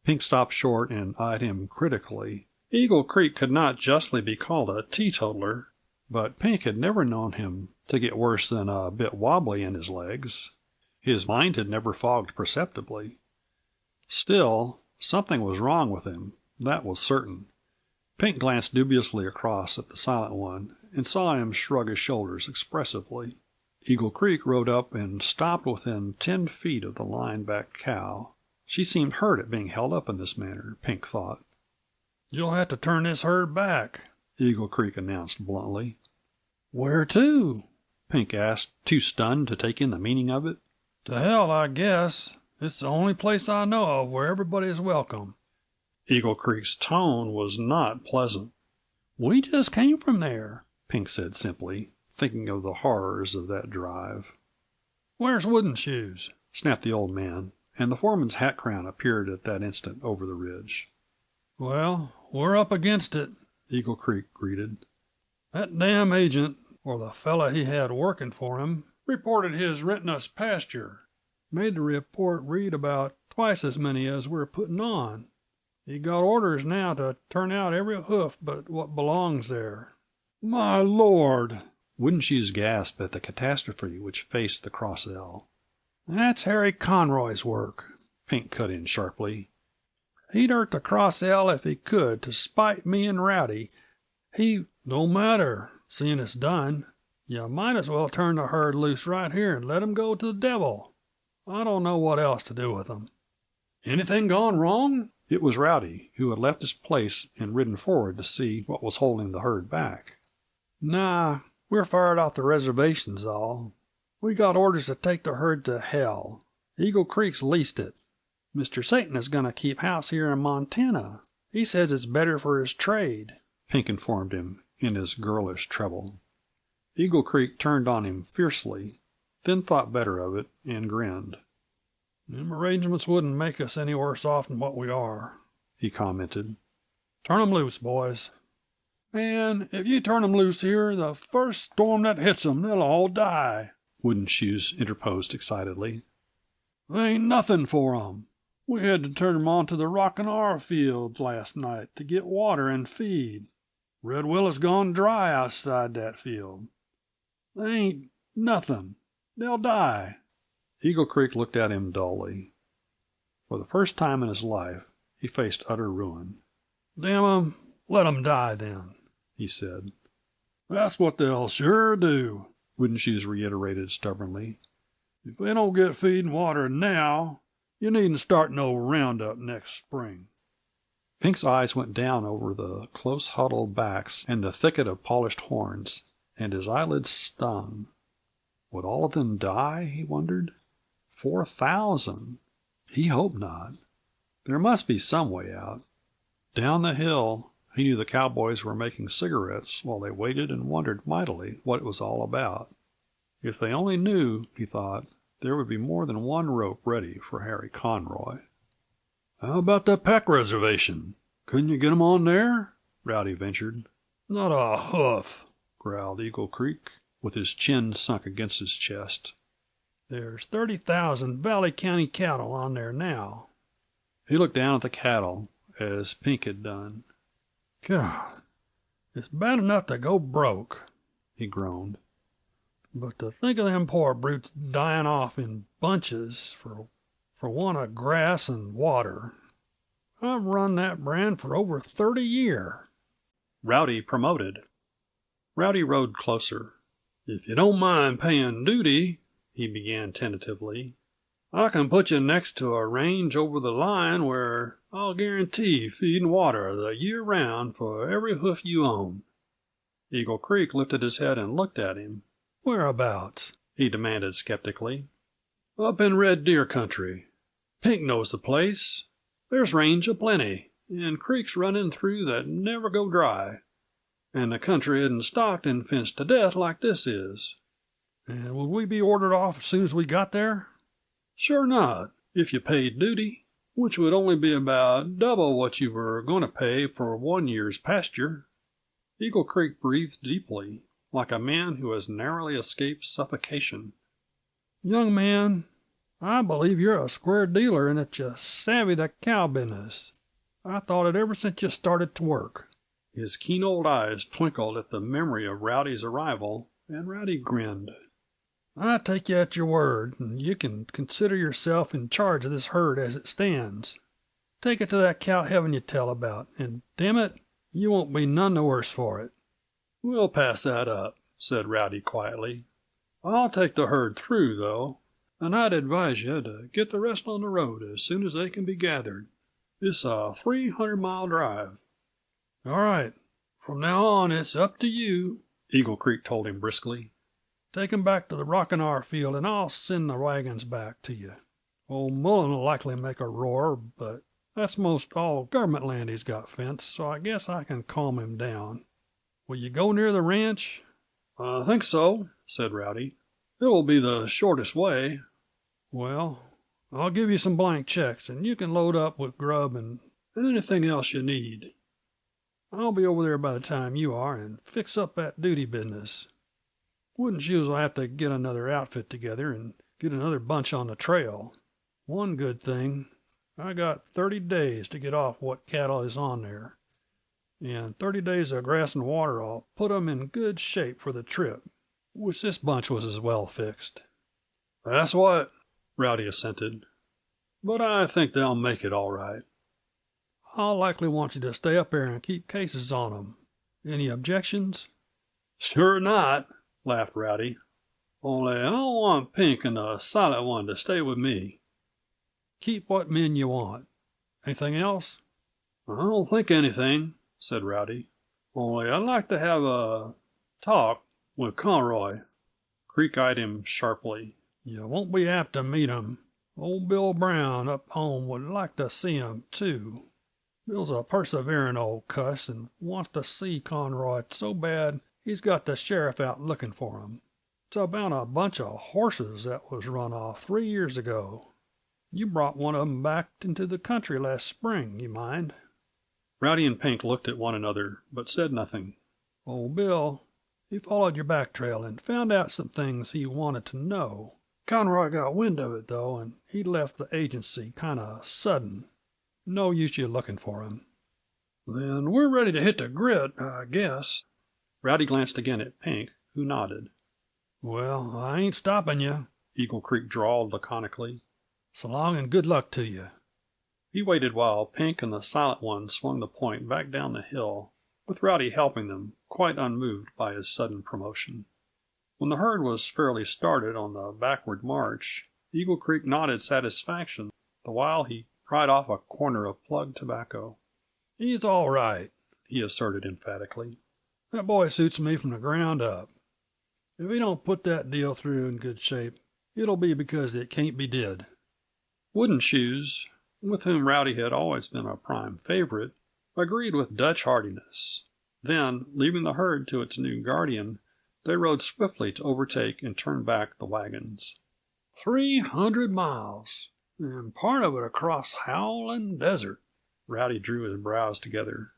Pink stopped short and eyed him critically. Eagle Creek could not justly be called a teetotaler, but Pink had never known him to get worse than a bit wobbly in his legs. His mind had never fogged perceptibly. Still, something was wrong with him, that was certain. Pink glanced dubiously across at the Silent One and saw him shrug his shoulders expressively. Eagle Creek rode up and stopped within 10 feet of the line-back cow. She seemed hurt at being held up in this manner, Pink thought. "You'll have to turn this herd back," Eagle Creek announced bluntly. "Where to?" Pink asked, too stunned to take in the meaning of it. "To hell, I guess. It's the only place I know of where everybody is welcome." Eagle Creek's tone was not pleasant. "We just came from there," Pink said simply, thinking of the horrors of that drive. "Where's Wooden Shoes?" snapped the old man, and the foreman's hat crown appeared at that instant over the ridge. "Well, we're up against it," Eagle Creek greeted. "That damn agent, or the fella he had working for him, reported his renting us pasture. Made the report read about twice as many as we're putting on. He got orders now to turn out every hoof but what belongs there." "My Lord!" Wooden Shoes gasped at the catastrophe which faced the Cross L. "That's Harry Conroy's work," Pink cut in sharply. "He'd hurt the Cross L if he could, to spite me and Rowdy. He—" "Don't matter, seeing it's done. You might as well turn the herd loose right here and let 'em go to the devil. I don't know what else to do with 'em." "Anything gone wrong?" It was Rowdy, who had left his place and ridden forward to see what was holding the herd back. "Nah, we're fired off the reservation's all. We got orders to take the herd to hell. Eagle Creek's leased it. Mr. Satan is going to keep house here in Montana. He says it's better for his trade," Pink informed him in his girlish treble. Eagle Creek turned on him fiercely, then thought better of it and grinned. "Them arrangements wouldn't make us any worse off than what we are," he commented. "Turn 'em loose, boys." "Man, if you turn 'em loose here, the first storm that hits 'em, they'll all die," Wooden Shoes interposed excitedly. "They ain't nothing for 'em. We had to turn 'em onto the Rockin' R field last night to get water and feed. Red Willow's gone dry outside that field. They ain't nothing. They'll die." Eagle Creek looked at him dully. For the first time in his life he faced utter ruin. "Damn 'em, let 'em die then," he said. "That's what they'll sure do," Wooden Shoes reiterated stubbornly. "If they don't get feed and water now, you needn't start no roundup next spring." Pink's eyes went down over the close huddled backs and the thicket of polished horns, and his eyelids stung. Would all of them die, he wondered? 4,000! He hoped not. There must be some way out. Down the hill he knew the cowboys were making cigarettes while they waited and wondered mightily what it was all about. If they only knew, he thought, there would be more than one rope ready for Harry Conroy. "How about the Peck Reservation? Couldn't you get 'em on there?" Rowdy ventured. "Not a hoof," growled Eagle Creek, with his chin sunk against his chest. "There's 30,000 Valley County cattle on there now." He looked down at the cattle, as Pink had done. "God, it's bad enough to go broke. he groaned. But to think of them poor brutes dying off in bunches for want of grass and water. I've run that brand for over 30 year. Rowdy promoted. Rowdy rode closer. "If you don't mind paying duty," he began tentatively, "I can put you next to a range over the line where I'll guarantee feed and water the year round for every hoof you own." Eagle Creek lifted his head and looked at him. Whereabouts? He demanded skeptically. "Up in Red Deer country. Pink knows the place. There's range aplenty, and creeks running through that never go dry. And the country isn't stocked and fenced to death like this is." "And would we be ordered off as soon as we got there?" "Sure not, if you paid duty, which would only be about double what you were going to pay for 1 year's pasture." Eagle Creek breathed deeply, like a man who has narrowly escaped suffocation. "Young man, I believe you're a square dealer and that you savvy the cow business. I thought it ever since you started to work." His keen old eyes twinkled at the memory of Rowdy's arrival, and Rowdy grinned. "I take you at your word, and you can consider yourself in charge of this herd as it stands. Take it to that cow heaven you tell about, and damn it, you won't be none the worse for it." "We'll pass that up," said Rowdy quietly. "I'll take the herd through, though, and I'd advise you to get the rest on the road as soon as they can be gathered. It's a 300-mile drive." "All right. From now on it's up to you," Eagle Creek told him briskly. "Take 'em back to the rockin' R field, and I'll send the wagons back to you. Old Mullen'll likely make a roar, but that's most all government land he's got fenced, so I guess I can calm him down. Will you go near the ranch?" "I think so," said Rowdy. "It will be the shortest way." "Well, I'll give you some blank checks, and you can load up with grub and anything else you need." I'll be over there by the time you are and fix up that duty business. Wooden Shoes will have to get another outfit together and get another bunch on the trail. One good thing, I got 30 days to get off what cattle is on there, and 30 days of grass and water will put 'em in good shape for the trip, which this bunch was as well fixed." "That's what," Rowdy assented. "But I think they'll make it all right." "I'll likely want you to stay up there and keep cases on 'em. Any objections?" "Sure not," laughed Rowdy. "Only I don't want Pink and the Silent One to stay with me." "Keep what men you want. Anything else?" "I don't think anything," said Rowdy. "Only I'd like to have a talk with Conroy." Creek eyed him sharply. "You won't be apt to meet 'em. Old Bill Brown up home would like to see 'em, too. Bill's a perseverin' old cuss and wants to see Conroy so bad he's got the sheriff out lookin' for him. It's about a bunch of horses that was run off 3 years ago. You brought one of 'em back into the country last spring, you mind." Rowdy and Pink looked at one another, but said nothing. "Old Bill, he followed your back trail and found out some things he wanted to know. Conroy got wind of it, though, and he left the agency kind of sudden. No use you looking for him." "Then we're ready to hit the grit, I guess." Rowdy glanced again at Pink, who nodded. "Well, I ain't stopping you," Eagle Creek drawled laconically. "So long and good luck to you." He waited while Pink and the Silent One swung the point back down the hill, with Rowdy helping them, quite unmoved by his sudden promotion. When the herd was fairly started on the backward march, Eagle Creek nodded satisfaction, the while he pried off a corner of plug tobacco. "He's all right," he asserted emphatically. "That boy suits me from the ground up. If he don't put that deal through in good shape, it'll be because it can't be did." Wooden Shoes, with whom Rowdy had always been a prime favorite, agreed with Dutch heartiness. Then, leaving the herd to its new guardian, they rode swiftly to overtake and turn back the wagons. 300 miles, and part of it across howling desert. Rowdy drew his brows together.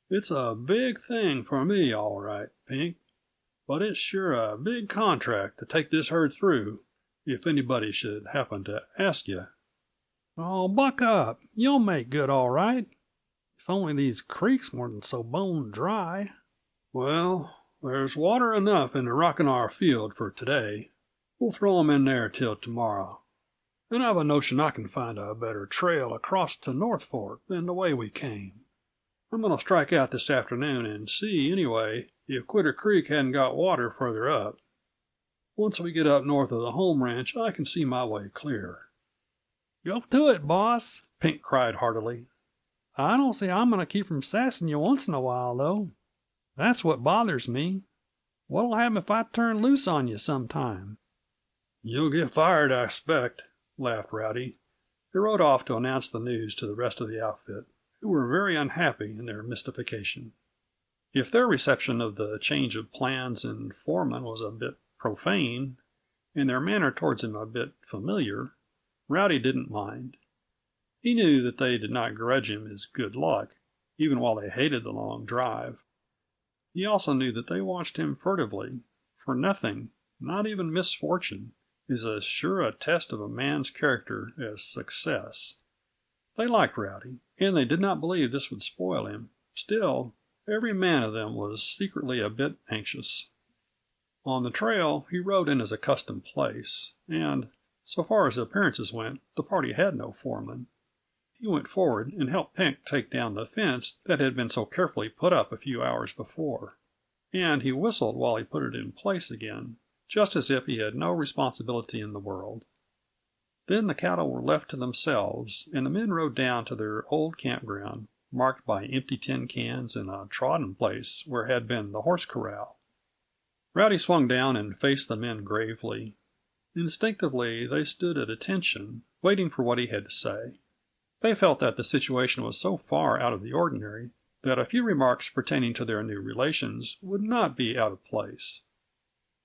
"It's a big thing for me, all right, Pink. But it's sure a big contract to take this herd through, if anybody should happen to ask you." "Oh, buck up. You'll make good, all right. If only these creeks weren't so bone dry." "Well, There's water enough in the Rockin' R field for today. We'll throw 'em in there till tomorrow. And I've a notion I can find a better trail across to North Fork than the way we came. I'm going to strike out this afternoon and see, anyway, if Quitter Creek hadn't got water further up. Once we get up north of the home ranch, I can see my way clear." "Go to it, boss," Pink cried heartily. "I don't see I'm going to keep from sassing you once in a while, though. That's what bothers me. What'll happen if I turn loose on you sometime?" "You'll get fired, I expect," laughed Rowdy. He rode off to announce the news to the rest of the outfit, who were very unhappy in their mystification. If their reception of the change of plans and foreman was a bit profane, and their manner towards him a bit familiar, Rowdy didn't mind. He knew that they did not grudge him his good luck, even while they hated the long drive. He also knew that they watched him furtively, for nothing, not even misfortune, is as sure a test of a man's character as success. They liked Rowdy, and they did not believe this would spoil him. Still, every man of them was secretly a bit anxious. On the trail, he rode in his accustomed place, and, so far as appearances went, the party had no foreman. He went forward and helped Pink take down the fence that had been so carefully put up a few hours before, and he whistled while he put it in place again, just as if he had no responsibility in the world. Then the cattle were left to themselves, and the men rode down to their old campground, marked by empty tin cans and a trodden place where had been the horse corral. Rowdy swung down and faced the men gravely. Instinctively, they stood at attention, waiting for what he had to say. They felt that the situation was so far out of the ordinary that a few remarks pertaining to their new relations would not be out of place.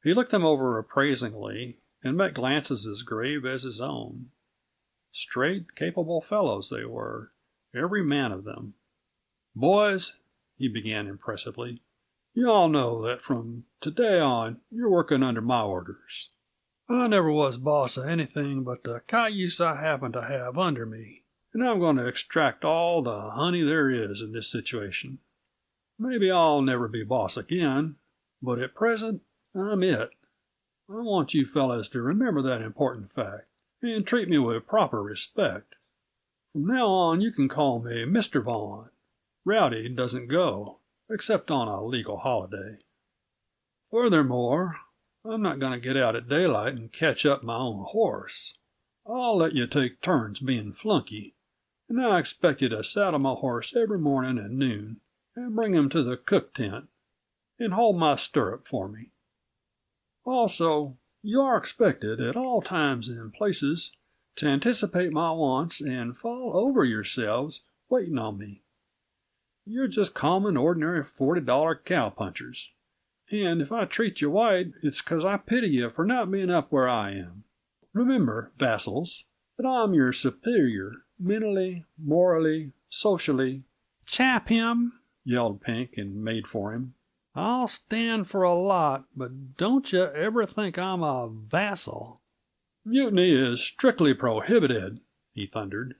He looked them over appraisingly and met glances as grave as his own. Straight, capable fellows they were, every man of them. "Boys," he began impressively, "you all know that from today on you're working under my orders. I never was boss of anything but the cayuse I happen to have under me, and I'm going to extract all the honey there is in this situation. Maybe I'll never be boss again, but at present I'm it. I want you fellas to remember that important fact, and treat me with proper respect. From now on you can call me Mr. Vaughan. Rowdy doesn't go, except on a legal holiday. Furthermore, I'm not going to get out at daylight and catch up my own horse. I'll let you take turns being flunky, and I expect you to saddle my horse every morning at noon and bring him to the cook tent, and hold my stirrup for me. Also, you are expected at all times and places to anticipate my wants and fall over yourselves waiting on me. You're just common, ordinary $40 cowpunchers, and if I treat you white, it's because I pity you for not being up where I am. Remember, vassals, that I'm your superior, mentally, morally, socially." "Chap him!" yelled Pink and made for him. "I'll stand for a lot, but don't you ever think I'm a vassal." "Mutiny is strictly prohibited," he thundered.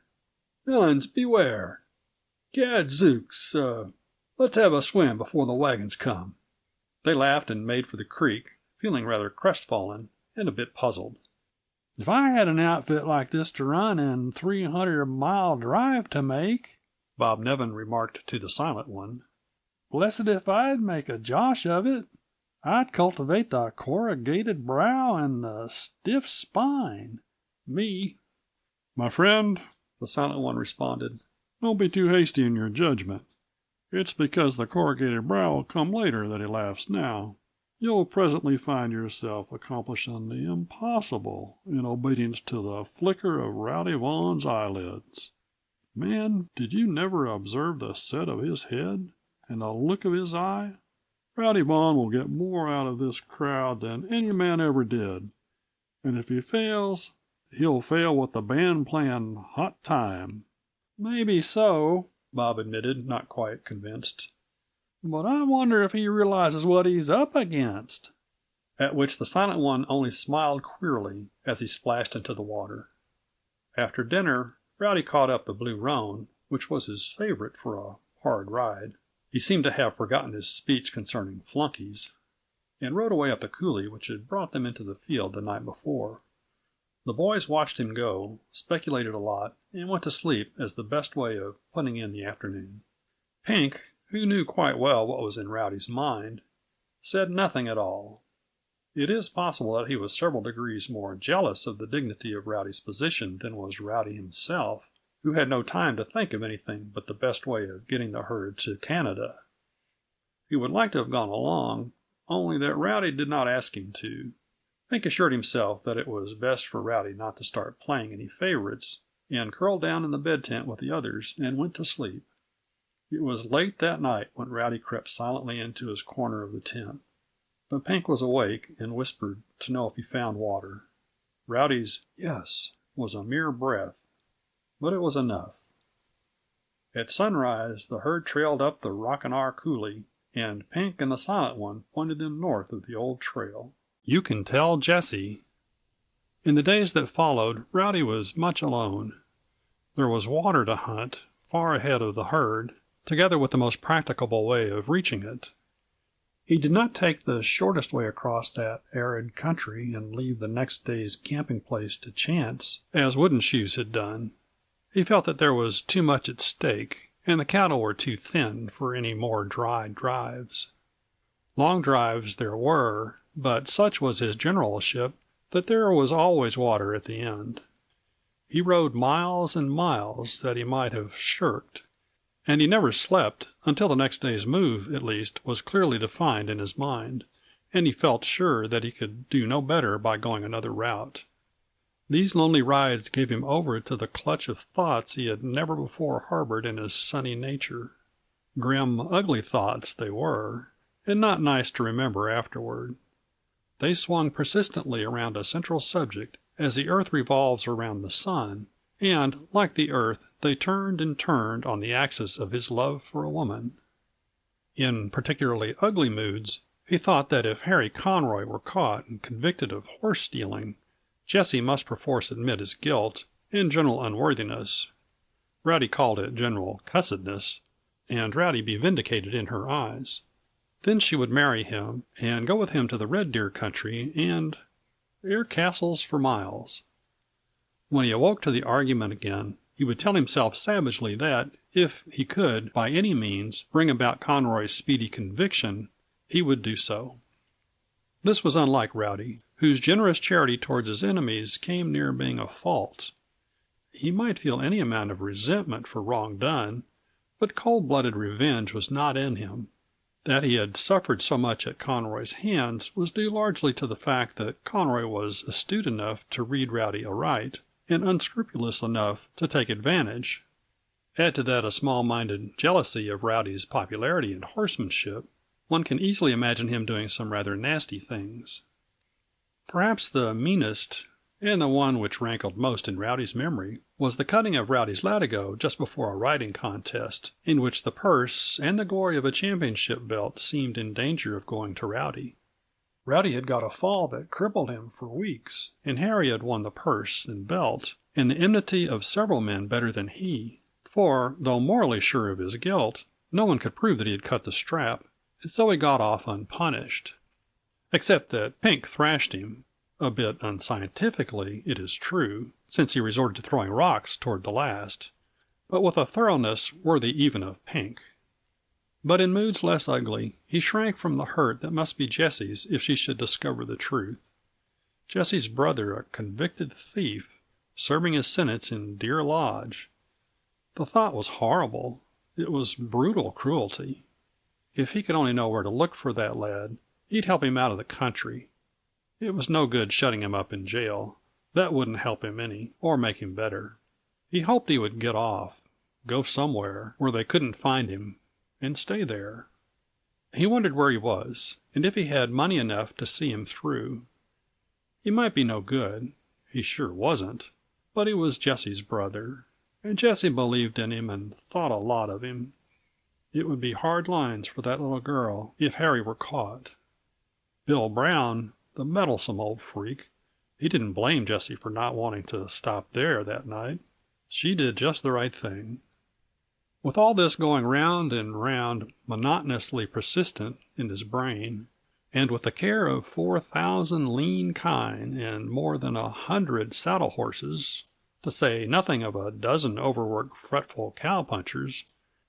"Villains, beware. Gadzooks, let's have a swim before the wagons come." They laughed and made for the creek, feeling rather crestfallen and a bit puzzled. "If I had an outfit like this to run and 300-mile drive to make," Bob Nevin remarked to the Silent One, "blessed if I'd make a josh of it. I'd cultivate the corrugated brow and the stiff spine. Me." "My friend," the Silent One responded, "don't be too hasty in your judgment. It's because the corrugated brow will come later that he laughs now. You'll presently find yourself accomplishing the impossible in obedience to the flicker of Rowdy Vaughan's eyelids. Man, did you never observe the set of his head and the look of his eye? Rowdy Vaughan will get more out of this crowd than any man ever did, and if he fails, he'll fail with the band playing Hot Time." "Maybe so," Bob admitted, not quite convinced. "But I wonder if he realizes what he's up against." At which the Silent One only smiled queerly as he splashed into the water. After dinner, Rowdy caught up the blue roan, which was his favorite for a hard ride. He seemed to have forgotten his speech concerning flunkies. and rode away up the coulee which had brought them into the field the night before. The boys watched him go, speculated a lot, and went to sleep as the best way of putting in the afternoon. Pank, who knew quite well what was in Rowdy's mind, said nothing at all. It is possible that he was several degrees more jealous of the dignity of Rowdy's position than was Rowdy himself, who had no time to think of anything but the best way of getting the herd to Canada. He would like to have gone along, only that Rowdy did not ask him to. Pink assured himself that it was best for Rowdy not to start playing any favorites, and curled down in the bed tent with the others and went to sleep. It was late that night when Rowdy crept silently into his corner of the tent. But Pink was awake and whispered to know if he found water. Rowdy's "yes" was a mere breath, but it was enough. At sunrise the herd trailed up the Rockin' R coulee, and Pink and the Silent One pointed them north of the old trail. You can tell Jessie. In the days that followed, Rowdy was much alone. There was water to hunt, far ahead of the herd, together with the most practicable way of reaching it. He did not take the shortest way across that arid country and leave the next day's camping place to chance, as Wooden Shoes had done. He felt that there was too much at stake, and the cattle were too thin for any more dry drives. Long drives there were, but such was his generalship that there was always water at the end. He rode miles and miles that he might have shirked, and he never slept until the next day's move, at least, was clearly defined in his mind, and he felt sure that he could do no better by going another route. These lonely rides gave him over to the clutch of thoughts he had never before harbored in his sunny nature. Grim, ugly thoughts they were, and not nice to remember afterward. They swung persistently around a central subject, as the earth revolves around the sun, and, like the earth, they turned and turned on the axis of his love for a woman. In particularly ugly moods, he thought that if Harry Conroy were caught and convicted of horse stealing, Jessie must perforce admit his guilt and general unworthiness. Rowdy called it general cussedness, and Rowdy be vindicated in her eyes. Then she would marry him, and go with him to the Red Deer country, and air castles for miles. When he awoke to the argument again, he would tell himself savagely that, if he could by any means bring about Conroy's speedy conviction, he would do so. This was unlike Rowdy, whose generous charity towards his enemies came near being a fault. He might feel any amount of resentment for wrong done, but cold-blooded revenge was not in him. That he had suffered so much at Conroy's hands was due largely to the fact that Conroy was astute enough to read Rowdy aright, and unscrupulous enough to take advantage. Add to that a small-minded jealousy of Rowdy's popularity and horsemanship, one can easily imagine him doing some rather nasty things. Perhaps the meanest, and the one which rankled most in Rowdy's memory, was the cutting of Rowdy's latigo just before a riding contest, in which the purse and the glory of a championship belt seemed in danger of going to Rowdy. Rowdy had got a fall that crippled him for weeks, and Harry had won the purse and belt, and the enmity of several men better than he, for, though morally sure of his guilt, no one could prove that he had cut the strap, and so he got off unpunished. Except that Pink thrashed him, a bit unscientifically, it is true, since he resorted to throwing rocks toward the last, but with a thoroughness worthy even of Pink. But in moods less ugly, he shrank from the hurt that must be Jessie's if she should discover the truth. Jessie's brother, a convicted thief, serving his sentence in Deer Lodge. The thought was horrible. It was brutal cruelty. If he could only know where to look for that lad, he'd help him out of the country. It was no good shutting him up in jail. That wouldn't help him any, or make him better. He hoped he would get off, go somewhere where they couldn't find him, and stay there. He wondered where he was, and if he had money enough to see him through. He might be no good. He sure wasn't. But he was Jessie's brother, and Jessie believed in him and thought a lot of him. It would be hard lines for that little girl if Harry were caught. Bill Brown, the meddlesome old freak, he didn't blame Jessie for not wanting to stop there that night. She did just the right thing. With all this going round and round, monotonously persistent, in his brain, and with the care of 4,000 lean kine and more than 100 saddle horses, to say nothing of a dozen overworked fretful cowpunchers,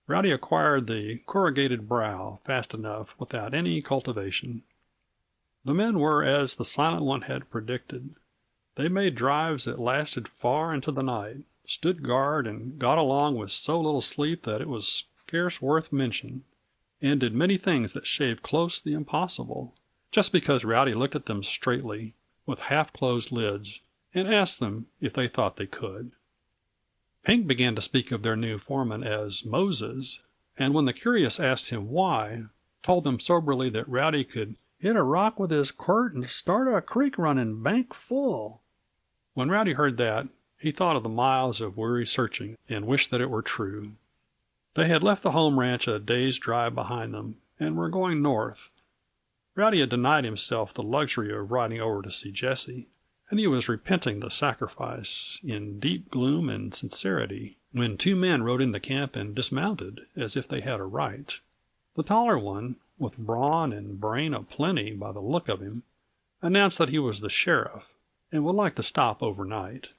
Rowdy acquired the corrugated brow fast enough without any cultivation. The men were as the Silent One had predicted. They made drives that lasted far into the night, stood guard, and got along with so little sleep that it was scarce worth mention, and did many things that shaved close the impossible, just because Rowdy looked at them straightly, with half-closed lids, and asked them if they thought they could. Pink began to speak of their new foreman as Moses, and when the curious asked him why, told them soberly that Rowdy could hit a rock with his quirt and start a creek running bank full. When Rowdy heard that, he thought of the miles of weary searching and wished that it were true. They had left the home ranch a day's drive behind them and were going north. Rowdy had denied himself the luxury of riding over to see Jessie, and he was repenting the sacrifice in deep gloom and sincerity when two men rode into camp and dismounted as if they had a right. The taller one, with brawn and brain aplenty by the look of him, announced that he was the sheriff and would like to stop overnight.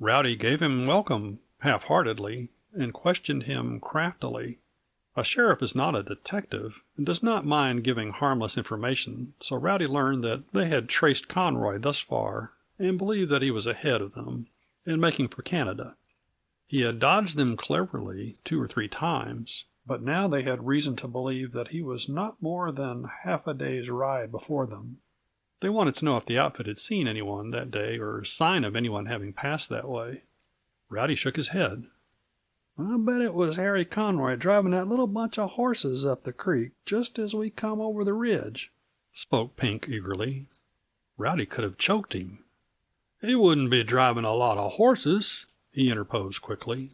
Rowdy gave him welcome half-heartedly and questioned him craftily. A sheriff is not a detective and does not mind giving harmless information, so Rowdy learned that they had traced Conroy thus far and believed that he was ahead of them and making for Canada. He had dodged them cleverly 2 or 3 times, but now they had reason to believe that he was not more than half a day's ride before them. They wanted to know if the outfit had seen anyone that day or sign of anyone having passed that way. Rowdy shook his head. "I bet it was Harry Conroy driving that little bunch of horses up the creek just as we come over the ridge," spoke Pink eagerly. Rowdy could have choked him. "He wouldn't be driving a lot of horses," he interposed quickly.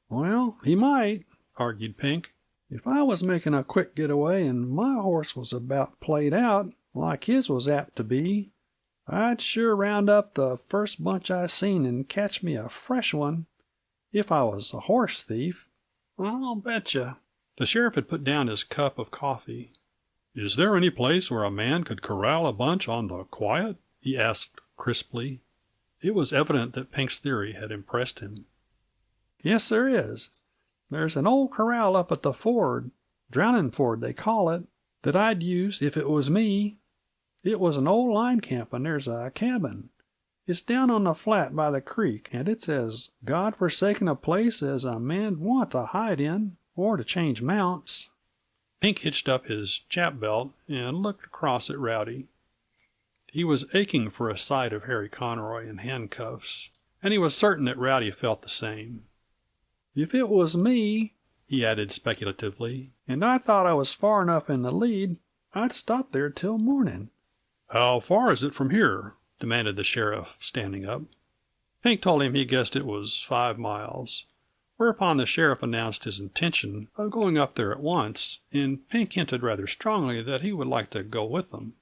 "Well, he might," argued Pink. "If I was making a quick getaway and my horse was about played out, like his was apt to be, I'd sure round up the first bunch I seen and catch me a fresh one. If I was a horse thief, I'll bet you." The sheriff had put down his cup of coffee. "Is there any place where a man could corral a bunch on the quiet?" he asked crisply. It was evident that Pink's theory had impressed him. "Yes, there is. There's an old corral up at the ford, Drowning Ford they call it, that I'd use if it was me. It was an old line camp and there's a cabin. It's down on the flat by the creek, and it's as God-forsaken a place as a man'd want to hide in, or to change mounts." Pink hitched up his chap belt and looked across at Rowdy. He was aching for a sight of Harry Conroy in handcuffs, and he was certain that Rowdy felt the same. "If it was me," he added speculatively, "and I thought I was far enough in the lead, I'd stop there till morning." "How far is it from here?" demanded the sheriff, standing up. Pink told him he guessed it was 5 miles, whereupon the sheriff announced his intention of going up there at once, and Pink hinted rather strongly that he would like to go with them.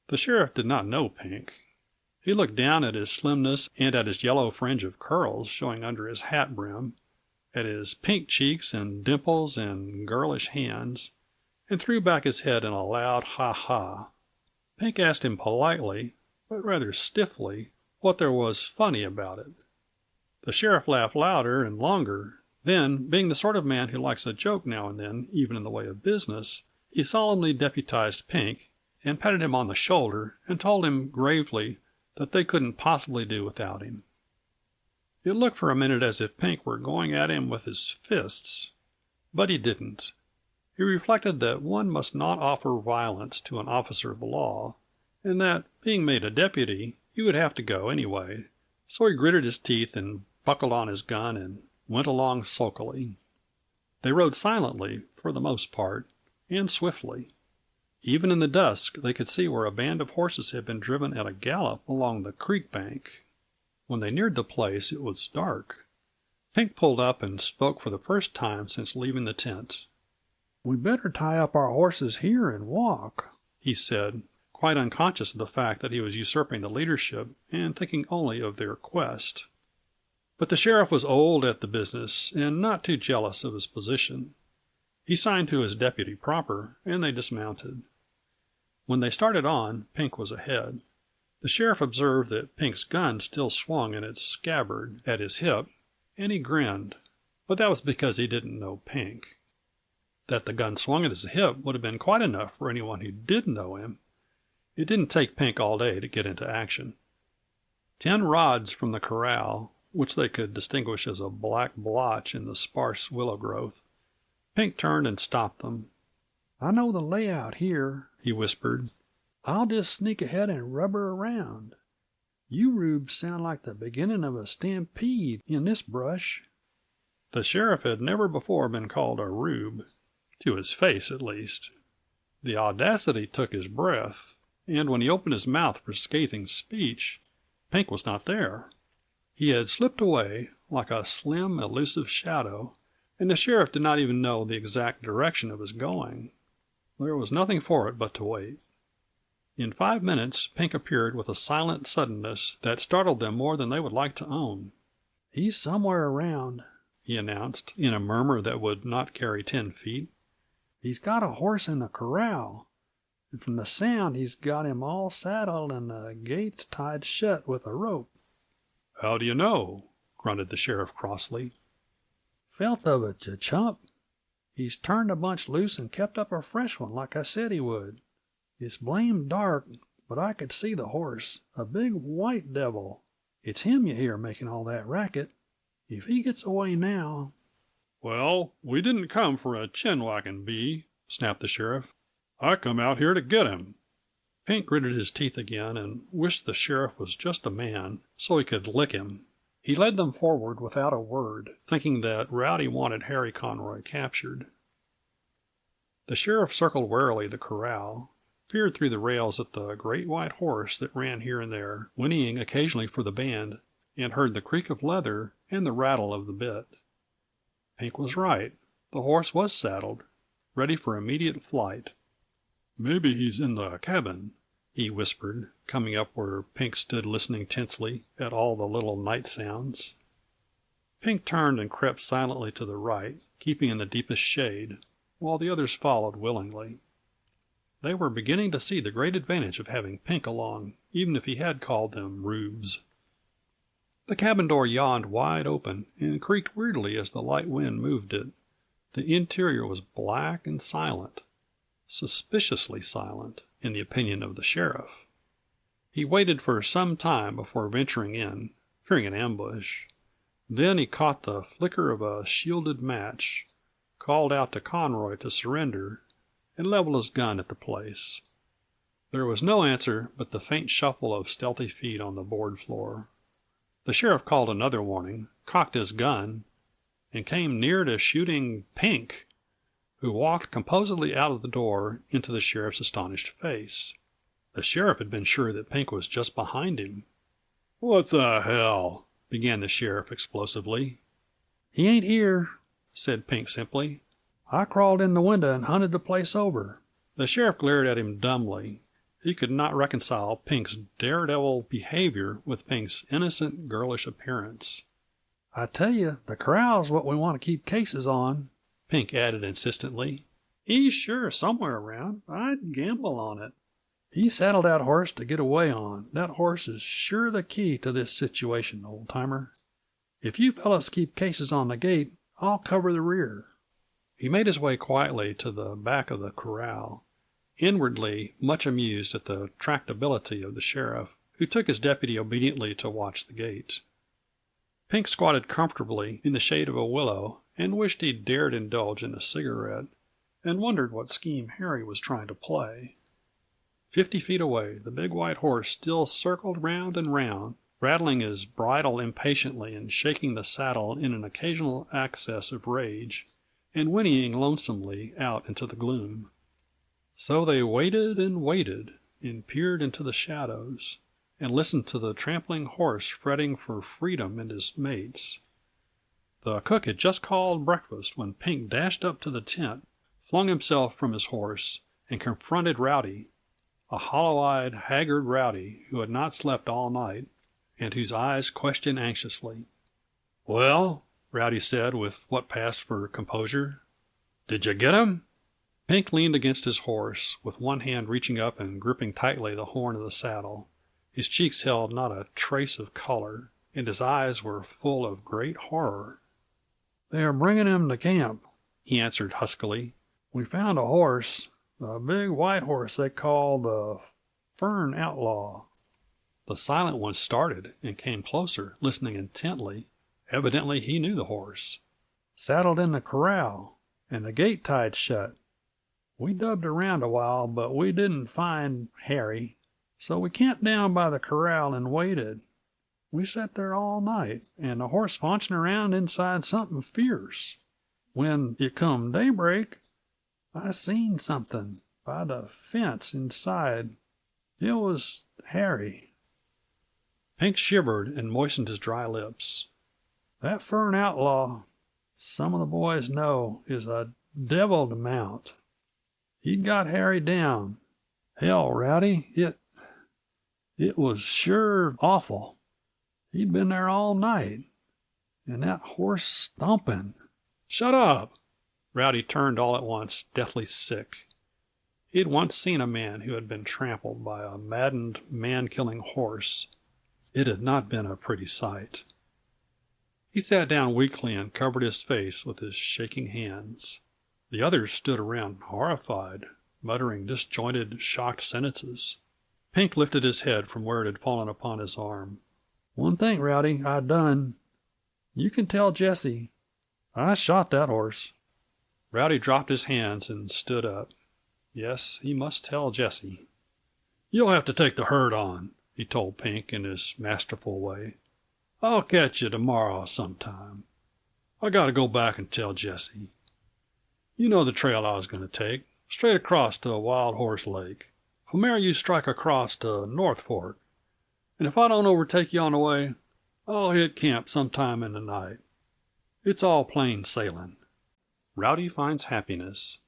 The sheriff did not know Pink. He looked down at his slimness and at his yellow fringe of curls showing under his hat brim, at his pink cheeks and dimples and girlish hands, and threw back his head in a loud ha-ha. Pink asked him politely, but rather stiffly, what there was funny about it. The sheriff laughed louder and longer. Then, being the sort of man who likes a joke now and then, even in the way of business, he solemnly deputized Pink and patted him on the shoulder and told him gravely that they couldn't possibly do without him. It looked for a minute as if Pink were going at him with his fists, but he didn't. He reflected that one must not offer violence to an officer of the law, and that, being made a deputy, he would have to go anyway, so he gritted his teeth and buckled on his gun and went along sulkily. They rode silently, for the most part, and swiftly. Even in the dusk they could see where a band of horses had been driven at a gallop along the creek bank. When they neared the place it was dark. Pink pulled up and spoke for the first time since leaving the tent. "We'd better tie up our horses here and walk," he said, quite unconscious of the fact that he was usurping the leadership and thinking only of their quest. But the sheriff was old at the business and not too jealous of his position. He signed to his deputy proper, and they dismounted. When they started on, Pink was ahead. The sheriff observed that Pink's gun still swung in its scabbard at his hip, and he grinned, but that was because he didn't know Pink. That the gun swung at his hip would have been quite enough for anyone who did know him. It didn't take Pink all day to get into action. 10 rods from the corral, which they could distinguish as a black blotch in the sparse willow growth, Pink turned and stopped them. "I know the layout here," he whispered. "I'll just sneak ahead and rubber around. You rubes sound like the beginning of a stampede in this brush." The sheriff had never before been called a rube, to his face at least. The audacity took his breath, and when he opened his mouth for scathing speech, Pink was not there. He had slipped away, like a slim, elusive shadow, and the sheriff did not even know the exact direction of his going. There was nothing for it but to wait. In 5 minutes Pink appeared with a silent suddenness that startled them more than they would like to own. "He's somewhere around," he announced, in a murmur that would not carry 10 feet. "He's got a horse in the corral, and from the sound he's got him all saddled and the gates tied shut with a rope." "How do you know?" grunted the sheriff crossly. "Felt of it, you chump. He's turned a bunch loose and kept up a fresh one like I said he would. It's blamed dark, but I could see the horse, a big white devil. It's him you hear making all that racket. If he gets away now—" "Well, we didn't come for a chin-whacking bee," snapped the sheriff. "I come out here to get him." Pink gritted his teeth again and wished the sheriff was just a man, so he could lick him. He led them forward without a word, thinking that Rowdy wanted Harry Conroy captured. The sheriff circled warily the corral, peered through the rails at the great white horse that ran here and there, whinnying occasionally for the band, and heard the creak of leather and the rattle of the bit. Pink was right. The horse was saddled, ready for immediate flight. "Maybe he's in the cabin," he whispered, coming up where Pink stood listening tensely at all the little night sounds. Pink turned and crept silently to the right, keeping in the deepest shade, while the others followed willingly. They were beginning to see the great advantage of having Pink along, even if he had called them rubes. The cabin door yawned wide open and creaked weirdly as the light wind moved it. The interior was black and silent, suspiciously silent, in the opinion of the sheriff. He waited for some time before venturing in, fearing an ambush. Then he caught the flicker of a shielded match, called out to Conroy to surrender, and leveled his gun at the place. There was no answer but the faint shuffle of stealthy feet on the board floor. The sheriff called another warning, cocked his gun, and came near to shooting Pink, who walked composedly out of the door into the sheriff's astonished face. The sheriff had been sure that Pink was just behind him. "What the hell?" began the sheriff explosively. "He ain't here," said Pink simply. "I crawled in the window and hunted the place over." The sheriff glared at him dumbly. He could not reconcile Pink's daredevil behavior with Pink's innocent, girlish appearance. "I tell you, the corral's what we want to keep cases on," Pink added insistently. "He's sure somewhere around. I'd gamble on it." "He saddled that horse to get away on. That horse is sure the key to this situation, old timer. If you fellows keep cases on the gate, I'll cover the rear." He made his way quietly to the back of the corral, inwardly much amused at the tractability of the sheriff, who took his deputy obediently to watch the gate. Pink squatted comfortably in the shade of a willow and wished he dared indulge in a cigarette, and wondered what scheme Harry was trying to play. 50 feet away, the big white horse still circled round and round, rattling his bridle impatiently and shaking the saddle in an occasional access of rage, and whinnying lonesomely out into the gloom. So they waited, and peered into the shadows, and listened to the trampling horse fretting for freedom and his mates. The cook had just called breakfast when Pink dashed up to the tent, flung himself from his horse, and confronted Rowdy, a hollow-eyed, haggard Rowdy who had not slept all night, and whose eyes questioned anxiously. "Well," Rowdy said with what passed for composure, "did you get him?" Pink leaned against his horse, with one hand reaching up and gripping tightly the horn of the saddle. His cheeks held not a trace of color, and his eyes were full of great horror. "They are bringing him to camp," he answered huskily. "We found a horse, a big white horse they call the Fern Outlaw." The silent one started and came closer, listening intently. Evidently he knew the horse. "Saddled in the corral, and the gate tied shut. We dubbed around a while, but we didn't find Harry, so we camped down by the corral and waited. We sat there all night, and the horse pauncing around inside something fierce. When it come daybreak, I seen something by the fence inside. It was Harry." Pink shivered and moistened his dry lips. "That Fern Outlaw, some of the boys know, is a devil to mount. He'd got Harry down. Hell, Rowdy, it was sure awful. He'd been there all night, and that horse stomping." "Shut up!" Rowdy turned all at once, deathly sick. He had once seen a man who had been trampled by a maddened, man-killing horse. It had not been a pretty sight. He sat down weakly and covered his face with his shaking hands. The others stood around horrified, muttering disjointed, shocked sentences. Pink lifted his head from where it had fallen upon his arm. "One thing, Rowdy, I done. You can tell Jesse. I shot that horse." Rowdy dropped his hands and stood up. Yes, he must tell Jesse. "You'll have to take the herd on," he told Pink in his masterful way. "I'll catch you tomorrow sometime. I got to go back and tell Jesse. You know the trail I was going to take, straight across to Wild Horse Lake. From there you strike across to North Fork, and if I don't overtake you on the way, I'll hit camp sometime in the night. It's all plain sailing." Rowdy finds happiness.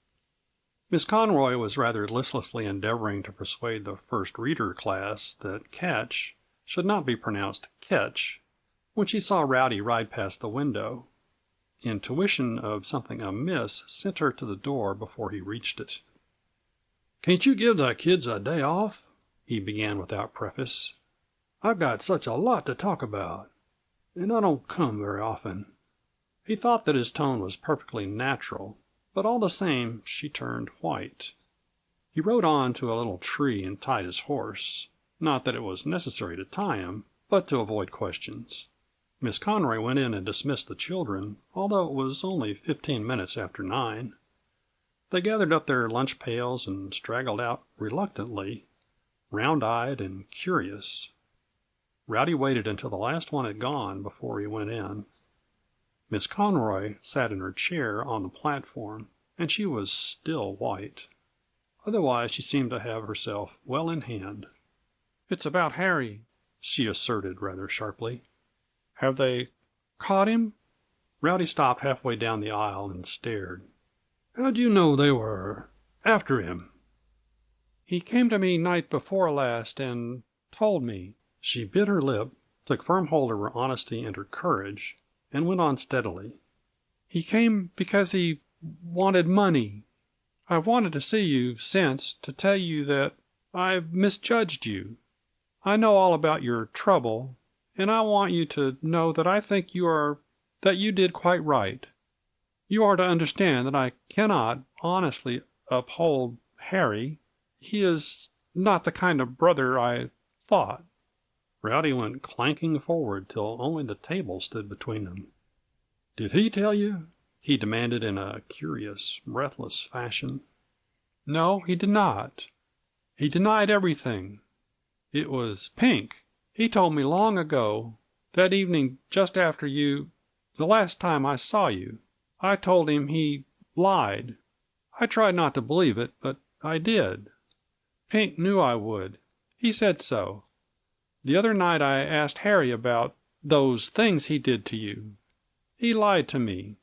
Miss Conroy was rather listlessly endeavoring to persuade the first reader class that catch should not be pronounced ketch when she saw Rowdy ride past the window. Intuition of something amiss sent her to the door before he reached it. "Can't you give the kids a day off?" he began without preface. "I've got such a lot to talk about, and I don't come very often." He thought that his tone was perfectly natural, but all the same she turned white. He rode on to a little tree and tied his horse. Not that it was necessary to tie him, but to avoid questions. Miss Conroy went in and dismissed the children, although it was only 15 minutes after 9. They gathered up their lunch pails and straggled out reluctantly, round-eyed and curious. Rowdy waited until the last one had gone before he went in. Miss Conroy sat in her chair on the platform, and she was still white. Otherwise she seemed to have herself well in hand. "It's about Harry," she asserted rather sharply. "Have they caught him?" Rowdy stopped halfway down the aisle and stared. "How'd you know they were after him?" "He came to me night before last and told me." She bit her lip, took firm hold of her honesty and her courage, and went on steadily. "He came because he wanted money. I've wanted to see you since to tell you that I've misjudged you. I know all about your trouble, and I want you to know that I think that you did quite right. You are to understand that I cannot honestly uphold Harry. He is not the kind of brother I thought." Rowdy went clanking forward till only the table stood between them. "Did he tell you?" he demanded in a curious, breathless fashion. "No, he did not. He denied everything. It was Pink. He told me long ago, that evening just after the last time I saw you. I told him he lied. I tried not to believe it, but I did. Pink knew I would. He said so. The other night I asked Harry about those things he did to you. He lied to me.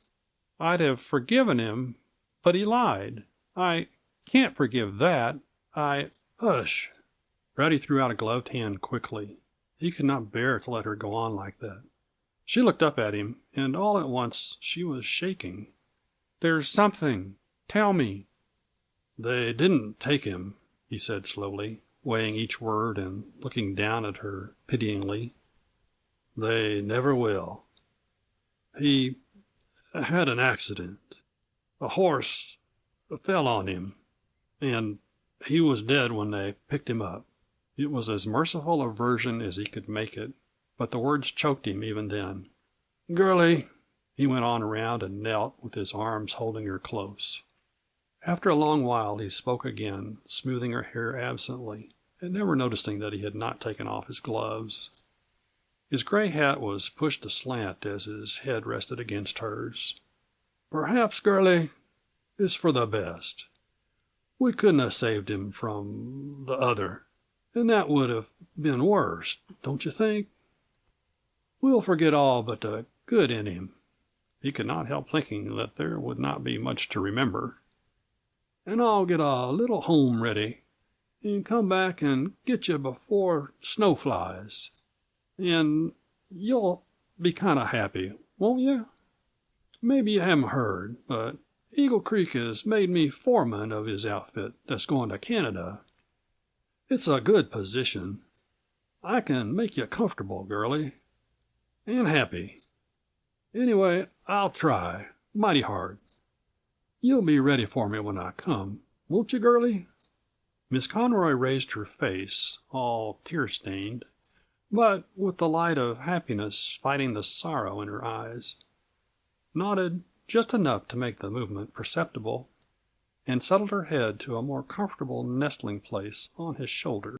I'd have forgiven him, but he lied. I can't forgive that. Hush!" Rowdy threw out a gloved hand quickly. He could not bear to let her go on like that. She looked up at him, and all at once she was shaking. "There's something. Tell me." They didn't take him, he said slowly, weighing each word and looking down at her pityingly. They never will. He had an accident. A horse fell on him, and he was dead when they picked him up. It was as merciful a version as he could make it, but the words choked him even then. Girlie, he went on around and knelt with his arms holding her close. After a long while he spoke again, smoothing her hair absently, and never noticing that he had not taken off his gloves. His gray hat was pushed aslant as his head rested against hers. Perhaps, girlie, it's for the best. We couldn't have saved him from the other, and that would have been worse, don't you think? We'll forget all but the good in him. He could not help thinking that there would not be much to remember. And I'll get a little home ready, and come back and get you before snow flies. And you'll be kind of happy, won't you? Maybe you haven't heard, but Eagle Creek has made me foreman of his outfit that's going to Canada. It's a good position. I can make you comfortable, girlie, and happy. Anyway, I'll try, mighty hard. You'll be ready for me when I come, won't you, girlie? Miss Conroy raised her face, all tear-stained, but with the light of happiness fighting the sorrow in her eyes, nodded just enough to make the movement perceptible, and settled her head to a more comfortable nestling place on his shoulder.